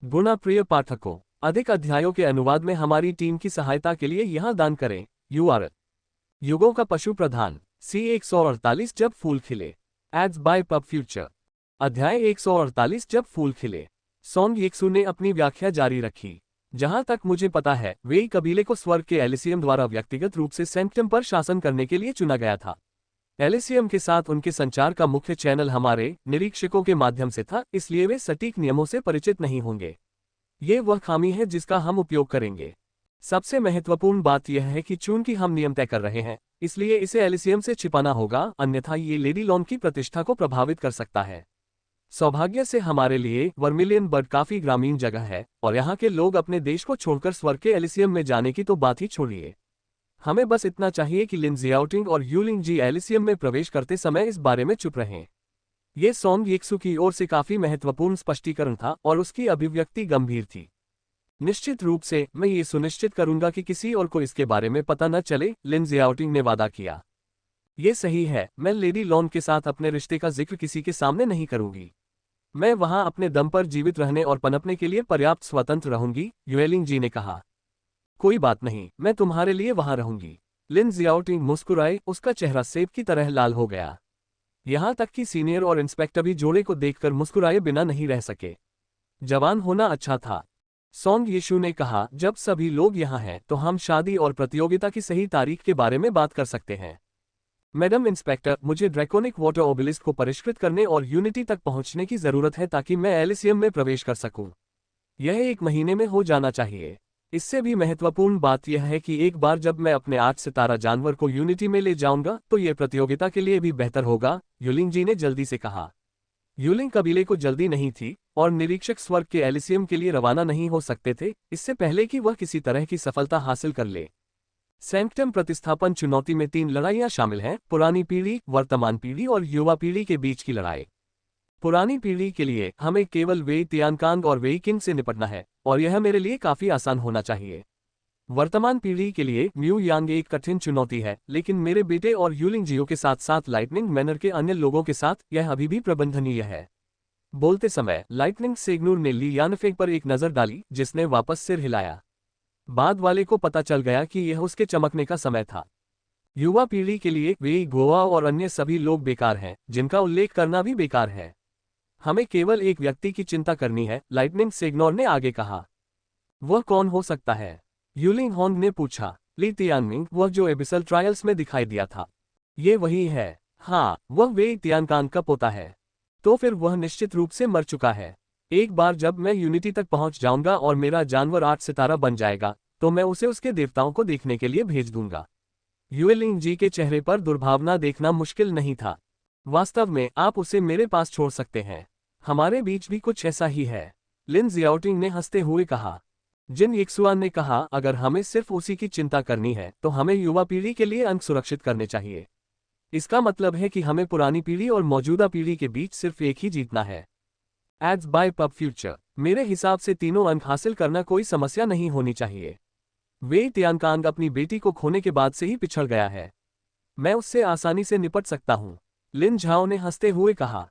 गुणा प्रिय पाठकों, अधिक अध्यायों के अनुवाद में हमारी टीम की सहायता के लिए यहां दान करें। URL युगों का पशु प्रधान C148 जब फूल खिले। Ads by pub Future. अध्याय 148 जब फूल खिले। सोंग येक्सु ने अपनी व्याख्या जारी रखी। जहां तक मुझे पता है, वेई कबीले को स्वर्ग के एलिसियम द्वारा व्यक्तिगत रूप से सैंक्टम पर शासन करने के लिए चुना गया था। एलिसियम के साथ उनके संचार का मुख्य चैनल हमारे निरीक्षकों के माध्यम से था, इसलिए वे सटीक नियमों से परिचित नहीं होंगे। ये वह खामी है जिसका हम उपयोग करेंगे। सबसे महत्वपूर्ण बात यह है कि चूंकि हम नियम तय कर रहे हैं, इसलिए इसे एलिसियम से छिपाना होगा, अन्यथा ये लेडी लॉन की प्रतिष्ठा को प्रभावित कर सकता है। सौभाग्य से हमारे लिए वर्मिलियन बर्ड काफी ग्रामीण जगह है, और यहाँ के लोग अपने देश को छोड़कर स्वर्ग के एलिसियम में जाने की तो बात ही छोड़िए। हमें बस इतना चाहिए कि लिन जियाओटिंग और यूलिंग जी एलिसियम में प्रवेश करते समय इस बारे में चुप रहें। ये सोंग येक्सु की ओर से काफी महत्वपूर्ण स्पष्टीकरण था और उसकी अभिव्यक्ति गंभीर थी। निश्चित रूप से मैं ये सुनिश्चित करूंगा कि किसी और को इसके बारे में पता न चले, लिन जियाओटिंग ने वादा किया। ये सही है, मैं लेडी लॉन के साथ अपने रिश्ते का जिक्र किसी के सामने नहीं करूंगी। मैं वहां अपने दम पर जीवित रहने और पनपने के लिए पर्याप्त स्वतंत्र रहूंगी, युएलिंग जी ने कहा। कोई बात नहीं, मैं तुम्हारे लिए वहां रहूंगी। लिन जियाओटिंग मुस्कुराए, उसका चेहरा सेब की तरह लाल हो गया। यहां तक कि सीनियर और इंस्पेक्टर भी जोड़े को देखकर मुस्कुराए बिना नहीं रह सके। जवान होना अच्छा था, सोंग येशु ने कहा। जब सभी लोग यहाँ हैं तो हम शादी और प्रतियोगिता की सही तारीख के बारे में बात कर सकते हैं। मैडम इंस्पेक्टर, मुझे ड्रैकोनिक वाटर ओबेलिस्क को परिष्कृत करने और यूनिटी तक पहुंचने की जरूरत है ताकि मैं एलिसियम में प्रवेश कर सकूं। यह 1 महीने में हो जाना चाहिए। इससे भी महत्वपूर्ण बात यह है कि एक बार जब मैं अपने 8 सितारा जानवर को यूनिटी में ले जाऊंगा तो यह प्रतियोगिता के लिए भी बेहतर होगा, यूलिंग जी ने जल्दी से कहा। यूलिंग कबीले को जल्दी नहीं थी और निरीक्षक स्वर्ग के एलिसियम के लिए रवाना नहीं हो सकते थे इससे पहले कि वह किसी तरह की सफलता हासिल कर ले। सैंक्टम प्रतिस्थापन चुनौती में 3 लड़ाइयां शामिल हैं, पुरानी पीढ़ी, वर्तमान पीढ़ी और युवा पीढ़ी के बीच की लड़ाई। पुरानी पीढ़ी के लिए हमें केवल वेई तियानकांग और वेई किन से निपटना है और यह मेरे लिए काफी आसान होना चाहिए। वर्तमान पीढ़ी के लिए म्यू यांग एक कठिन चुनौती है, लेकिन मेरे बेटे और यूलिंग जियो के साथ साथ लाइटनिंग मैनर के अन्य लोगों के साथ यह अभी भी प्रबंधनीय है। बोलते समय लाइटनिंग सेगनूर ने ली यानफेंग पर एक नजर डाली जिसने वापस सिर हिलाया। बाद वाले को पता चल गया कि यह उसके चमकने का समय था। युवा पीढ़ी के लिए वेई गोवा और अन्य सभी लोग बेकार हैं जिनका उल्लेख करना भी बेकार है। हमें केवल एक व्यक्ति की चिंता करनी है, लाइटनिंग सेगनोर ने आगे कहा। वह कौन हो सकता है? यूलिंग होंग ने पूछा। ली तियानमिंग, वह जो एबिसल ट्रायल्स में दिखाई दिया था। ये वही है। हाँ, वह वेई तियानकांग का पोता है। तो फिर वह निश्चित रूप से मर चुका है। एक बार जब मैं यूनिटी तक पहुंच जाऊंगा और मेरा जानवर 8 सितारा बन जाएगा तो मैं उसे उसके देवताओं को देखने के लिए भेज दूंगा। यूलिंग जी के चेहरे पर दुर्भावना देखना मुश्किल नहीं था। वास्तव में आप उसे मेरे पास छोड़ सकते हैं। हमारे बीच भी कुछ ऐसा ही है, लिन जियाओटिंग ने हंसते हुए कहा। जिन यिक्सुआन ने कहा, अगर हमें सिर्फ उसी की चिंता करनी है तो हमें युवा पीढ़ी के लिए अंक सुरक्षित करने चाहिए। इसका मतलब है कि हमें पुरानी पीढ़ी और मौजूदा पीढ़ी के बीच सिर्फ एक ही जीतना है। एड्स बाय पब फ्यूचर, मेरे हिसाब से तीनों अंक हासिल करना कोई समस्या नहीं होनी चाहिए। वेई तियानकांग अपनी बेटी को खोने के बाद से ही पिछड़ गया है। मैं उससे आसानी से निपट सकता हूँ, लिन झाओ ने हंसते हुए कहा।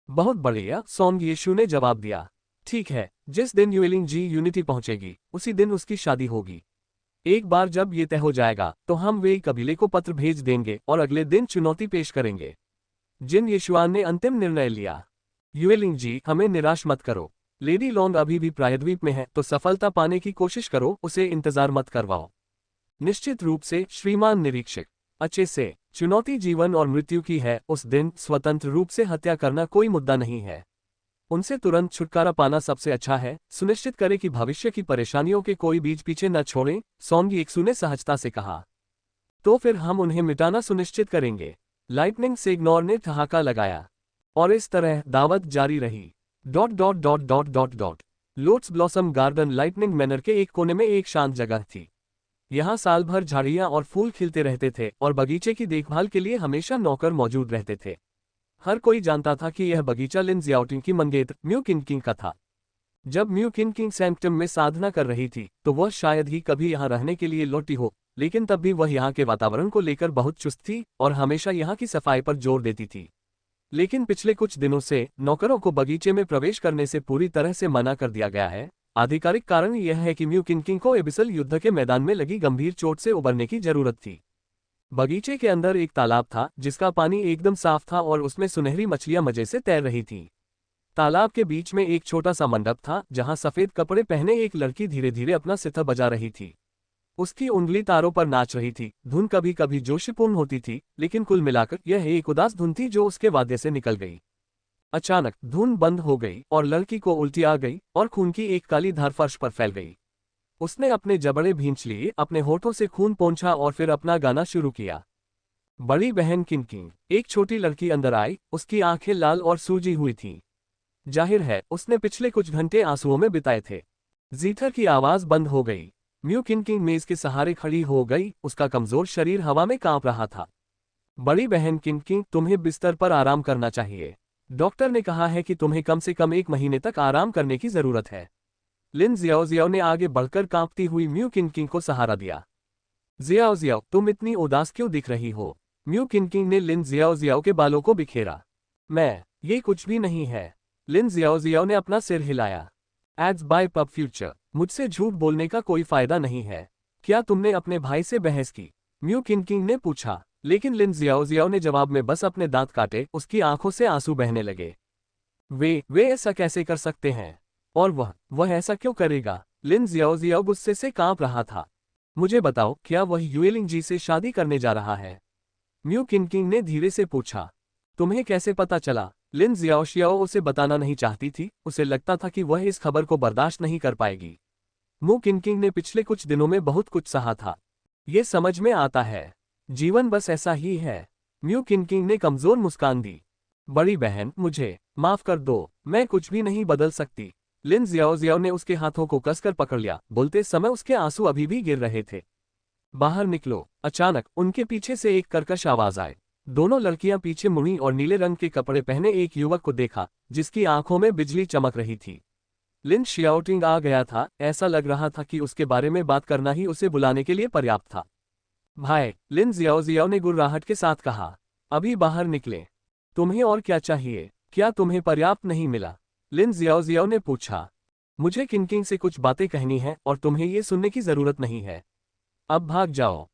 बहुत बढ़िया, सोंग येशु ने जवाब दिया। ठीक है, जिस दिन यूलिंग जी यूनिटी पहुंचेगी उसी दिन उसकी शादी होगी। एक बार जब ये तय हो जाएगा तो हम वेई कबीले को पत्र भेज देंगे और अगले दिन चुनौती पेश करेंगे। जिन येशुआन ने अंतिम निर्णय लिया। यूलिंग जी, हमें निराश मत करो। लेडी लॉन्ग अभी भी प्रायद्वीप में है तो सफलता पाने की कोशिश करो, उसे इंतजार मत करवाओ। निश्चित रूप से श्रीमान निरीक्षक। अच्छे से, चुनौती जीवन और मृत्यु की है, उस दिन स्वतंत्र रूप से हत्या करना कोई मुद्दा नहीं है। उनसे तुरंत छुटकारा पाना सबसे अच्छा है। सुनिश्चित करें कि भविष्य की परेशानियों के कोई बीज पीछे न छोड़ें, सोंग येक्सु ने सहजता से कहा। तो फिर हम उन्हें मिटाना सुनिश्चित करेंगे, लाइटनिंग सेगनोर ने ठहाका लगाया। और इस तरह दावत जारी रही। Lotus Blossom Garden Lightning Manor के एक कोने में एक शांत जगह थी। यहाँ साल भर झाड़ियाँ और फूल खिलते रहते थे और बगीचे की देखभाल के लिए हमेशा नौकर मौजूद रहते थे। हर कोई जानता था कि यह बगीचा लिन जियाओटिंग की मंगेतर म्यू किनकिंग का था। जब म्यू किनकिंग सैंक्टम में साधना कर रही थी तो वह शायद ही कभी यहाँ रहने के लिए लौटी हो, लेकिन तब भी वह यहाँ के वातावरण को लेकर बहुत चुस्त थी और हमेशा यहाँ की सफाई पर जोर देती थी। लेकिन पिछले कुछ दिनों से नौकरों को बगीचे में प्रवेश करने से पूरी तरह से मना कर दिया गया है। आधिकारिक कारण यह है कि म्यू किनकिंग को एबिसल युद्ध के मैदान में लगी गंभीर चोट से उबरने की जरूरत थी। बगीचे के अंदर एक तालाब था जिसका पानी एकदम साफ था और उसमें सुनहरी मछलियां मजे से तैर रही थीं। तालाब के बीच में एक छोटा सा मंडप था जहां सफेद कपड़े पहने एक लड़की धीरे धीरे अपना सितार बजा रही थी। उसकी उंगली तारों पर नाच रही थी। धुन कभी कभी जोशीपूर्ण होती थी, लेकिन कुल मिलाकर यह एक उदास धुन थी जो उसके वाद्य से निकल गई। अचानक धुन बंद हो गई और लड़की को उल्टी आ गई और खून की एक काली धार फर्श पर फैल गई। उसने अपने जबड़े भींच लिए, अपने होठों से खून पोंछा और फिर अपना गाना शुरू किया। बड़ी बहन किनकिंग, एक छोटी लड़की अंदर आई। उसकी आंखें लाल और सूजी हुई थीं। जाहिर है उसने पिछले कुछ घंटे आंसुओं में बिताए थे। जीथर की आवाज बंद हो गई। म्यू किनकिंग मेज के सहारे खड़ी हो गई, उसका कमजोर शरीर हवा में कांप रहा था। बड़ी बहन किनकिंग, तुम्हें बिस्तर पर आराम करना चाहिए। डॉक्टर ने कहा है कि तुम्हें कम से कम 1 महीने तक आराम करने की जरूरत है। लिन जियाओ ने आगे बढ़कर कांपती हुई म्यू किनकिंग को सहारा दिया। जियाओ, तुम इतनी उदास क्यों दिख रही हो? म्यू किनकिंग ने लिन जियाओ के बालों को बिखेरा। ये कुछ भी नहीं है। लिन जियाओ ने अपना सिर हिलाया। एड्स बाय पब फ्यूचर, मुझसे झूठ बोलने का कोई फायदा नहीं है। क्या तुमने अपने भाई से बहस की? म्यू किनकिंग ने पूछा, लेकिन लिन जियाओ ने जवाब में बस अपने दांत काटे। उसकी आंखों से आंसू बहने लगे। वे ऐसा कैसे कर सकते हैं? और वह ऐसा क्यों करेगा? लिन जियाओ गुस्से से कांप रहा था। मुझे बताओ, क्या वह यूलिंग जी से शादी करने जा रहा है? म्यू किनकिंग ने धीरे से पूछा। तुम्हें कैसे पता चला? लिन जियाओ उसे बताना नहीं चाहती थी। उसे लगता था कि वह इस खबर को बर्दाश्त नहीं कर पाएगी। मू किनकिंग ने पिछले कुछ दिनों में बहुत कुछ सहा था। ये समझ में आता है। जीवन बस ऐसा ही है। म्यू किनकिंग ने कमजोर मुस्कान दी। बड़ी बहन, मुझे माफ कर दो, मैं कुछ भी नहीं बदल सकती। लिन जियाओ ने उसके हाथों को कसकर पकड़ लिया, बोलते समय उसके आंसू अभी भी गिर रहे थे। बाहर निकलो। अचानक उनके पीछे से एक कर्कश आवाज आए। दोनों लड़कियां पीछे मुड़ी और नीले रंग के कपड़े पहने एक युवक को देखा, जिसकी आंखों में बिजली चमक रही थी। लिन शियाओटिंग आ गया था। ऐसा लग रहा था कि उसके बारे में बात करना ही उसे बुलाने के लिए पर्याप्त था। भाई, लिन जियाओ ने गुर्राहट के साथ कहा। अभी बाहर निकले। तुम्हें और क्या चाहिए? क्या तुम्हें पर्याप्त नहीं मिला? लिन जियाओ ने पूछा। मुझे किनकिंग से कुछ बातें कहनी है और तुम्हें ये सुनने की जरूरत नहीं है। अब भाग जाओ।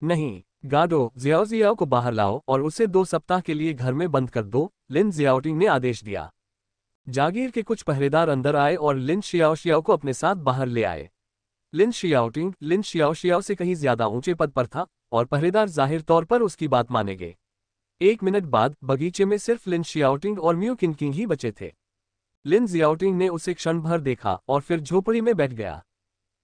नहीं, गार्डो, जियाओ को बाहर लाओ और उसे 2 सप्ताह के लिए घर में बंद कर दो, लिन जियाओटिंग ने आदेश दिया। जागीर के कुछ पहरेदार अंदर आए और लिन शियाओ को अपने साथ बाहर ले आए। लिन शियाओटिंग लिन शियाओ से कहीं ज्यादा ऊंचे पद पर था और पहरेदार जाहिर तौर पर उसकी बात मानेंगे। 1 मिनट बाद बगीचे में सिर्फ लिन शियाओटिंग और म्यू किनकिंग ही बचे थे। लिन जियाओटिंग ने उसे क्षण भर देखा और फिर झोपड़ी में बैठ गया।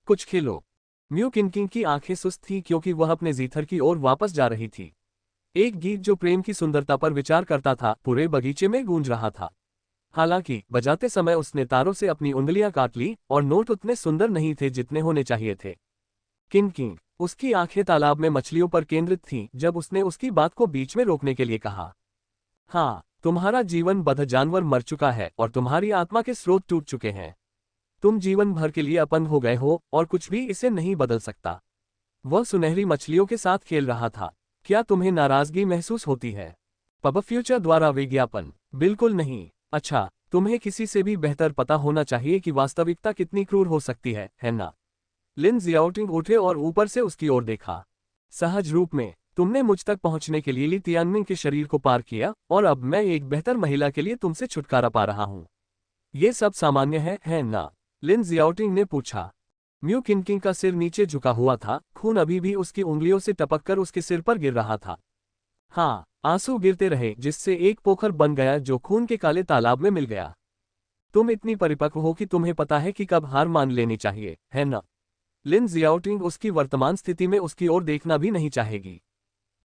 कुछ खेलो। म्यू किनकिंग की आंखें सुस्त थीं क्योंकि वह अपने जीथर की ओर वापस जा रही थी। एक गीत जो प्रेम की सुंदरता पर विचार करता था पूरे बगीचे में गूंज रहा था। हालांकि बजाते समय उसने तारों से अपनी उंगलियां काट ली और नोट उतने सुंदर नहीं थे जितने होने चाहिए थे। किनकिंग, उसकी आंखें तालाब में मछलियों पर केंद्रित थीं जब उसने उसकी बात को बीच में रोकने के लिए कहा। हाँ, तुम्हारा जीवन बद्ध जानवर मर चुका है और तुम्हारी आत्मा के स्रोत टूट चुके हैं। तुम जीवन भर के लिए अपंग हो गए हो और कुछ भी इसे नहीं बदल सकता। वह सुनहरी मछलियों के साथ खेल रहा था। क्या तुम्हें नाराजगी महसूस होती है? पब फ्यूचर द्वारा विज्ञापन। बिल्कुल नहीं। अच्छा, तुम्हें किसी से भी बेहतर पता होना चाहिए कि वास्तविकता कितनी क्रूर हो सकती है ना? लिन जियाओटिंग उठे और ऊपर से उसकी ओर देखा। सहज रूप में, तुमने मुझ तक पहुंचने के लिए ली तियानमिन के शरीर को पार किया और अब मैं एक बेहतर महिला के लिए तुमसे छुटकारा पा रहा हूं। ये सब सामान्य है ना? लिन जियाओटिंग ने पूछा। म्यू किनकिंग का सिर नीचे झुका हुआ था, खून अभी भी उसकी उंगलियों से टपककर उसके सिर पर गिर रहा था। हाँ, आंसू गिरते रहे जिससे एक पोखर बन गया जो खून के काले तालाब में मिल गया। तुम इतनी परिपक्व हो कि तुम्हें पता है कि कब हार मान लेनी चाहिए, है ना? लिन जियाओटिंग उसकी वर्तमान स्थिति में उसकी ओर देखना भी नहीं चाहेगी।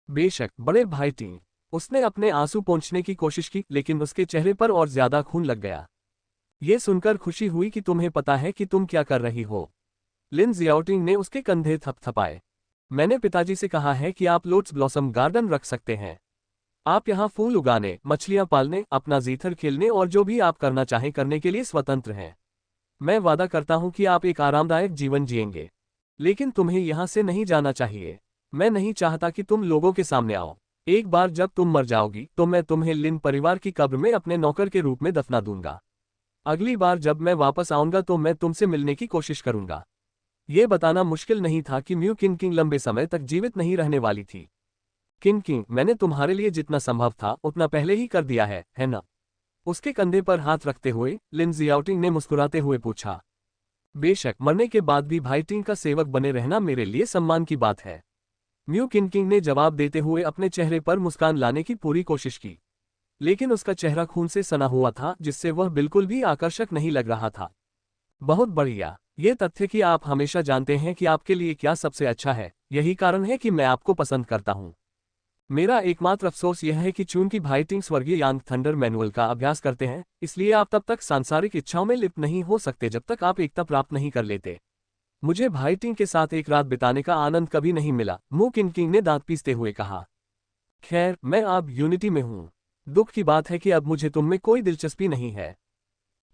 बेशक, बड़े भाई टिंग। उसने अपने आंसू पोंछने की कोशिश की लेकिन उसके चेहरे पर और ज्यादा खून लग गया। ये सुनकर खुशी हुई कि तुम्हें पता है कि तुम क्या कर रही हो। लिन जियाओटिंग ने उसके कंधे थपथपाए। मैंने पिताजी से कहा है कि आप लोटस ब्लॉसम गार्डन रख सकते हैं। आप यहाँ फूल उगाने, मछलियाँ पालने, अपना जीथर खेलने और जो भी आप करना चाहें करने के लिए स्वतंत्र हैं। मैं वादा करता हूँ कि आप एक आरामदायक जीवन जिएंगे। लेकिन तुम्हें यहाँ से नहीं जाना चाहिए। मैं नहीं चाहता कि तुम लोगों के सामने आओ। एक बार जब तुम मर जाओगी तो मैं तुम्हें लिन परिवार की कब्र में अपने नौकर के रूप में दफना दूंगा। अगली बार जब मैं वापस आऊंगा तो मैं तुमसे मिलने की कोशिश करूंगा। ये बताना मुश्किल नहीं था कि म्यू किनकिंग लंबे समय तक जीवित नहीं रहने वाली थी। किनकिंग, मैंने तुम्हारे लिए जितना संभव था उतना पहले ही कर दिया है ना? उसके कंधे पर हाथ रखते हुए लिन जियाओटिंग ने मुस्कुराते हुए पूछा। बेशक, मरने के बाद भी भाई टिंग का सेवक बने रहना मेरे लिए सम्मान की बात है। म्यू किनकिंग ने जवाब देते हुए अपने चेहरे पर मुस्कान लाने की पूरी कोशिश की। लेकिन उसका चेहरा खून से सना हुआ था जिससे वह बिल्कुल भी आकर्षक नहीं लग रहा था। बहुत बढ़िया। ये तथ्य कि आप हमेशा जानते हैं कि आपके लिए क्या सबसे अच्छा है, यही कारण है कि मैं आपको पसंद करता हूं। मेरा एकमात्र अफसोस यह है कि चूंकि भाई टिंग स्वर्गीय यांग थंडर मैनुअल का अभ्यास करते हैं, इसलिए आप तब तक सांसारिक इच्छाओं में लिप्त नहीं हो सकते जब तक आप एकता प्राप्त नहीं कर लेते। मुझे भाई टिंग के साथ एक रात बिताने का आनंद कभी नहीं मिला, मू किनकिंग ने दांत पीसते हुए कहा। खैर, मैं अब यूनिटी में हूं। दुख की बात है कि अब मुझे तुम में कोई दिलचस्पी नहीं है।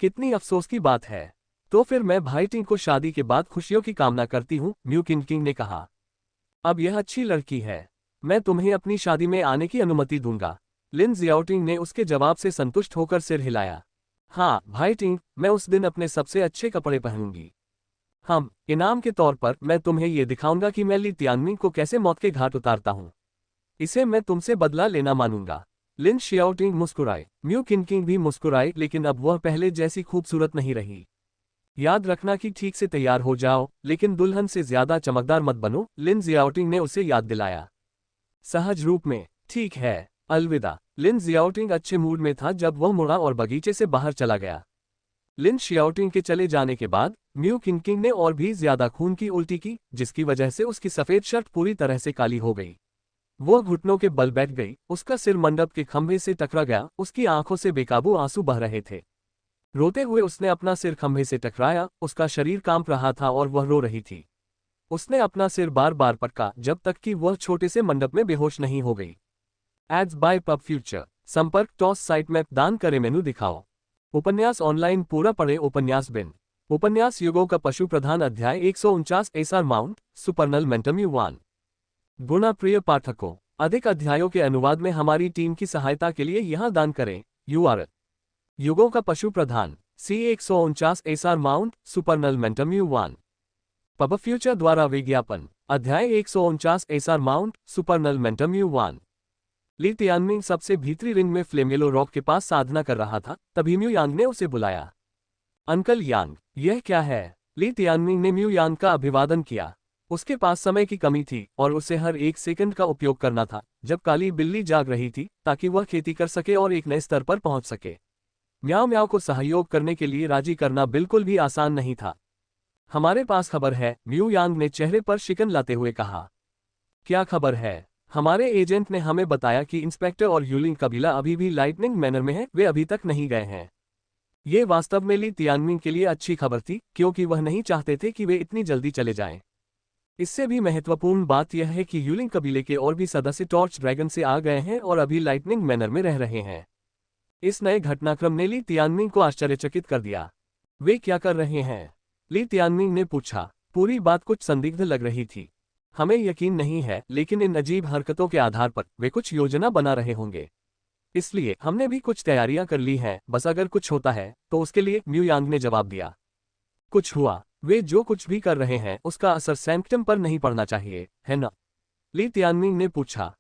कितनी अफसोस की बात है। तो फिर मैं भाई टिंग को शादी के बाद खुशियों की कामना करती हूँ, म्यू किनकिंग ने कहा। अब यह अच्छी लड़की है। मैं तुम्हें अपनी शादी में आने की अनुमति दूंगा। लिन जियाओटिंग ने उसके जवाब से संतुष्ट होकर सिर हिलाया। हाँ भाई टिंग, मैं उस दिन अपने सबसे अच्छे कपड़े पहनूंगी। इनाम के तौर पर मैं तुम्हें ये दिखाऊंगा कि मैं ली तियानमिन को कैसे मौत के घाट उतारता हूँ। इसे मैं तुमसे बदला लेना मानूंगा। लिन शियाओटिंग मुस्कुराए, म्यू किनकिंग भी मुस्कुराए, लेकिन अब वह पहले जैसी खूबसूरत नहीं रही। याद रखना कि ठीक से तैयार हो जाओ, लेकिन दुल्हन से ज्यादा चमकदार मत बनो, लिन जियाओटिंग ने उसे याद दिलाया। सहज रूप में, ठीक है, अलविदा। लिन जियाओटिंग अच्छे मूड में था जब वह मुड़ा और बगीचे से बाहर चला गया। लिन शियाओटिंग के चले जाने के बाद म्यू किंग किंग ने और भी ज्यादा खून की उल्टी की, जिसकी वजह से उसकी सफेद शर्ट पूरी तरह से काली हो गई। वो घुटनों के बल बैठ गई, उसका सिर मंडप के खंभे से टकरा गया, उसकी आंखों से बेकाबू आंसू बह रहे थे। रोते हुए उसने अपना सिर खंभे से टकराया, उसका शरीर कांप रहा था और वह रो रही थी। उसने अपना सिर बार बार पटका जब तक कि वह छोटे से मंडप में बेहोश नहीं हो गई। Ads by pub Future. संपर्क टॉस साइट मैप दान करे मेनू दिखाओ। उपन्यास ऑनलाइन पूरा पढ़े। उपन्यास बिन। उपन्यास युगों का पशु प्रधान अध्याय 149 एसआर माउंट सुपरनल मेंटम्यू 1। गुणा प्रिय पाठकों, अधिक अध्यायों के अनुवाद में हमारी टीम की सहायता के लिए यहाँ दान करें। URL युगों का पशु प्रधान C149 एसआर माउंट सुपरनल मेंटम्यू 1। पब फ्यूचर द्वारा विज्ञापन अध्याय 149 एसआर माउंट सुपरनल मेंटम्यू 1। ली तियानमिंग सबसे भीतरी रिंग में फ्लेमेलो रॉक के पास साधना कर रहा था, तभी म्यू यांग ने उसे बुलाया। अंकल यांग, यह क्या है? ली तियानमिंग ने म्यू यांग का अभिवादन किया। उसके पास समय की कमी थी और उसे हर एक सेकंड का उपयोग करना था जब काली बिल्ली जाग रही थी, ताकि वह खेती कर सके और एक नए स्तर पर पहुंच सके। म्याओ म्याओ को सहयोग करने के लिए राजी करना बिल्कुल भी आसान नहीं था। हमारे पास खबर है, म्यू यांग ने चेहरे पर शिकन लाते हुए कहा। क्या खबर है? हमारे एजेंट ने हमें बताया कि इंस्पेक्टर और यूलिंग कबीला अभी भी लाइटनिंग मैनर में है, वे अभी तक नहीं गए हैं। ये वास्तव में ली तियानमिंग के लिए अच्छी खबर थी, क्योंकि वह नहीं चाहते थे कि वे इतनी जल्दी चले जाएं। इससे भी महत्वपूर्ण बात यह है कि यूलिंग कबीले के और भी सदस्य टॉर्च ड्रैगन से आ गए हैं और अभी लाइटनिंग मैनर में रह रहे हैं। इस नए घटनाक्रम ने ली तियानमिंग को आश्चर्यचकित कर दिया। वे क्या कर रहे हैं? ली तियानमिंग ने पूछा। पूरी बात कुछ संदिग्ध लग रही थी। हमें यकीन नहीं है, लेकिन इन अजीब हरकतों के आधार पर वे कुछ योजना बना रहे होंगे। इसलिए हमने भी कुछ तैयारियां कर ली हैं, बस अगर कुछ होता है तो उसके लिए, म्यू यांग ने जवाब दिया। कुछ हुआ? वे जो कुछ भी कर रहे हैं उसका असर सैंक्टम पर नहीं पड़ना चाहिए, है ना? ली तियानमिंग ने पूछा।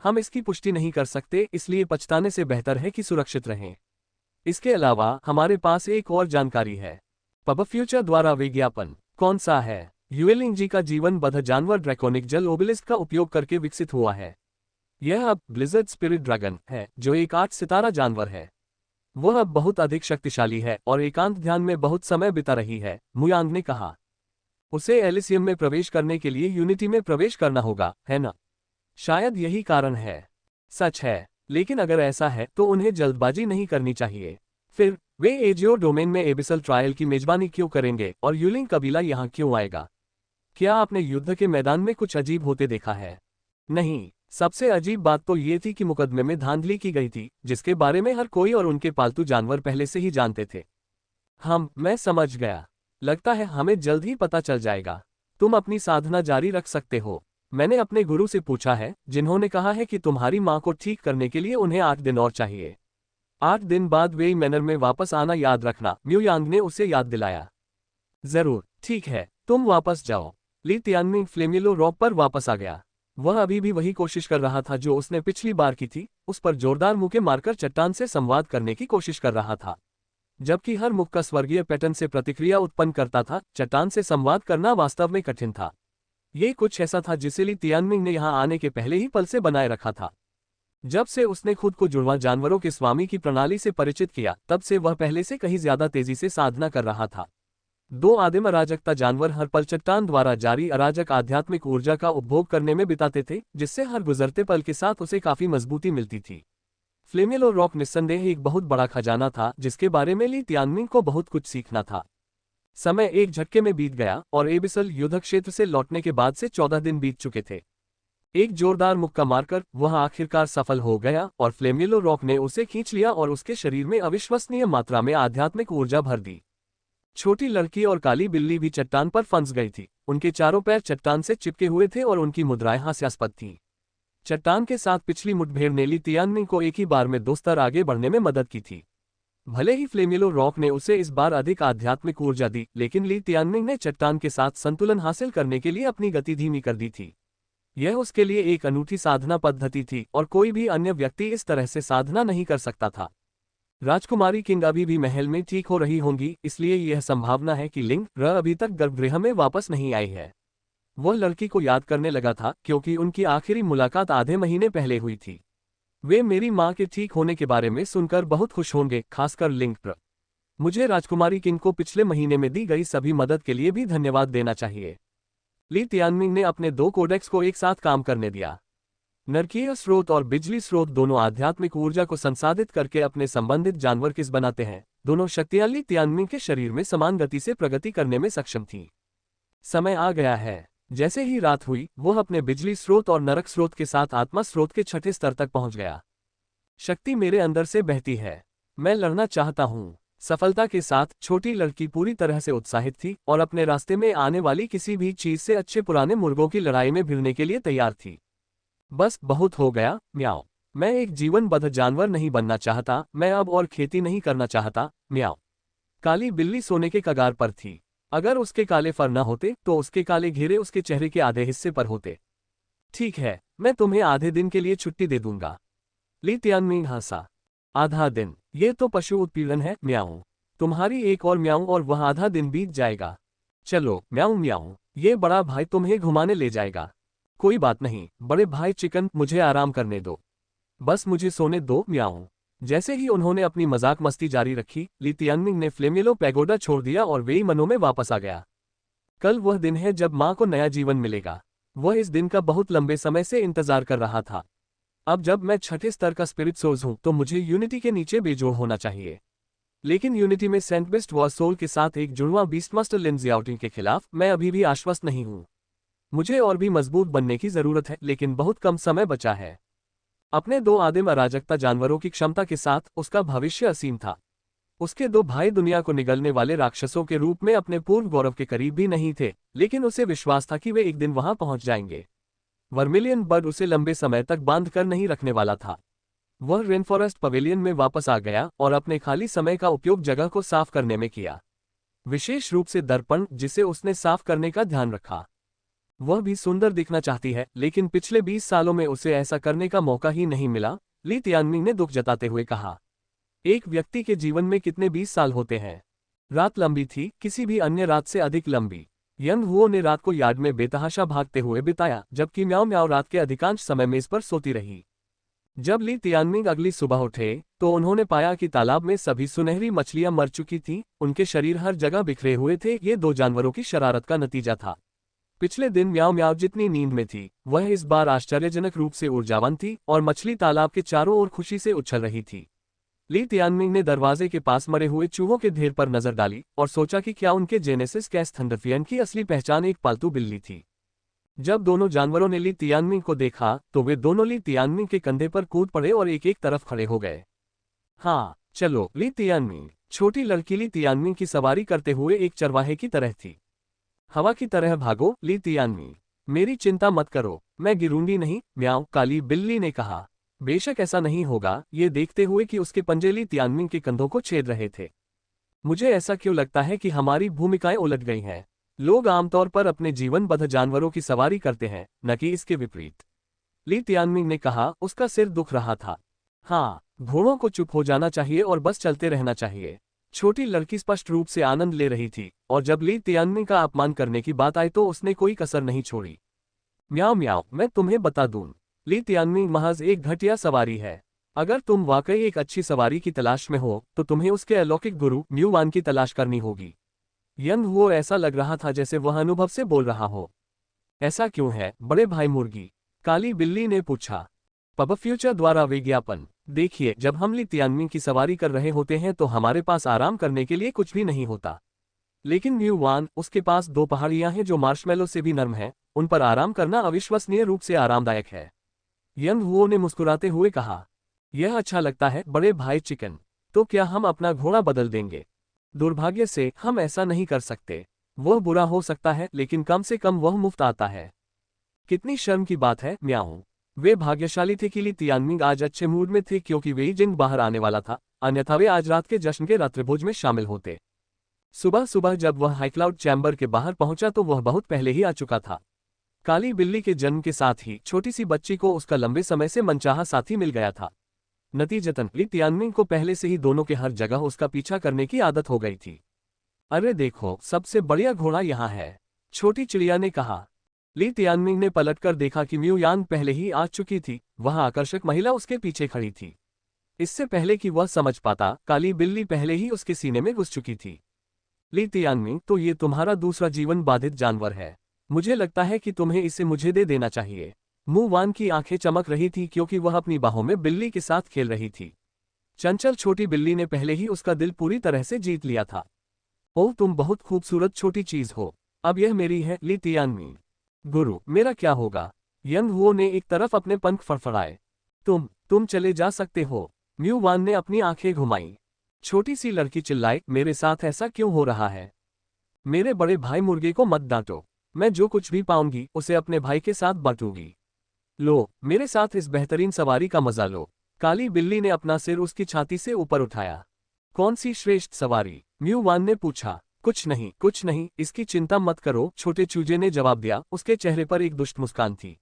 हम इसकी पुष्टि नहीं कर सकते, इसलिए पछताने से बेहतर है कि सुरक्षित रहें। इसके अलावा हमारे पास एक और जानकारी है। पब फ्यूचर द्वारा विज्ञापन कौन सा है? यूएलिंग जी का जीवन बद्ध जानवर ड्रैकोनिक जल ओबेलिस्क का उपयोग करके विकसित हुआ है। यह अब ब्लिज़र्ड स्पिरिट ड्रैगन है, जो एक 8 सितारा जानवर है। वह अब बहुत अधिक शक्तिशाली है और एकांत ध्यान में बहुत समय बिता रही है, म्यू यांग ने कहा। उसे एलिसियम में प्रवेश करने के लिए यूनिटी में प्रवेश करना होगा, है ना? शायद यही कारण है। सच है, लेकिन अगर ऐसा है तो उन्हें जल्दबाजी नहीं करनी चाहिए। फिर वे एजियो डोमेन में एबिसल ट्रायल की मेजबानी क्यों करेंगे और यूलिंग कबीला यहाँ क्यों आएगा? क्या आपने युद्ध के मैदान में कुछ अजीब होते देखा है? नहीं, सबसे अजीब बात तो ये थी कि मुकदमे में धांधली की गई थी, जिसके बारे में हर कोई और उनके पालतू जानवर पहले से ही जानते थे। मैं समझ गया। लगता है हमें जल्द ही पता चल जाएगा। तुम अपनी साधना जारी रख सकते हो। मैंने अपने गुरु से पूछा है, जिन्होंने कहा है कि तुम्हारी माँ को ठीक करने के लिए उन्हें 8 दिन और चाहिए। 8 दिन बाद वेई मैनर में वापस आना याद रखना, म्यू यांग ने उसे याद दिलाया। जरूर, ठीक है, तुम वापस जाओ। ली तियानमिंग फ्लेमिलो रॉक पर वापस आ गया। वह अभी भी वही कोशिश कर रहा था जो उसने पिछली बार की थी, उस पर जोरदार मुक्के मारकर चट्टान से संवाद करने की कोशिश कर रहा था। जबकि हर मुक्का स्वर्गीय पैटर्न से प्रतिक्रिया उत्पन्न करता था, चट्टान से संवाद करना वास्तव में कठिन था। ये कुछ ऐसा था जिसे ली तियानमिंग ने यहाँ आने के पहले ही पल से बनाए रखा था। जब से उसने खुद को जुड़वा जानवरों के स्वामी की प्रणाली से परिचित किया, तब से वह पहले से कहीं ज्यादा तेजी से साधना कर रहा था। 2 आदिम अराजकता जानवर हर पल चट्टान द्वारा जारी अराजक आध्यात्मिक ऊर्जा का उपभोग करने में बिताते थे, जिससे हर गुजरते पल के साथ उसे काफी मजबूती मिलती थी। फ्लेमिलो रॉक निस्संदेह एक बहुत बड़ा खजाना था, जिसके बारे में ली तियानमिंग को बहुत कुछ सीखना था। समय एक झटके में बीत गया और एबिसल युद्ध क्षेत्र से लौटने के बाद से 14 दिन बीत चुके थे। एक जोरदार मुक्का मारकर वह आखिरकार सफल हो गया और फ्लेमिलो रॉक ने उसे खींच लिया और उसके शरीर में अविश्वसनीय मात्रा में आध्यात्मिक ऊर्जा भर दी। छोटी लड़की और काली बिल्ली भी चट्टान पर फंस गई थी। उनके चारों पैर चट्टान से चिपके हुए थे और उनकी मुद्राएं हास्यास्पद थीं। चट्टान के साथ पिछली मुठभेड़ ने ली तियानमिंग को एक ही बार में 2 स्तर आगे बढ़ने में मदद की थी। भले ही फ्लेमिलो रॉक ने उसे इस बार अधिक आध्यात्मिक ऊर्जा दी, लेकिन ली तियानमिंग ने चट्टान के साथ संतुलन हासिल करने के लिए अपनी गति धीमी कर दी थी। यह उसके लिए एक अनूठी साधना पद्धति थी और कोई भी अन्य व्यक्ति इस तरह से साधना नहीं कर सकता था। राजकुमारी किंग अभी भी महल में ठीक हो रही होंगी, इसलिए यह संभावना है कि लिंग र अभी तक गर्भगृह में वापस नहीं आई है। वह लड़की को याद करने लगा था, क्योंकि उनकी आखिरी मुलाकात आधे महीने पहले हुई थी। वे मेरी माँ के ठीक होने के बारे में सुनकर बहुत खुश होंगे, खासकर लिंग र। मुझे राजकुमारी किंग को पिछले महीने में दी गई सभी मदद के लिए भी धन्यवाद देना चाहिए। ली तियानमिंग ने अपने दो कोडेक्स को एक साथ काम करने दिया। नरकीय स्रोत और बिजली स्रोत दोनों आध्यात्मिक ऊर्जा को संसाधित करके अपने संबंधित जानवर किस बनाते हैं। दोनों शक्तियां ली तियानमिंग के शरीर में समान गति से प्रगति करने में सक्षम थी। समय आ गया है। जैसे ही रात हुई, वह अपने बिजली स्रोत और नरक स्रोत के साथ आत्मा स्रोत के छठे स्तर तक पहुंच गया। शक्ति मेरे अंदर से बहती है। मैं लड़ना चाहता हूं। सफलता के साथ छोटी लड़की पूरी तरह से उत्साहित थी और अपने रास्ते में आने वाली किसी भी चीज से अच्छे पुराने मुर्गों की लड़ाई में भिड़ने के लिए तैयार थी। बस बहुत हो गया, म्याओ। मैं एक जीवनबद्ध जानवर नहीं बनना चाहता। मैं अब और खेती नहीं करना चाहता, म्याओ। काली बिल्ली सोने के कगार पर थी। अगर उसके काले फर न होते तो उसके काले घेरे उसके चेहरे के आधे हिस्से पर होते। ठीक है, मैं तुम्हें आधे दिन के लिए छुट्टी दे दूंगा। ली तियानमिंग हंसा। आधा दिन? ये तो पशु उत्पीड़न है, म्याऊं। तुम्हारी एक और म्याऊं और वह आधा दिन बीत जाएगा। चलो, म्याऊं म्याऊं, ये बड़ा भाई तुम्हें घुमाने ले जाएगा। कोई बात नहीं, बड़े भाई चिकन, मुझे आराम करने दो। बस मुझे सोने दो, म्याऊं। जैसे ही उन्होंने अपनी मजाक मस्ती जारी रखी, ली तियानमिंग ने फ्लेमिलो पैगोडा छोड़ दिया और वेई मनों में वापस आ गया। कल वह दिन है जब माँ को नया जीवन मिलेगा। वह इस दिन का बहुत लंबे समय से इंतजार कर रहा था। अब जब मैं छठे स्तर का स्पिरिट सोल्स हूं तो मुझे यूनिटी के नीचे बेजोड़ होना चाहिए। लेकिन यूनिटी में सेंट बेस्ट वॉर सोल के साथ एक जुड़वां बीस्टमास्टर लिन जियाओटिंग के खिलाफ मैं अभी भी आश्वस्त नहीं हूं। मुझे और भी मजबूत बनने की जरूरत है, लेकिन बहुत कम समय बचा है। अपने दो आदिम अराजकता जानवरों की क्षमता के साथ उसका भविष्य असीम था। उसके दो भाई दुनिया को निगलने वाले राक्षसों के रूप में अपने पूर्व गौरव के करीब भी नहीं थे, लेकिन उसे विश्वास था कि वे एक दिन वहां पहुंच जाएंगे। वर्मिलियन बर्ड उसे लंबे समय तक बांध कर नहीं रखने वाला था। वह रेनफॉरेस्ट पवेलियन में वापस आ गया और अपने खाली समय का उपयोग जगह को साफ करने में किया, विशेष रूप से दर्पण जिसे उसने साफ करने का ध्यान रखा। वह भी सुंदर दिखना चाहती है, लेकिन पिछले 20 सालों में उसे ऐसा करने का मौका ही नहीं मिला, ली तियानमिंग ने दुख जताते हुए कहा। एक व्यक्ति के जीवन में कितने 20 साल होते हैं? रात लंबी थी, किसी भी अन्य रात से अधिक लंबी। यंग हुओ ने रात को यार्ड में बेतहाशा भागते हुए बिताया, जबकि म्याओ म्याओ रात के अधिकांश समय मेज पर सोती रही। जब ली तियानमिंग अगली सुबह उठे तो उन्होंने पाया कि तालाब में सभी सुनहरी मछलियां मर चुकी थीं, उनके शरीर हर जगह बिखरे हुए थे। ये दो जानवरों की शरारत का नतीजा था। पिछले दिन म्याओ म्याओ जितनी नींद में थी, वह इस बार आश्चर्यजनक रूप से ऊर्जावान थी और मछली तालाब के चारों ओर खुशी से उछल रही थी। ली तियानमिंग ने दरवाजे के पास मरे हुए चूहों के ढेर पर नजर डाली और सोचा कि क्या उनके जेनेसिस कैस थंडरफियन की असली पहचान एक पालतू बिल्ली थी। जब दोनों जानवरों ने ली तियानमिंग को देखा तो वे दोनों ली तियानमिंग के कंधे पर कूद पड़े और एक एक तरफ खड़े हो गए। हाँ, चलो ली तियानमिंग। छोटी लड़की ली तियानमिंग की सवारी करते हुए एक चरवाहे की तरह थी। हवा की तरह भागो, ली तियानमिंग। मेरी चिंता मत करो, मैं गिरूंगी नहीं, म्याओ, काली बिल्ली ने कहा। बेशक ऐसा नहीं होगा, ये देखते हुए कि उसके पंजे ली तियानमिंग के कंधों को छेद रहे थे। मुझे ऐसा क्यों लगता है कि हमारी भूमिकाएं उलट गई हैं। लोग आमतौर पर अपने जीवनबद्ध जानवरों की सवारी करते हैं, न कि इसके विपरीत। ली तियानमिंग ने कहा, उसका सिर दुख रहा था। हाँ, घोड़ों को चुप हो जाना चाहिए और बस चलते रहना चाहिए। छोटी लड़की स्पष्ट रूप से आनंद ले रही थी और जब ली तियानमिंग का अपमान करने की बात आई तो उसने कोई कसर नहीं छोड़ी। म्याओ म्याओ, मैं तुम्हें बता दूं, ली तियानमिंग महज एक घटिया सवारी है। अगर तुम वाकई एक अच्छी सवारी की तलाश में हो तो तुम्हें उसके अलौकिक गुरु म्यू वान की तलाश करनी होगी। यंग वो ऐसा लग रहा था जैसे वह अनुभव से बोल रहा हो। ऐसा क्यों है, बड़े भाई मुर्गी? काली बिल्ली ने पूछा। पब फ्यूचर द्वारा विज्ञापन। देखिए, जब हम ली तियानमिंग की सवारी कर रहे होते हैं तो हमारे पास आराम करने के लिए कुछ भी नहीं होता। लेकिन म्यू वान, उसके पास 2 पहाड़ियां हैं जो मार्शमेलो से भी नर्म हैं, उन पर आराम करना अविश्वसनीय रूप से आरामदायक है। यंग हुओ ने मुस्कुराते हुए कहा। यह अच्छा लगता है, बड़े भाई चिकन। तो क्या हम अपना घोड़ा बदल देंगे? दुर्भाग्य से हम ऐसा नहीं कर सकते। वह बुरा हो सकता है, लेकिन कम से कम वह मुफ्त आता है। कितनी शर्म की बात है, म्याऊं। वे भाग्यशाली थे कि ली तियानमिंग आज अच्छे मूड में थे क्योंकि वेई जिंग बाहर आने वाला था, अन्यथा वे आज रात के जश्न के रात्रिभोज में शामिल होते। सुबह सुबह जब वह हाईक्लाउड चैम्बर के बाहर पहुंचा तो वह बहुत पहले ही आ चुका था। काली बिल्ली के जन्म के साथ ही छोटी सी बच्ची को उसका लंबे समय से मनचाहा साथी मिल गया था। नतीजतन ली तियानमिंग को पहले से ही दोनों के हर जगह उसका पीछा करने की आदत हो गई थी। अरे देखो, सबसे बढ़िया घोड़ा यहाँ है, छोटी चिड़िया ने कहा। ली तियानमिंग ने पलटकर देखा कि म्यू यान पहले ही आ चुकी थी। वह आकर्षक महिला उसके पीछे खड़ी थी। इससे पहले कि वह समझ पाता, काली बिल्ली पहले ही उसके सीने में घुस चुकी थी। ली तियानमिंग, तो ये तुम्हारा दूसरा जीवन बाधित जानवर है। मुझे लगता है कि तुम्हें इसे मुझे दे देना चाहिए। मू वान की आंखें चमक रही थी क्योंकि वह अपनी बाहों में बिल्ली के साथ खेल रही थी। चंचल छोटी बिल्ली ने पहले ही उसका दिल पूरी तरह से जीत लिया था। ओह, तुम बहुत खूबसूरत छोटी चीज हो। अब यह मेरी है। ली तियानमिंग, गुरु, मेरा क्या होगा? यंग हुओ ने एक तरफ अपने पंख फड़फड़ाए। तुम चले जा सकते हो। म्यू वान ने अपनी आंखें घुमाई। छोटी सी लड़की चिल्लाई, मेरे साथ ऐसा क्यों हो रहा है? मेरे बड़े भाई मुर्गे को मत डांटो। मैं जो कुछ भी पाऊंगी उसे अपने भाई के साथ बांटूंगी। लो, मेरे साथ इस बेहतरीन सवारी का मजा लो। काली बिल्ली ने अपना सिर उसकी छाती से ऊपर उठाया। कौन सी श्रेष्ठ सवारी? म्यू वान ने पूछा। कुछ नहीं, इसकी चिंता मत करो, छोटे चूजे ने जवाब दिया। उसके चेहरे पर एक दुष्ट मुस्कान थी।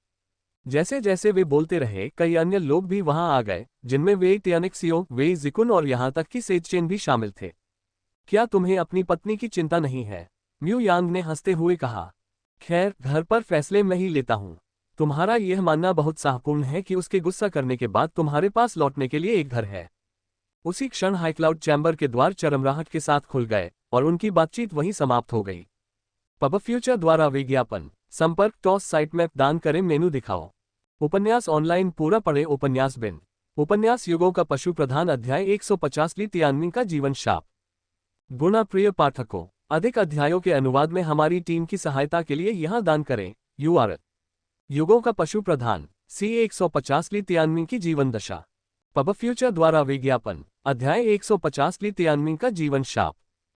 जैसे जैसे वे बोलते रहे, कई अन्य लोग भी वहां आ गए, जिनमें वेई तियानिक्सियो, वेई जिकुन और यहां तक कि सेचचेन भी शामिल थे। क्या तुम्हें अपनी पत्नी की चिंता नहीं है? म्यू यांग ने हंसते हुए कहा। खैर, घर पर फैसले मैं ही लेता हूँ। तुम्हारा यह मानना बहुत साहपूर्ण है कि उसके गुस्सा करने के बाद तुम्हारे पास लौटने के लिए एक घर है। उसी क्षण हाईक्लाउड चैम्बर के द्वार चरमराहट के साथ खुल गए और उनकी बातचीत वहीं समाप्त हो गई। पब फ्यूचर द्वारा विज्ञापन। संपर्क टॉस साइट मैप दान करें मेनू दिखाओ। उपन्यास ऑनलाइन पूरा पढ़े। उपन्यास बिन। उपन्यास युगों का पशु प्रधान अध्याय 150 ली तियानमिंग का जीवन शाप। गुणा प्रिय पाठकों, अधिक अध्यायों के अनुवाद में हमारी टीम की सहायता के लिए यहां दान करें। URL: युगों का पशु प्रधान C 150 ली तियानमिंग की जीवन दशा। पब फ्यूचर द्वारा विज्ञापन। अध्याय 150 ली तियानमिंग का जीवन शाप।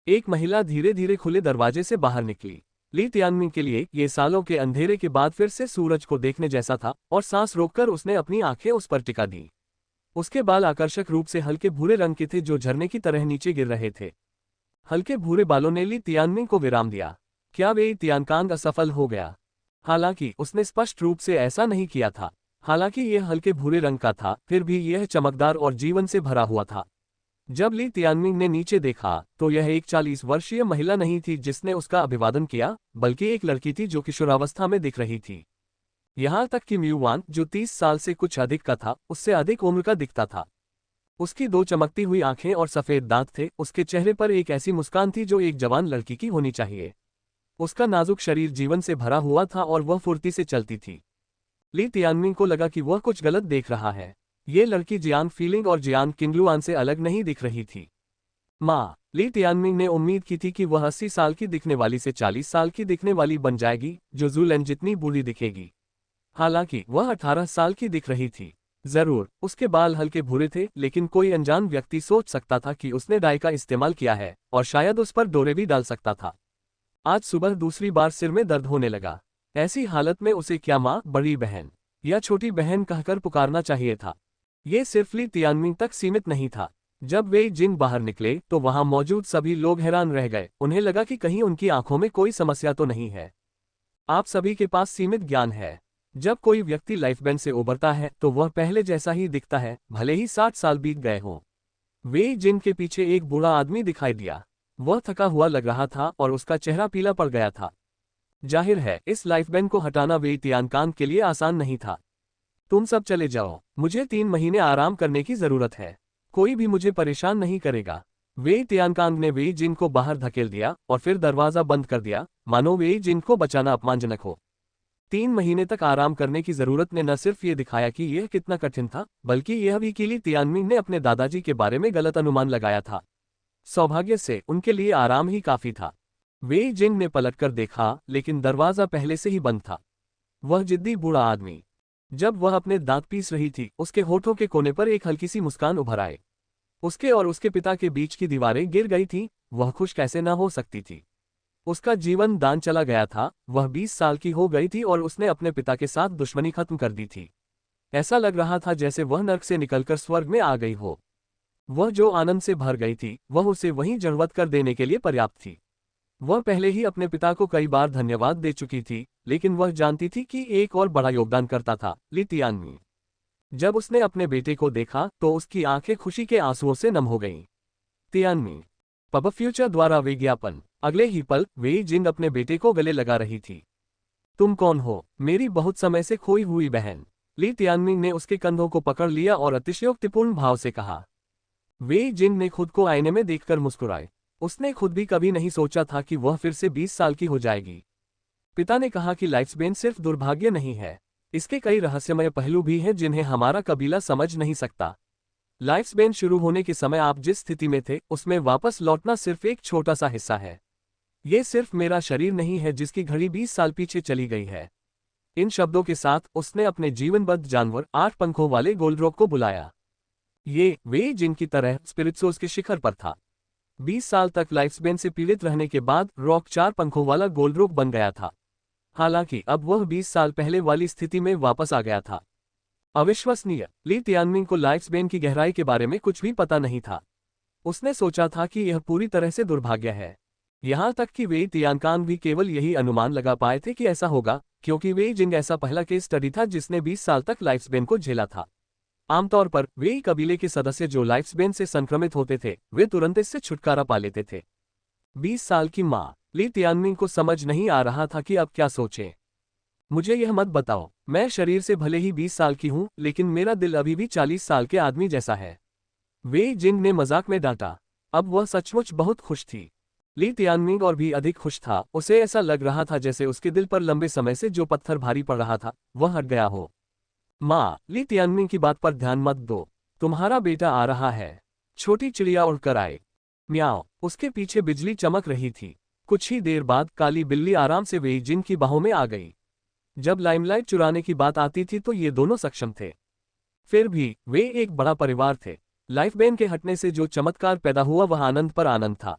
एक महिला धीरे धीरे खुले दरवाजे से बाहर निकली। ली तियानमिंग के लिए ये सालों के अंधेरे के बाद फिर से सूरज को देखने जैसा था और सांस रोककर उसने अपनी आंखें उस पर टिका दी। उसके बाल आकर्षक रूप से हल्के भूरे रंग के थे जो झरने की तरह नीचे गिर रहे थे। हल्के भूरे बालों ने ली तियानमिंग को विराम दिया। क्या वेई तियानकांग असफल हो गया? हालांकि उसने स्पष्ट रूप से ऐसा नहीं किया था। हालांकि यह हल्के भूरे रंग का था, फिर भी यह चमकदार और जीवन से भरा हुआ था। जब ली तियानमिंग ने नीचे देखा तो यह एक 40 वर्षीय महिला नहीं थी जिसने उसका अभिवादन किया, बल्कि एक लड़की थी जो किशोरावस्था में दिख रही थी। यहां तक कि म्यू वान, जो 30 साल से कुछ अधिक का था, उससे अधिक उम्र का दिखता था। उसकी दो चमकती हुई आंखें और सफेद दांत थे। उसके चेहरे पर एक ऐसी मुस्कान थी जो एक जवान लड़की की होनी चाहिए। उसका नाजुक शरीर जीवन से भरा हुआ था और वह फुर्ती से चलती थी। ली तियानमिंग को लगा कि वह कुछ गलत देख रहा है। ये लड़की जियान फीलिंग और जियान किंगलुआन से अलग नहीं दिख रही थी। माँ, ली तियानमिंग ने उम्मीद की थी कि वह 80 साल की दिखने वाली से 40 साल की दिखने वाली बन जाएगी, जो ज़ुलैन जितनी बूढ़ी दिखेगी। हालांकि वह 18 साल की दिख रही थी। जरूर, उसके बाल हल्के भूरे थे, लेकिन कोई अनजान व्यक्ति सोच सकता था कि उसने डाई का इस्तेमाल किया है और शायद उस पर डोरे भी डाल सकता था। आज सुबह दूसरी बार सिर में दर्द होने लगा। ऐसी हालत में उसे क्या माँ, बड़ी बहन या छोटी बहन कहकर पुकारना चाहिए था। ये सिर्फ ली तियानमिंग तक सीमित नहीं था। जब वे जिन बाहर निकले तो वहां मौजूद सभी लोग हैरान रह गए। उन्हें लगा कि कहीं उनकी आंखों में कोई समस्या तो नहीं है। आप सभी के पास सीमित ज्ञान है। जब कोई व्यक्ति लाइफबैंड से उबरता है तो वह पहले जैसा ही दिखता है, भले ही 60 साल बीत गए हों। वे जिन के पीछे एक बूढ़ा आदमी दिखाई दिया। वह थका हुआ लग रहा था और उसका चेहरा पीला पड़ गया था। जाहिर है, इस लाइफबैंड को हटाना वेई तियानकांग के लिए आसान नहीं था। तुम सब चले जाओ, मुझे 3 महीने आराम करने की जरूरत है। कोई भी मुझे परेशान नहीं करेगा। वेई तियानकांग ने वेई जिन को बाहर धकेल दिया और फिर दरवाजा बंद कर दिया, मानो वेई जिन को बचाना अपमानजनक हो। 3 महीने तक आराम करने की जरूरत ने न सिर्फ ये दिखाया कि यह कितना कठिन था, बल्कि यह भी कि ली तियानमिंग ने अपने दादाजी के बारे में गलत अनुमान लगाया था। सौभाग्य से उनके लिए आराम ही काफी था। वेई जिन ने पलटकर देखा, लेकिन दरवाजा पहले से ही बंद था। वह जिद्दी बूढ़ा आदमी। जब वह अपने दांत पीस रही थी, उसके होठों के कोने पर एक हल्की सी मुस्कान उभर आई। उसके और उसके पिता के बीच की दीवारें गिर गई थीं। वह खुश कैसे न हो सकती थी। उसका जीवन दान चला गया था। वह 20 साल की हो गई थी और उसने अपने पिता के साथ दुश्मनी खत्म कर दी थी। ऐसा लग रहा था जैसे वह नर्क से निकलकर स्वर्ग में आ गई हो। वह जो आनंद से भर गई थी, वह उसे वहीं जड़वत कर देने के लिए पर्याप्त थी। वह पहले ही अपने पिता को कई बार धन्यवाद दे चुकी थी, लेकिन वह जानती थी कि एक और बड़ा योगदान करता था, ली तियानमिंग। जब उसने अपने बेटे को देखा तो उसकी आंखें खुशी के आंसुओं से नम हो गईं। तियानमिंग। पब फ्यूचर द्वारा विज्ञापन। अगले ही पल वेई जिन अपने बेटे को गले लगा रही थी। तुम कौन हो? मेरी बहुत समय से खोई हुई बहन। ली तियानमिंग ने उसके कंधों को पकड़ लिया और अतिशयोक्तिपूर्ण भाव से कहा। वेई जिंग ने खुद को आईने में देखकर मुस्कुराए। उसने खुद भी कभी नहीं सोचा था कि वह फिर से 20 साल की हो जाएगी। पिता ने कहा कि लाइफ्स्पैन सिर्फ दुर्भाग्य नहीं है, इसके कई रहस्यमय पहलू भी हैं जिन्हें हमारा कबीला समझ नहीं सकता। लाइफ्स्पैन शुरू होने के समय आप जिस स्थिति में थे उसमें वापस लौटना सिर्फ एक छोटा सा हिस्सा है। ये सिर्फ मेरा शरीर नहीं है जिसकी घड़ी 20 साल पीछे चली गई है। इन शब्दों के साथ उसने अपने जीवनबद्ध जानवर 8 पंखों वाले गोल्डरॉक को बुलाया। ये वे जिनकी तरह स्पिरिट्सोस के शिखर पर था। 20 साल तक लाइफ्स्पैन से पीड़ित रहने के बाद रॉक 4 पंखों वाला गोल्डरॉक बन गया था। हालांकि अब वह 20 साल पहले वाली स्थिति में वापस आ गया था। अविश्वसनीय। ली तियानमिंग को लाइफ्स्पैन की गहराई के बारे में कुछ भी पता नहीं था। उसने सोचा था कि यह पूरी तरह से दुर्भाग्य है। यहां तक कि वेई तियानकांग भी केवल यही अनुमान लगा पाए थे कि ऐसा होगा, क्योंकि वेई जिंग ऐसा पहला केस स्टडी था जिसने 20 साल तक लाइफ्स्पैन को झेला था। आमतौर पर वेई कबीले के सदस्य जो लाइफ्स्पैन से संक्रमित होते थे वे तुरंत इससे छुटकारा पा लेते थे। 20 साल की मां। ली तियानमिंग को समझ नहीं आ रहा था कि अब क्या सोचे। मुझे यह मत बताओ, मैं शरीर से भले ही 20 साल की हूं लेकिन मेरा दिल अभी भी 40 साल के आदमी जैसा है, वेई जिंग ने मजाक में डांटा। अब वह सचमुच बहुत खुश थी। ली तियानमिंग और भी अधिक खुश था। उसे ऐसा लग रहा था जैसे उसके दिल पर लंबे समय से जो पत्थर भारी पड़ रहा था वह हट गया हो। माँ, ली तियानमिंग की बात पर ध्यान मत दो, तुम्हारा बेटा आ रहा है। छोटी चिड़िया उड़कर आए। म्याओ। उसके पीछे बिजली चमक रही थी। कुछ ही देर बाद काली बिल्ली आराम से वेई जिंग की बाहों में आ गई। जब लाइमलाइट चुराने की बात आती थी तो ये दोनों सक्षम थे। फिर भी वे एक बड़ा परिवार थे। लाइफ्स्पैन के हटने से जो चमत्कार पैदा हुआ वह आनंद पर आनंद था।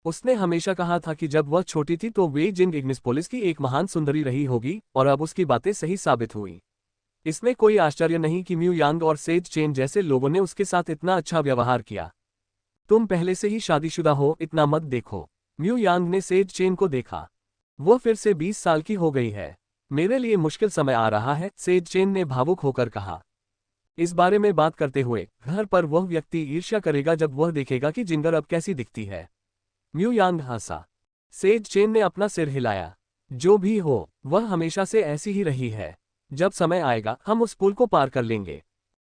उसने हमेशा कहा था कि जब वह छोटी थी तो वेई जिंग इग्निसपोलिस की एक महान सुंदरी रही होगी, और अब उसकी बातें सही साबित हुई। इसमें कोई आश्चर्य नहीं कि म्यू यांग और सेज चेन जैसे लोगों ने उसके साथ इतना अच्छा व्यवहार किया। तुम पहले से ही शादीशुदा हो, इतना मत देखो। म्यू यांग ने सेज चेन को देखा। वह फिर से 20 साल की हो गई है। मेरे लिए मुश्किल समय आ रहा है, सेज चेन ने भावुक होकर कहा। इस बारे में बात करते हुए घर पर वह व्यक्ति ईर्ष्या करेगा जब वह देखेगा कि जिंगर अब कैसी दिखती है। म्यू यांग हंसा। सेज चेन ने अपना सिर हिलाया। जो भी हो, वह हमेशा से ऐसी ही रही है। जब समय आएगा हम उस पुल को पार कर लेंगे।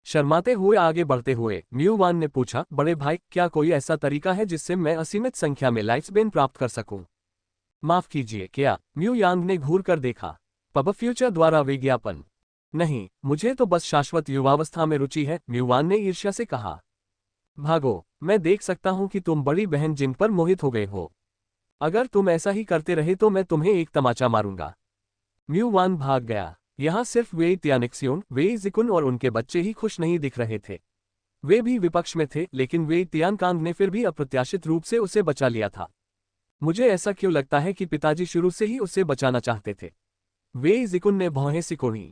शर्माते हुए आगे बढ़ते हुए म्यू वान ने पूछा, बड़े भाई, क्या कोई ऐसा तरीका है जिससे मैं असीमित संख्या में लाइफ्स्पैन प्राप्त कर सकूं? माफ कीजिए, क्या? म्यू यांग ने घूर कर देखा। पब फ्यूचर द्वारा विज्ञापन? नहीं, मुझे तो बस शाश्वत युवावस्था में रुचि है, म्यू वान ने ईर्ष्या से कहा। भागो, मैं देख सकता हूं कि तुम बड़ी बहन जिंग पर मोहित हो गए हो। अगर तुम ऐसा ही करते रहे तो मैं तुम्हें एक तमाचा मारूंगा। म्यू वान भाग गया। यहाँ सिर्फ वेई तियानिक्सियोन, वेई जिकुन और उनके बच्चे ही खुश नहीं दिख रहे थे। वे भी विपक्ष में थे, लेकिन वेई तियानकांग ने फिर भी अप्रत्याशित रूप से उसे बचा लिया था। मुझे ऐसा क्यों लगता है कि पिताजी शुरू से ही उसे बचाना चाहते थे? वेई जिकुन ने भौहें सिकोड़ी।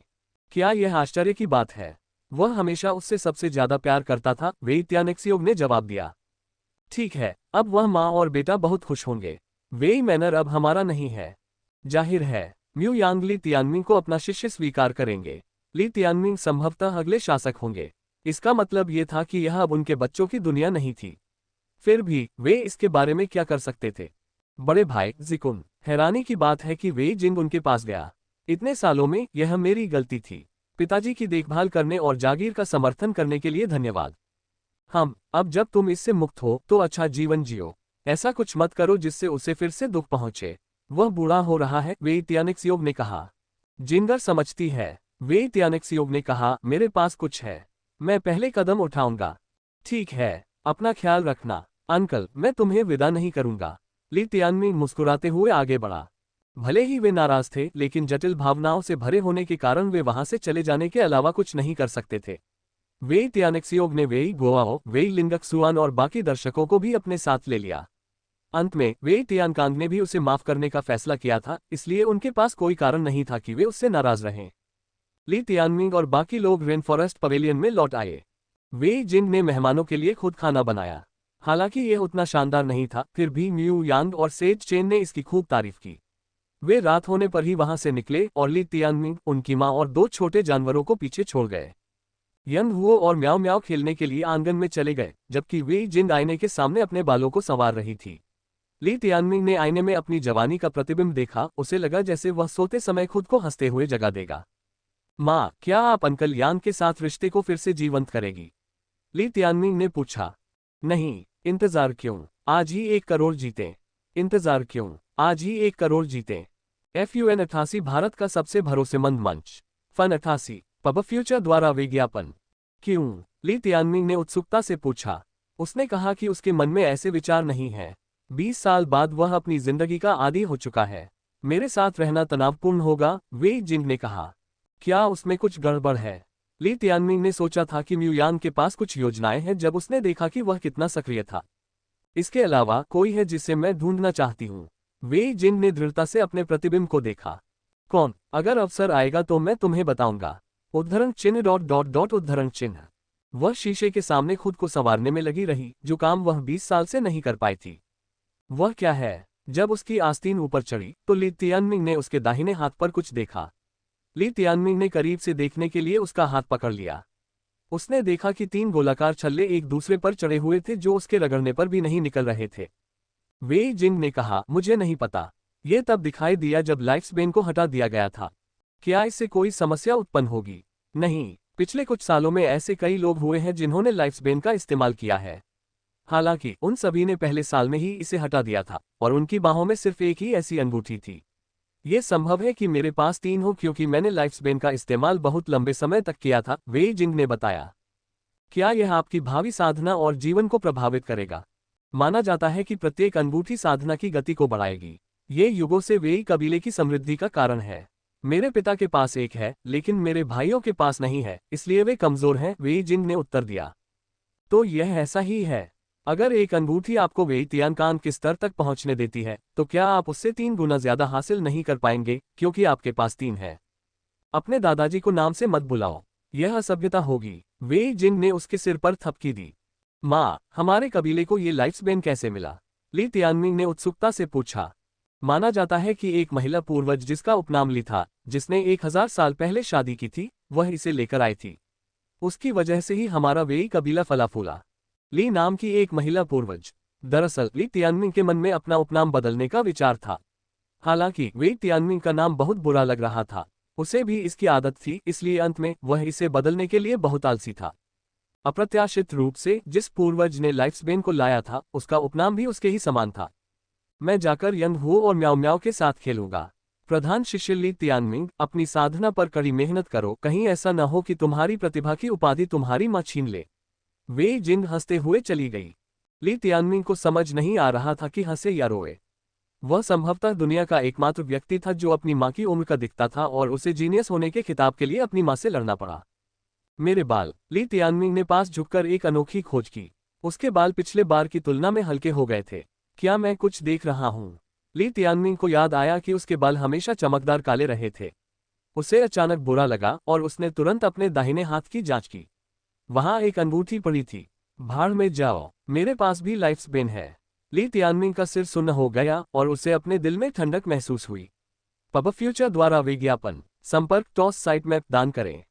क्या यह आश्चर्य की बात है? वह हमेशा उससे सबसे ज्यादा प्यार करता था, वेई तियानिक्सियोन ने जवाब दिया। ठीक है, अब वह माँ और बेटा बहुत खुश होंगे। वेई मैनर अब हमारा नहीं है। जाहिर है, म्यू यांग ली तियानमिंग को अपना शिष्य स्वीकार करेंगे। ली तियानमिंग संभवतः अगले शासक होंगे। इसका मतलब ये था कि यह अब उनके बच्चों की दुनिया नहीं थी। फिर भी वे इसके बारे में क्या कर सकते थे? बड़े भाई जिकुन, हैरानी की बात है कि वेई जिंग उनके पास गया। इतने सालों में यह मेरी गलती थी। पिताजी की देखभाल करने और जागीर का समर्थन करने के लिए धन्यवाद। अब जब तुम इससे मुक्त हो तो अच्छा जीवन जियो। ऐसा कुछ मत करो जिससे उसे फिर से दुख पहुंचे। वह बूढ़ा हो रहा है, वेई तियानिक्सियोन ने कहा। जिंगर समझती है, वेई तियानिक्सियोन ने कहा, मेरे पास कुछ है। मैं पहले कदम उठाऊंगा। ठीक है, अपना ख्याल रखना। अंकल, मैं तुम्हें विदा नहीं करूंगा। ली तियानमिंग मुस्कुराते हुए आगे बढ़ा। भले ही वे नाराज थे, लेकिन जटिल भावनाओं से भरे होने के कारण वे वहां से चले जाने के अलावा कुछ नहीं कर सकते थे। वेई तियानिक्सियोन ने वेई गुआओ, वेई लिंगक्सुआन और बाकी दर्शकों को भी अपने साथ ले लिया। अंत में वेई तियानकांग ने भी उसे माफ करने का फैसला किया था, इसलिए उनके पास कोई कारण नहीं था कि वे उससे नाराज रहें। ली तियानमिंग और बाकी लोग रेन फॉरेस्ट पवेलियन में लौट आए। वेई जिंग ने मेहमानों के लिए खुद खाना बनाया। हालांकि यह उतना शानदार नहीं था, फिर भी म्यू यांग और सेज चेन ने इसकी खूब तारीफ की। वे रात होने पर ही वहां से निकले और ली तियानमिंग, उनकी मां और 2 छोटे जानवरों को पीछे छोड़ गए। यंग हुओ और म्याओ म्याओ खेलने के लिए आंगन में चले गए, जबकि वेई जिंग आईने के सामने अपने बालों को संवार रही थी। ली तियानमिंग ने आईने में अपनी जवानी का प्रतिबिंब देखा। उसे लगा जैसे वह सोते समय खुद को हंसते हुए जगा देगा। माँ, क्या आप अंकल यान के साथ रिश्ते को फिर से जीवंत करेगी? ली तियानमिंग ने पूछा। नहीं, इंतजार क्यों? आज ही 1 करोड़ जीते। इंतजार क्यों? आज ही 1 करोड़ जीते। FUN 88 भारत का सबसे भरोसेमंद मंच। फन 88 पब फ्यूचर द्वारा विज्ञापन। क्यों? ली तियानमिंग ने उत्सुकता से पूछा। उसने कहा कि उसके मन में ऐसे विचार नहीं हैं। 20 साल बाद वह अपनी जिंदगी का आदी हो चुका है। मेरे साथ रहना तनावपूर्ण होगा, वेई जिंग ने कहा। क्या उसमें कुछ गड़बड़ है? ली तियानमिंग ने सोचा था कि म्यूयान के पास कुछ योजनाएं हैं जब उसने देखा कि वह कितना सक्रिय था। इसके अलावा कोई है जिसे मैं ढूंढना चाहती हूँ। वेई जिंग ने दृढ़ता से अपने प्रतिबिंब को देखा। कौन? अगर अवसर आएगा तो मैं तुम्हें बताऊंगा। उद्धरण चिन्ह डॉट डॉट डॉट उद्धरण चिन्ह। वह शीशे के सामने खुद को संवारने में लगी रही, जो काम वह 20 साल से नहीं कर पाई थी। वह क्या है? जब उसकी आस्तीन ऊपर चढ़ी तो ली तियानमिंग ने उसके दाहिने हाथ पर कुछ देखा। ली तियानमिंग ने करीब से देखने के लिए उसका हाथ पकड़ लिया। उसने देखा कि 3 गोलाकार छल्ले एक दूसरे पर चढ़े हुए थे जो उसके रगड़ने पर भी नहीं निकल रहे थे। वेई जिंग ने कहा, मुझे नहीं पता। यह तब दिखाई दिया जब लाइफ्सपेन को हटा दिया गया था। क्या इससे कोई समस्या उत्पन्न होगी? नहीं, पिछले कुछ सालों में ऐसे कई लोग हुए हैं जिन्होंने लाइफ्सपेन का इस्तेमाल किया है। हालांकि उन सभी ने पहले साल में ही इसे हटा दिया था और उनकी बाहों में सिर्फ एक ही ऐसी अनुभूति थी। यह संभव है कि मेरे पास 3 हो क्योंकि मैंने लाइफ्सपेन का इस्तेमाल बहुत लंबे समय तक किया था, वेई जिंग ने बताया। क्या यह आपकी भावी साधना और जीवन को प्रभावित करेगा? माना जाता है कि प्रत्येक अनुभूति साधना की गति को बढ़ाएगी। ये युगों से वेई कबीले की समृद्धि का कारण है। मेरे पिता के पास एक है, लेकिन मेरे भाइयों के पास नहीं है, इसलिए वे कमजोर हैं, वेई जिंग ने उत्तर दिया। तो यह ऐसा ही है। अगर एक अनुभूति आपको वेई तियानकान के स्तर तक पहुंचने देती है, तो क्या आप उससे 3 गुना ज्यादा हासिल नहीं कर पाएंगे, क्योंकि आपके पास 3 है? अपने दादाजी को नाम से मत बुलाओ, यह असभ्यता होगी। वेई जिंग ने उसके सिर पर थपकी दी। माँ, हमारे कबीले को ये लाइफ्सपेन कैसे मिला? ली तियानमिंग ने उत्सुकता से पूछा। माना जाता है कि एक महिला पूर्वज जिसका उपनाम ली था, जिसने 1000 साल पहले शादी की थी, वह इसे लेकर आई थी। उसकी वजह से ही हमारा वेई कबीला फला फूला। ली नाम की एक महिला पूर्वज। दरअसल ली तियानमिंग के मन में अपना उपनाम बदलने का विचार था। हालांकि वेई तियानमिंग का नाम बहुत बुरा लग रहा था। उसे भी इसकी आदत थी, इसलिए अंत में वह इसे बदलने के लिए बहुत आलसी था। अप्रत्याशित रूप से जिस पूर्वज ने लाइफ्सपेन को लाया था, उसका उपनाम भी उसके ही समान था। मैं जाकर यंग हू और म्याओ म्याओ के साथ खेलूंगा। प्रधान शिष्य ली तियानमिंग, अपनी साधना पर कड़ी मेहनत करो, कहीं ऐसा न हो कि तुम्हारी प्रतिभा की उपाधि तुम्हारी मां छीन ले। वेई जिंग हंसते हुए चली गई। ली तियानमिंग को समझ नहीं आ रहा था कि हंसे या रोए। वह संभवतः दुनिया का एकमात्र व्यक्ति था जो अपनी मां की उम्र का दिखता था और उसे जीनियस होने के खिताब के लिए अपनी मां से लड़ना पड़ा। मेरे बाल। ली तियानमिंग ने पास झुककर एक अनोखी खोज की। उसके बाल पिछले बार की तुलना में हल्के हो गए थे। क्या मैं कुछ देख रहा हूँ? ली तियानमिंग को याद आया कि उसके बाल हमेशा चमकदार काले रहे थे। उसे अचानक बुरा लगा और उसने तुरंत अपने दाहिने हाथ की जांच की। वहां एक अंगूठी पड़ी थी। भाड़ में जाओ, मेरे पास भी लाइफ्सपेन है। ली तियानमिंग का सिर सुन्न हो गया और उसे अपने दिल में ठंडक महसूस हुई। पब फ्यूचर द्वारा विज्ञापन। संपर्क टॉस साइट मैप दान करें।